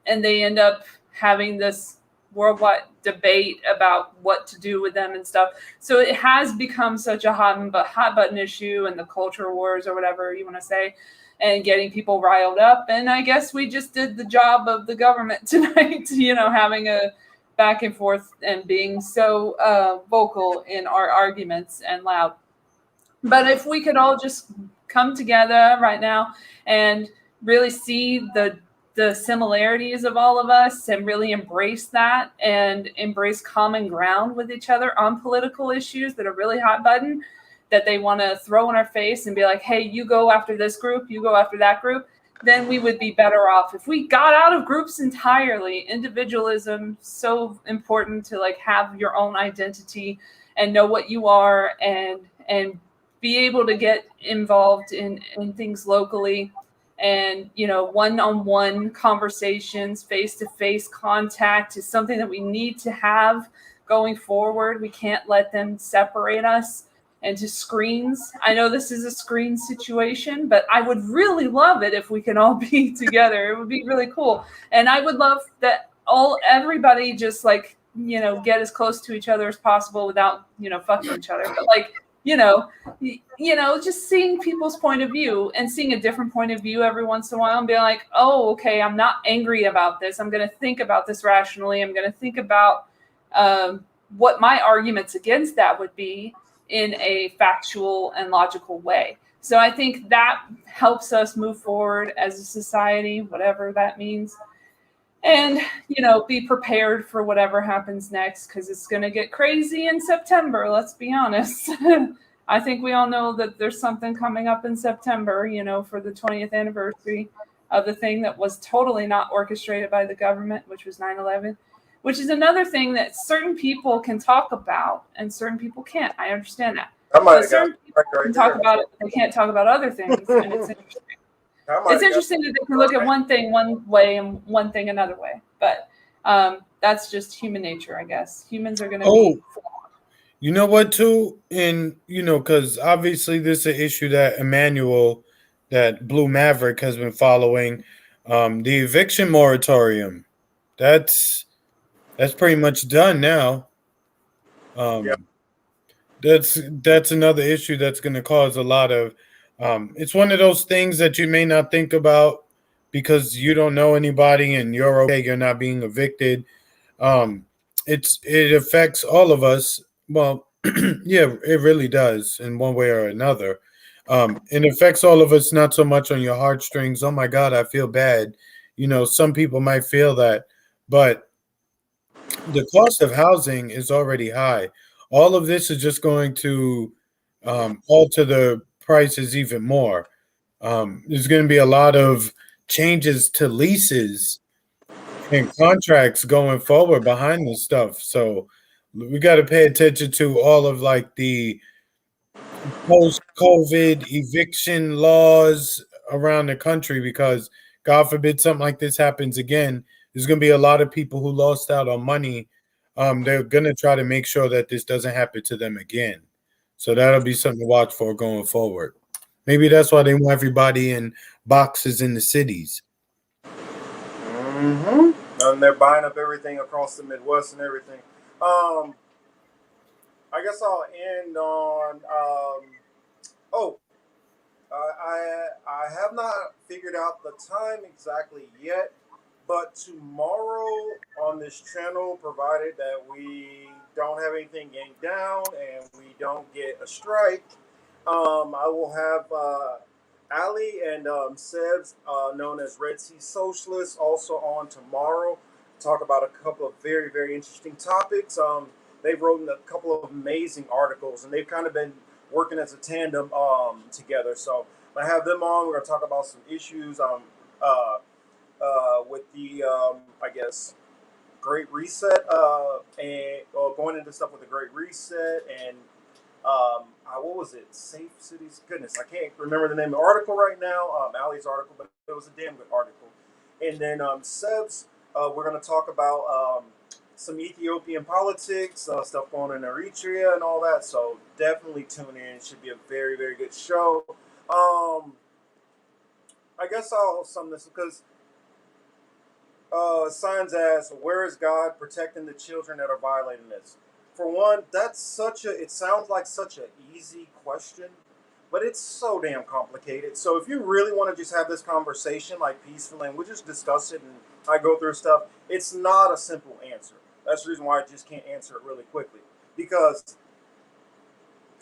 they end up having this worldwide debate about what to do with them and stuff. So it has become such a hot button issue, and the culture wars, or whatever you want to say, and getting people riled up. And I guess we just did the job of the government tonight, having a back and forth and being so vocal in our arguments and loud. But if we could all just come together right now and really see the similarities of all of us and really embrace that and embrace common ground with each other on political issues that are really hot button, that they want to throw in our face and be like, hey, you go after this group, you go after that group, then we would be better off. If we got out of groups entirely, individualism, so important to like have your own identity and know what you are, and be able to get involved in things locally, and one-on-one conversations, face-to-face contact is something that we need to have going forward. We can't let them separate us into screens. I know this is a screen situation, but I would really love it if we can all be together. It would be really cool. And I would love that everybody just like, get as close to each other as possible without, fucking each other. But like, just seeing people's point of view and seeing a different point of view every once in a while and being like, oh, okay, I'm not angry about this. I'm going to think about this rationally. I'm going to think about what my arguments against that would be in a factual and logical way. So I think that helps us move forward as a society, whatever that means. And, be prepared for whatever happens next, because it's going to get crazy in September. Let's be honest. I think we all know that there's something coming up in September, for the 20th anniversary of the thing that was totally not orchestrated by the government, which was 9/11, which is another thing that certain people can talk about and certain people can't. I understand that. But certain people can talk about it, but they can't talk about other things, and it's interesting. It's interesting that they can look at one thing one way and one thing another way. But that's just human nature, I guess. Humans are going to be flawed. You know what, too? And, because obviously this is an issue that Emmanuel, that Blue Maverick, has been following. The eviction moratorium, that's pretty much done now. That's another issue that's going to cause a lot of it's one of those things that you may not think about because you don't know anybody and you're okay, you're not being evicted. It affects all of us. Well, yeah, it really does in one way or another. It affects all of us, not so much on your heartstrings. Oh my God, I feel bad. Some people might feel that, but the cost of housing is already high. All of this is just going to alter the prices even more. There's going to be a lot of changes to leases and contracts going forward behind this stuff. So we got to pay attention to all of like the post-COVID eviction laws around the country, because God forbid something like this happens again. There's going to be a lot of people who lost out on money. They're going to try to make sure that this doesn't happen to them again. So that'll be something to watch for going forward. Maybe that's why they want everybody in boxes in the cities. And they're buying up everything across the Midwest and everything. I guess I'll end on. Oh, I have not figured out the time exactly yet, but tomorrow on this channel, provided that we don't have anything yanked down and we don't get a strike, I will have Ali and Sebs, known as Red Sea Socialists, also on tomorrow. Talk about a couple of very, very interesting topics. They've written a couple of amazing articles, and they've kind of been working as a tandem together. So I have them on. We're going to talk about some issues uh, with the, I guess, Great Reset, and going into stuff with the Great Reset and what was it? Safe Cities. Goodness, I can't remember the name of the article right now. Ali's article, but it was a damn good article. And then Seb's, we're going to talk about some Ethiopian politics, stuff going on in Eritrea and all that. So definitely tune in. It should be a very, very good show. I guess I'll sum this because signs as where is God protecting the children that are violating this? For one, that's it sounds like such an easy question, but it's so damn complicated. So if you really want to just have this conversation like peacefully and we just discuss it and I go through stuff, it's not a simple answer. That's the reason why I just can't answer it really quickly. Because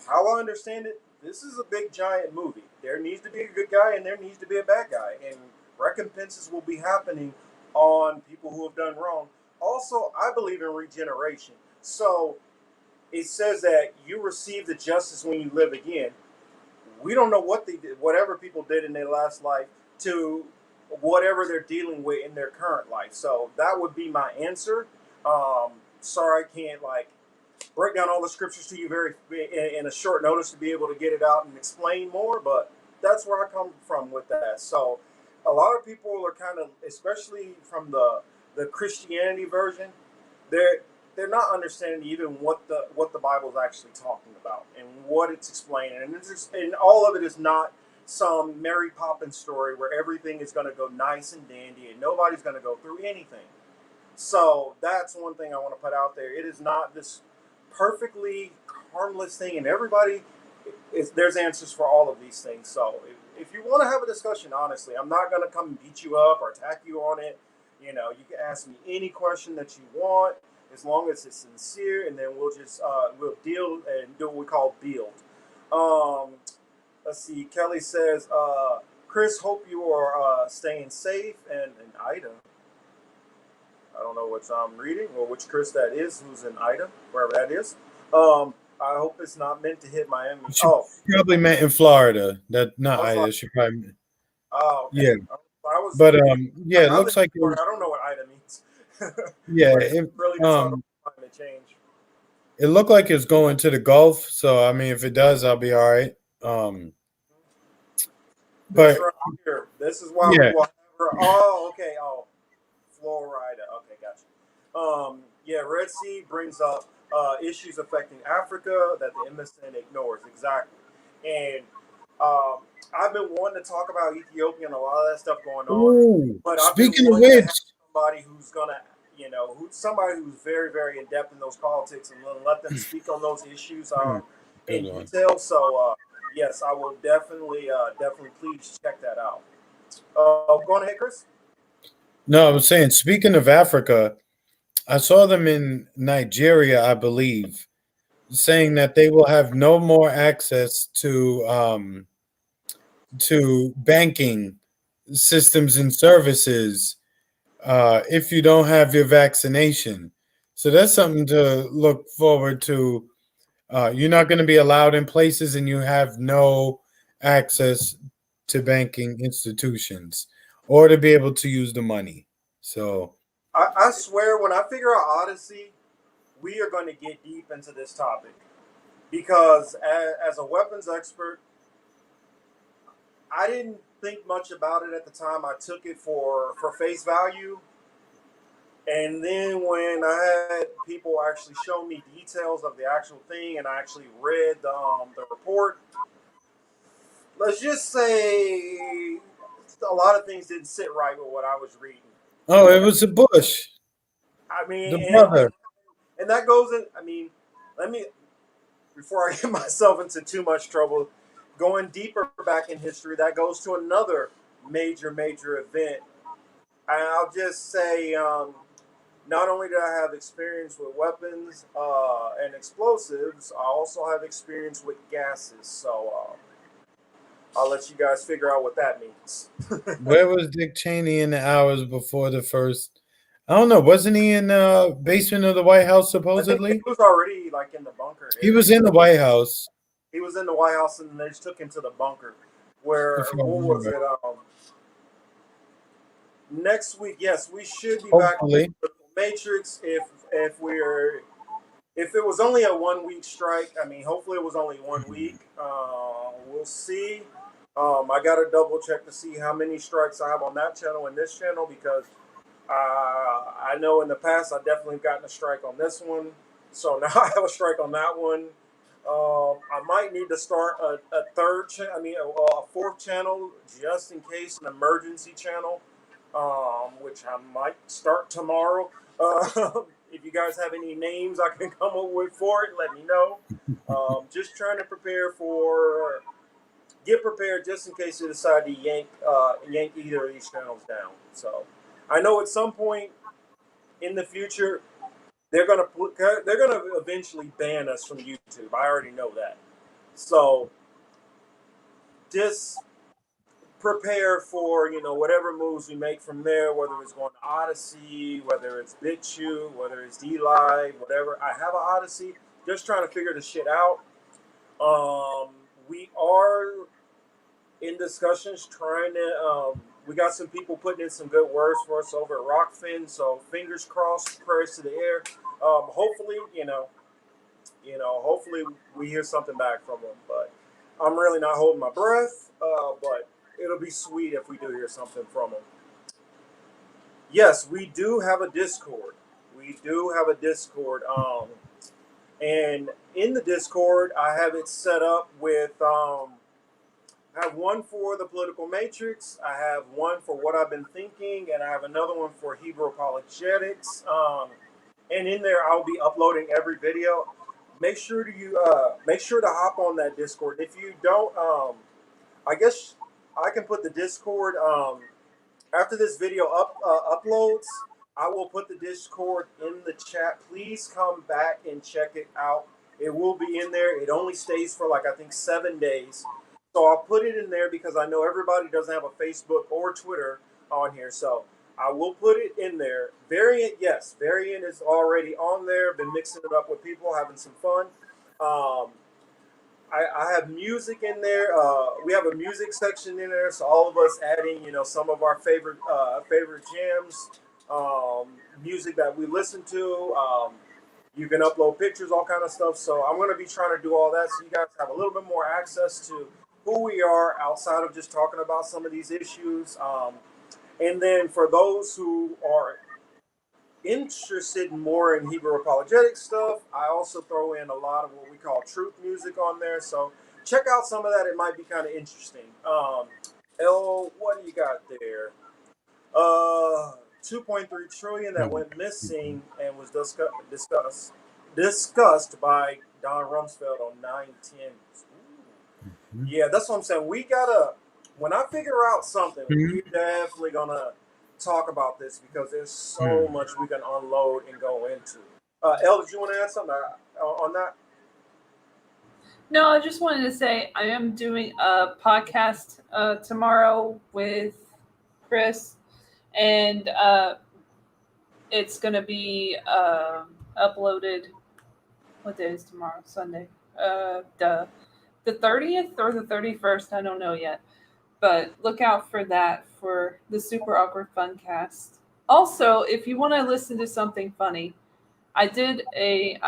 how I understand it, this is a big giant movie. There needs to be a good guy and there needs to be a bad guy. And recompenses will be happening on people who have done wrong. Also, I believe in regeneration. So it says that you receive the justice when you live again. We don't know what they did, whatever people did in their last life to whatever they're dealing with in their current life. So that would be my answer. Sorry, I can't break down all the scriptures to you very in a short notice to be able to get it out and explain more, but that's where I come from with that. So a lot of people are kind of, especially from the Christianity version, they're not understanding even what the Bible is actually talking about and what it's explaining, and all of it is not some Mary Poppins story where everything is going to go nice and dandy and nobody's going to go through anything. So that's one thing I want to put out there. It is not this perfectly harmless thing, and there's answers for all of these things. So if you want to have a discussion, honestly, I'm not going to come and beat you up or attack you on it. You can ask me any question that you want, as long as it's sincere, and then we'll just we'll deal and do what we call build. Let's see. Kelly says, Chris, hope you are staying safe, and Ida. I don't know which I'm reading or which Chris that is, who's in Ida, wherever that is. I hope it's not meant to hit Miami. She probably meant in Florida. That not Ida. She probably meant. Oh, okay. Yeah. But yeah, it looks like I don't know what Ida means. Yeah, it really climate change. It looked like it's going to the Gulf, so I mean, if it does, I'll be all right. But right here, this is why we will never. Oh, okay. Oh, Florida. Okay, gotcha. Yeah, Red Sea brings up issues affecting Africa that the MSN ignores. Exactly. And I've been wanting to talk about Ethiopia and a lot of that stuff going on. But speaking of which, somebody who's gonna, somebody who's very, very in depth in those politics and let them speak on those issues in detail. So yes, I will definitely please check that out. Go on ahead, Chris. No, I was saying, speaking of Africa, I saw them in Nigeria, I believe, saying that they will have no more access to banking systems and services if you don't have your vaccination. So that's something to look forward to. You're not going to be allowed in places and you have no access to banking institutions or to be able to use the money. So I swear, when I figure out Odyssey, we are going to get deep into this topic because as a weapons expert, I didn't think much about it at the time. I took it for face value. And then when I had people actually show me details of the actual thing and I actually read the report, let's just say a lot of things didn't sit right with what I was reading. Oh, it was a Bush, I the mean, brother. and that goes in. I mean, let me before I get myself into too much trouble. Going deeper back in history, that goes to another major event. And I'll just say, not only did I have experience with weapons and explosives, I also have experience with gases. So I'll let you guys figure out what that means. Where was Dick Cheney in the hours before the first? I don't know. Wasn't he in the basement of the White House I think he supposedly? was already like in the bunker He was area. in the White House. He was in the White House, and they just took him to the bunker. Where If I what was remember. it? Next week, yes, we should be back to Hopefully. the Matrix. If it was only a 1 week strike, I mean, hopefully it was only 1 week. We'll see. I got to double check to see how many strikes I have on that channel and this channel because I know in the past I definitely gotten a strike on this one. So now I have a strike on that one. I might need to start a fourth channel just in case, an emergency channel, which I might start tomorrow. If you guys have any names I can come up with for it, let me know. Just trying to get prepared just in case they decide to yank either of these channels down. So I know at some point in the future they're gonna eventually ban us from YouTube. I already know that. So just prepare for whatever moves we make from there, whether it's going to Odyssey, whether it's BitChute, whether it's DLive, whatever. I have an Odyssey. Just trying to figure the shit out. We are in discussions trying to. We got some people putting in some good words for us over at Rockfin. So fingers crossed, prayers to the air. Hopefully, hopefully we hear something back from them. But I'm really not holding my breath. But it'll be sweet if we do hear something from them. Yes, we do have a Discord. We do have a Discord. And in the Discord, I have it set up with. I have one for the political matrix. I have one for what I've been thinking, and I have another one for Hebrew apologetics. And in there, I'll be uploading every video. Make sure to hop on that Discord. If you don't, I guess I can put the Discord after this video uploads. I will put the Discord in the chat. Please come back and check it out. It will be in there. It only stays for like I think 7 days. So I'll put it in there because I know everybody doesn't have a Facebook or Twitter on here. So I will put it in there. Variant, yes, Variant is already on there. Been mixing it up with people, having some fun. I have music in there. We have a music section in there, so all of us adding, some of our favorite jams, music that we listen to. You can upload pictures, all kind of stuff. So I'm going to be trying to do all that, so you guys have a little bit more access to who we are outside of just talking about some of these issues. And then for those who are interested more in Hebrew apologetic stuff, I also throw in a lot of what we call truth music on there. So check out some of that. It might be kind of interesting. What do you got there? 2.3 trillion that went missing and was discussed by Don Rumsfeld on 9/10. Yeah, that's what I'm saying. We gotta. When I figure out something, we're definitely gonna talk about this because there's so much we can unload and go into. El, did you want to add something on that? No, I just wanted to say I am doing a podcast tomorrow with Chris, and it's going to be uploaded. What day is tomorrow? Sunday. The 30th or the 31st? I don't know yet. But look out for that for the Super Awkward Funcast. Also, if you want to listen to something funny, I did a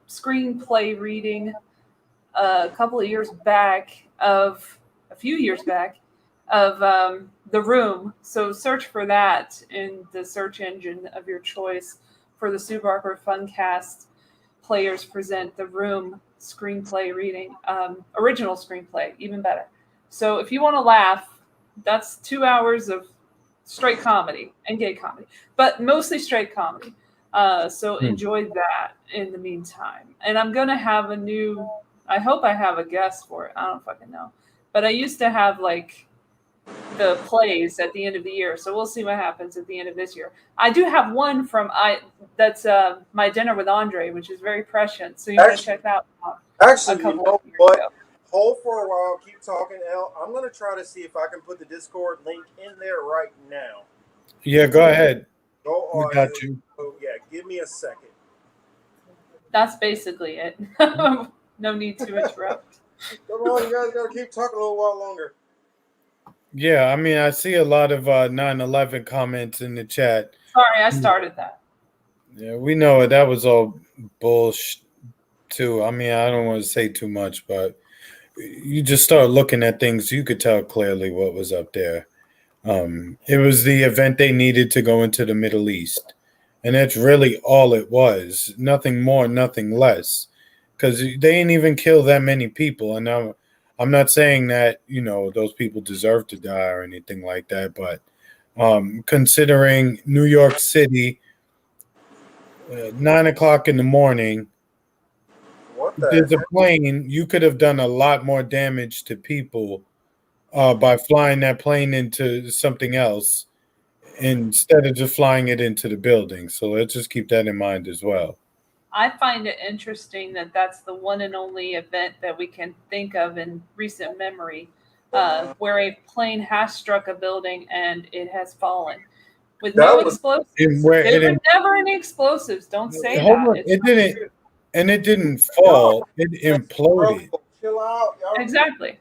screenplay reading a few years back of The Room. So search for that in the search engine of your choice for the Super Awkward Funcast. Players present The Room screenplay reading, original screenplay, even better. So if you want to laugh, that's 2 hours of straight comedy and gay comedy, but mostly straight comedy. So enjoyed that in the meantime. And I'm gonna have a new. I hope I have a guest for it. I don't fucking know, but I used to have like the plays at the end of the year. So we'll see what happens at the end of this year. I do have one that's My Dinner with Andre, which is very prescient. So you want to check that out. Actually, you know what? Hold for a while. Keep talking, El. I'm going to try to see if I can put the Discord link in there right now. Yeah, go ahead. Go on. We got you. Oh, yeah, give me a second. That's basically it. No need to interrupt. Come on, you guys got to keep talking a little while longer. Yeah, I mean, I see a lot of 9/11 comments in the chat. Sorry, I started that. Yeah, we know it. That was all bullshit, too. I mean, I don't want to say too much, but you just start looking at things, you could tell clearly what was up there. It was the event they needed to go into the Middle East. And that's really all it was. Nothing more, nothing less. Because they didn't even kill that many people. And I'm not saying that, those people deserve to die or anything like that. But considering New York City, 9 o'clock in the morning, there's a plane, you could have done a lot more damage to people by flying that plane into something else instead of just flying it into the building. So let's just keep that in mind as well. I find it interesting that that's the one and only event that we can think of in recent memory where a plane has struck a building and it has fallen with no explosives. There were never any explosives. Don't say that. It didn't fall. It imploded. Chill out. Exactly.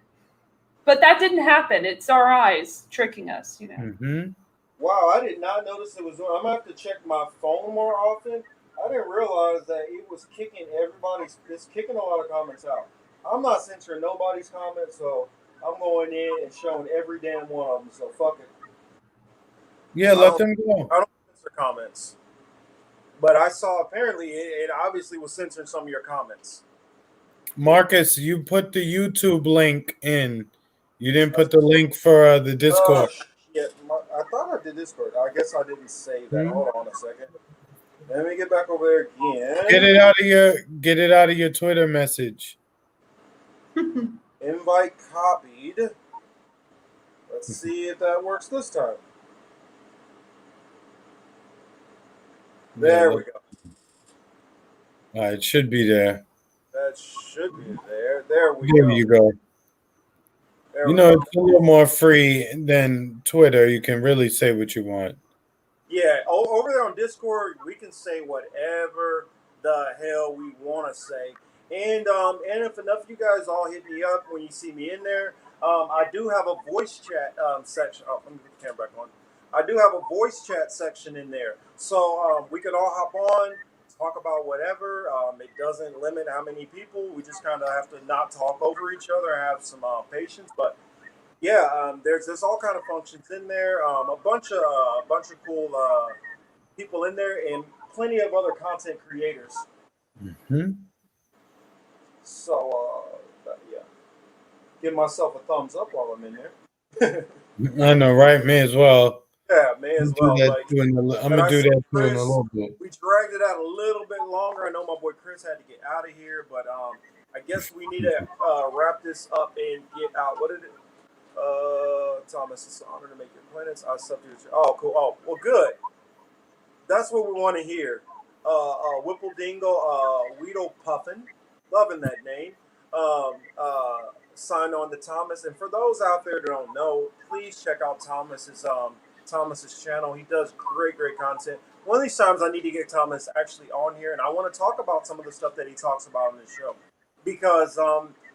But that didn't happen. It's our eyes tricking us, Mm-hmm. Wow, I did not notice it was. I'm gonna have to check my phone more often. I didn't realize that it was kicking everybody's. It's kicking a lot of comments out. I'm not censoring nobody's comments, so I'm going in and showing every damn one of them. So fuck it. Yeah, let them go. I don't censor comments, but I saw apparently it obviously was censoring some of your comments. Marcus, you put the YouTube link in. You didn't put the link for the Discord. Yeah, I thought I did Discord. I guess I didn't save that. Hold on a second. Let me get back over there again. Get it out of your Twitter message. Invite copied. Let's see if that works this time. There we go. All right, it should be there. That should be there. There we go. There you go. It's a little more free than Twitter. You can really say what you want. Yeah, over there on Discord, we can say whatever the hell we want to say. And if enough of you guys all hit me up when you see me in there, I do have a voice chat section. Oh, let me get the camera back on. I do have a voice chat section in there. So we can all hop on, talk about whatever. It doesn't limit how many people. We just kind of have to not talk over each other and have some patience. But yeah, there's all kind of functions in there. A bunch of cool people in there, and plenty of other content creators. Mm-hmm. So yeah, give myself a thumbs up while I'm in there. I know, right? May as well. Yeah, may as well. I'm gonna do that too in a little bit. We dragged it out a little bit longer. I know my boy Chris had to get out of here, but I guess we need to wrap this up and get out. What did it? Thomas, it's an honor to make your planets. I substitute. Oh, cool. Oh, well, good. That's what we want to hear. Whipple Dingle, Weedle Puffin, loving that name. Signed on to Thomas, and for those out there that don't know, please check out Thomas's channel. He does great content. One of these times, I need to get Thomas actually on here, and I want to talk about some of the stuff that he talks about on this show, because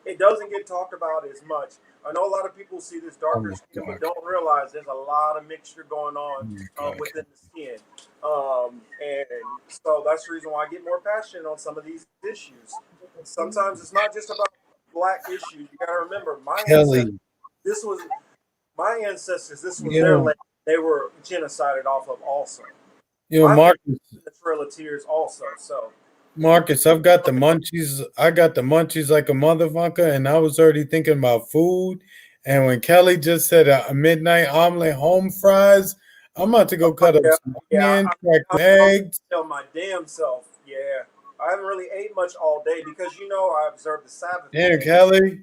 it doesn't get talked about as much. I know a lot of people see this darker skin, but don't realize there's a lot of mixture going on within the skin. And so that's the reason why I get more passionate on some of these issues. Sometimes it's not just about black issues. You got to remember, my ancestors, this was their land. They were genocided off of also. Marcus, the Trail of Tears also. So Marcus, I've got the munchies. I got the munchies like a motherfucker, and I was already thinking about food. And when Kelly just said a midnight omelet, home fries, I'm about to go cut up some onions, crack I'm some eggs. tell my damn self, yeah. I haven't really ate much all day because I observed the Sabbath Damn, today. Kelly.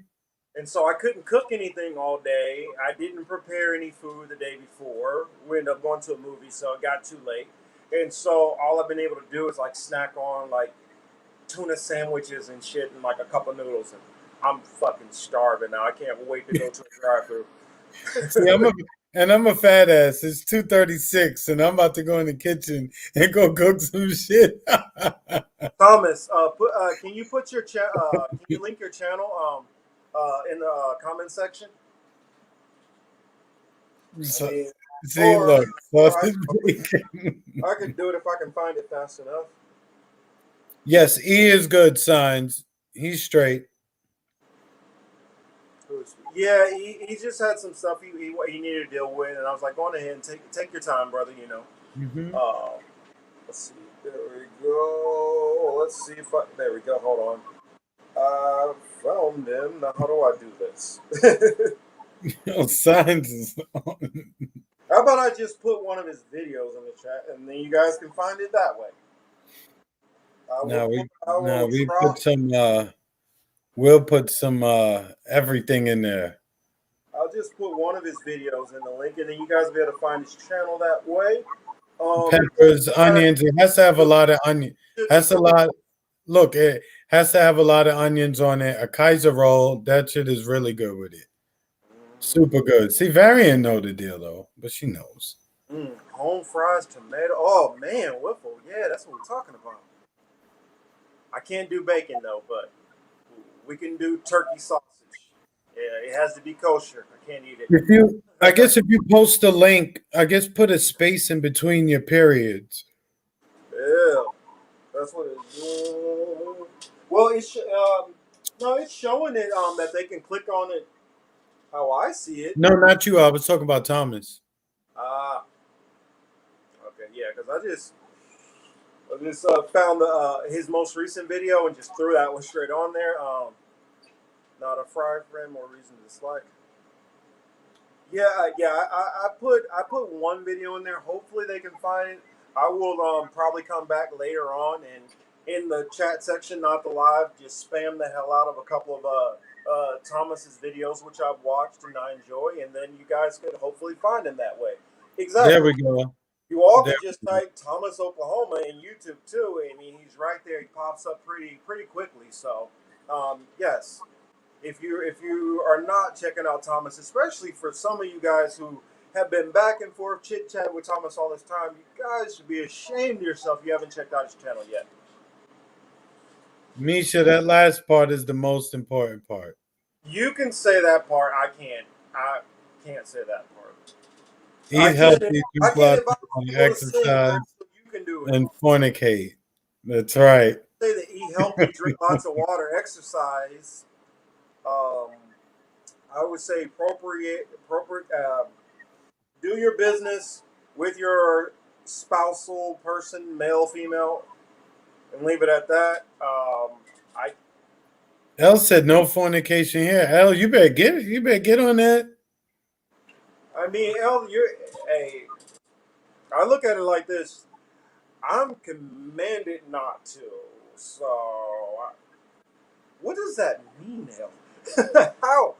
And so I couldn't cook anything all day. I didn't prepare any food the day before. We ended up going to a movie, so it got too late. And so all I've been able to do is like snack on like tuna sandwiches and shit and like a cup of noodles. And I'm fucking starving now. I can't wait to go to a drive-through. See, I'm a fat ass. It's 2:36, and I'm about to go in the kitchen and go cook some shit. Thomas, can you put your can you link your channel in the comment section? So, I mean, see, look, sausage bacon. I could do it if I can find it fast enough. Yes, E is good. Signs. He's straight. Yeah, he just had some stuff he needed to deal with, and I was like, go on ahead and take your time, brother. Mm-hmm. Let's see. There we go. Let's see if there we go. Hold on. I found him. Now, how do I do this? Signs is on. How about I just put one of his videos in the chat, and then you guys can find it that way. We'll put some everything in there. I'll just put one of his videos in the link, and then you guys will be able to find his channel that way. Peppers, onions. It has to have a lot of onion. Look, it has to have a lot of onions on it. A Kaiser roll, that shit is really good with it. Super good. See, Varian know the deal though, but she knows. Home fries, tomato. Oh man, wiffle. Yeah, that's what we're talking about. I can't do bacon though, but we can do turkey sausage. Yeah, it has to be kosher. I can't eat it. I guess if you post a link, I guess put a space in between your periods. Yeah, that's what it's. Well, it's showing it that they can click on it. How I see it. No, not you. I was talking about Thomas. Okay, yeah, because I just found his most recent video and just threw that one straight on there. Not a fry frame or reason to dislike. Yeah. I put one video in there. Hopefully they can find it. I will probably come back later on and in the chat section, not the live, just spam the hell out of a couple of Thomas's videos, which I've watched and I enjoy, and then you guys could hopefully find him that way. Exactly. There we go. You all can just type Thomas, Oklahoma in YouTube too. I mean, he's right there. He pops up pretty quickly. So, yes, if you are not checking out Thomas, especially for some of you guys who have been back and forth chit chat with Thomas all this time, you guys should be ashamed of yourself if you haven't checked out his channel yet. Misha, that last part is the most important part. You can say that part. I can't say that part. Eat healthy, drink lots of exercise, you can do it. And fornicate. That's right. Say that eat healthy, drink lots of water, exercise. I would say appropriate. Do your business with your spousal person, male, female, and leave it at that. Elle said no fornication here. Elle, you better get it. You better get on that. I mean, Elle, I look at it like this. I'm commanded not to. So, what does that mean, Elle? How?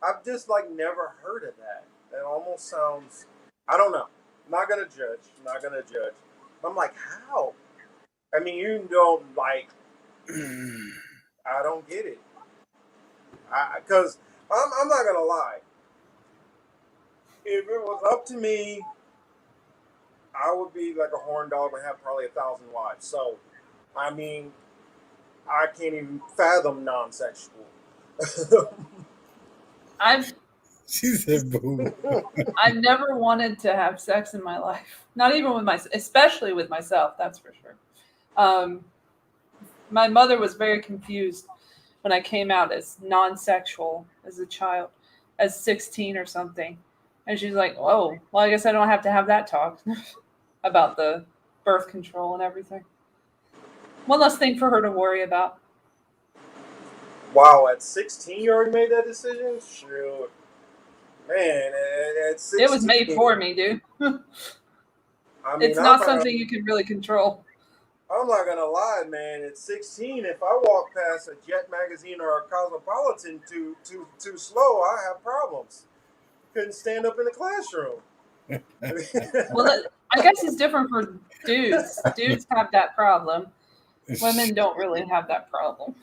I've just never heard of that. It almost sounds, I don't know. Not gonna judge. I'm like, how? I mean, you don't I don't get it. Because I'm not gonna lie. If it was up to me, I would be like a horn dog and have probably 1,000 wives. So, I mean, I can't even fathom non-sexual. She said, "Boo." I've never wanted to have sex in my life. Not even with especially with myself. That's for sure. My mother was very confused when I came out as non-sexual as a child, as 16 or something. And she's like, "Oh, well, I guess I don't have to have that talk about the birth control and everything." One less thing for her to worry about. Wow, at 16 you already made that decision? Shoot. Man, at 16, It was made for me, dude. I mean, It's not something you can really control. I'm not gonna lie, man. At 16, if I walk past a Jet magazine or a Cosmopolitan too slow, I have problems. Couldn't stand up in the classroom. Well, I guess it's different for dudes. Dudes have that problem. Women don't really have that problem.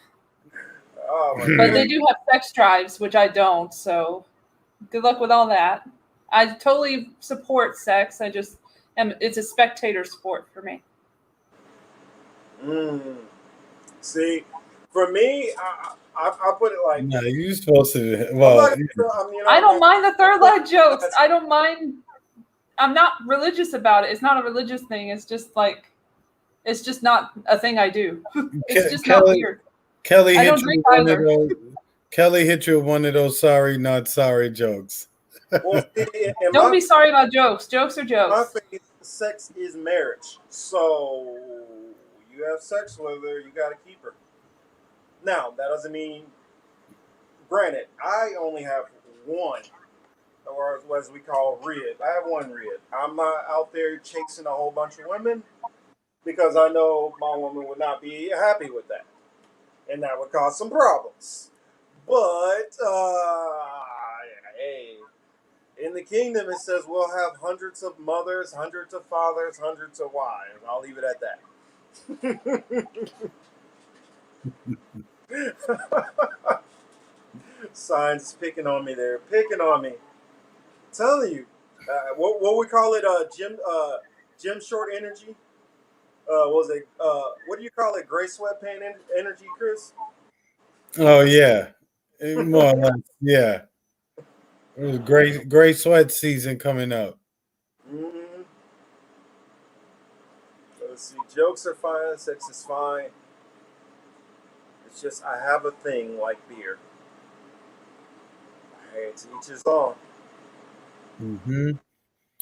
Oh my But God. they do have sex drives, which I don't. So good luck with all that. I totally support sex. I just it's a spectator sport for me. See, for me, I put it like No, you're supposed to. Well, I don't mind the third leg jokes. I don't mind. I'm not religious about it. It's not a religious thing. It's just like, it's just not a thing I do. It's just not weird. Kelly I hit don't you drink with one either. of those. Kelly hit you with one of those sorry, not sorry jokes. Well, Don't be sorry about jokes. Jokes are jokes. My faith, sex is marriage. So you have sex with her, you got to keep her. Now, that doesn't mean, granted, I only have one, or as we call rib. I have one rib. I'm not out there chasing a whole bunch of women because I know my woman would not be happy with that. And that would cause some problems. But, hey, in the kingdom it says we'll have hundreds of mothers, hundreds of fathers, hundreds of wives. I'll leave it at that. Signs picking on me there. Picking on me. I'm telling you. What we call it, Gym Short Energy? Was it, what do you call it? Gray sweatpant energy, Chris? Oh, yeah. More or less, yeah. It was great sweat season coming up. Mm-hmm. Let's see. Jokes are fine. Sex is fine. It's just I have a thing like beer. Hey, to each his own. Mm-hmm.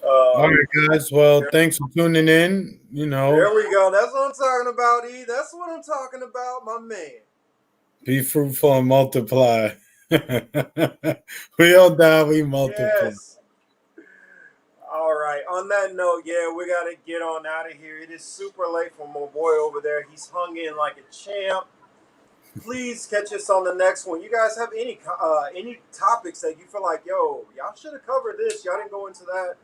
All right, guys. Well, thanks for tuning in. There we go. That's what I'm talking about, E. That's what I'm talking about, my man. Be fruitful and multiply. We all die, we multiply. Yes. All right. On that note, yeah, we got to get on out of here. It is super late for my boy over there. He's hung in like a champ. Please catch us on the next one. You guys have any topics that you feel like, yo, y'all should have covered this. Y'all didn't go into that.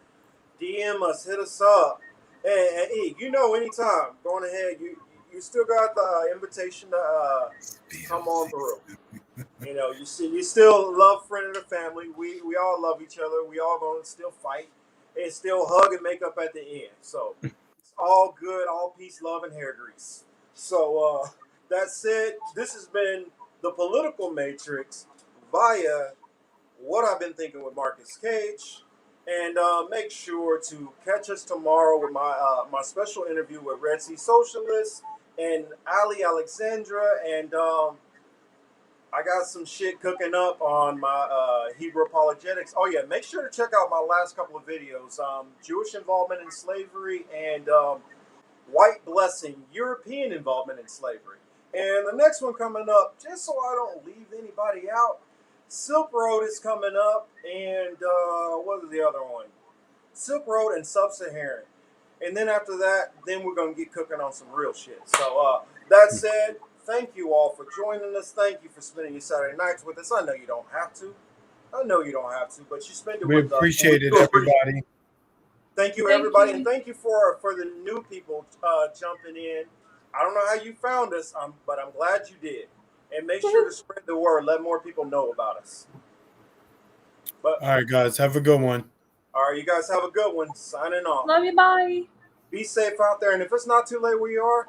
DM us, hit us up. And E, anytime, going ahead, you still got the invitation to come on through. You still love friend of the family. We all love each other. We all gonna still fight and still hug and make up at the end. So it's all good, all peace, love, and hair grease. So that said, this has been the Political Matrix via What I've Been Thinking with Marcus Cage. And make sure to catch us tomorrow with my special interview with Red Sea Socialists and Ali Alexandra. And I got some shit cooking up on my Hebrew apologetics. Oh, yeah, make sure to check out my last couple of videos. Jewish involvement in slavery and white blessing, European involvement in slavery. And the next one coming up, just so I don't leave anybody out, Silk Road is coming up, and what is the other one? Silk Road and Sub-Saharan. And then after that, then we're going to get cooking on some real shit. So that said, thank you all for joining us. Thank you for spending your Saturday nights with us. I know you don't have to. But you spend it with us. We appreciate it, everybody. Thank you, everybody. And thank you for the new people jumping in. I don't know how you found us, but I'm glad you did. And make sure to spread the word. Let more people know about us. All right, guys. Have a good one. All right, you guys have a good one. Signing off. Love you. Bye. Be safe out there. And if it's not too late where you are,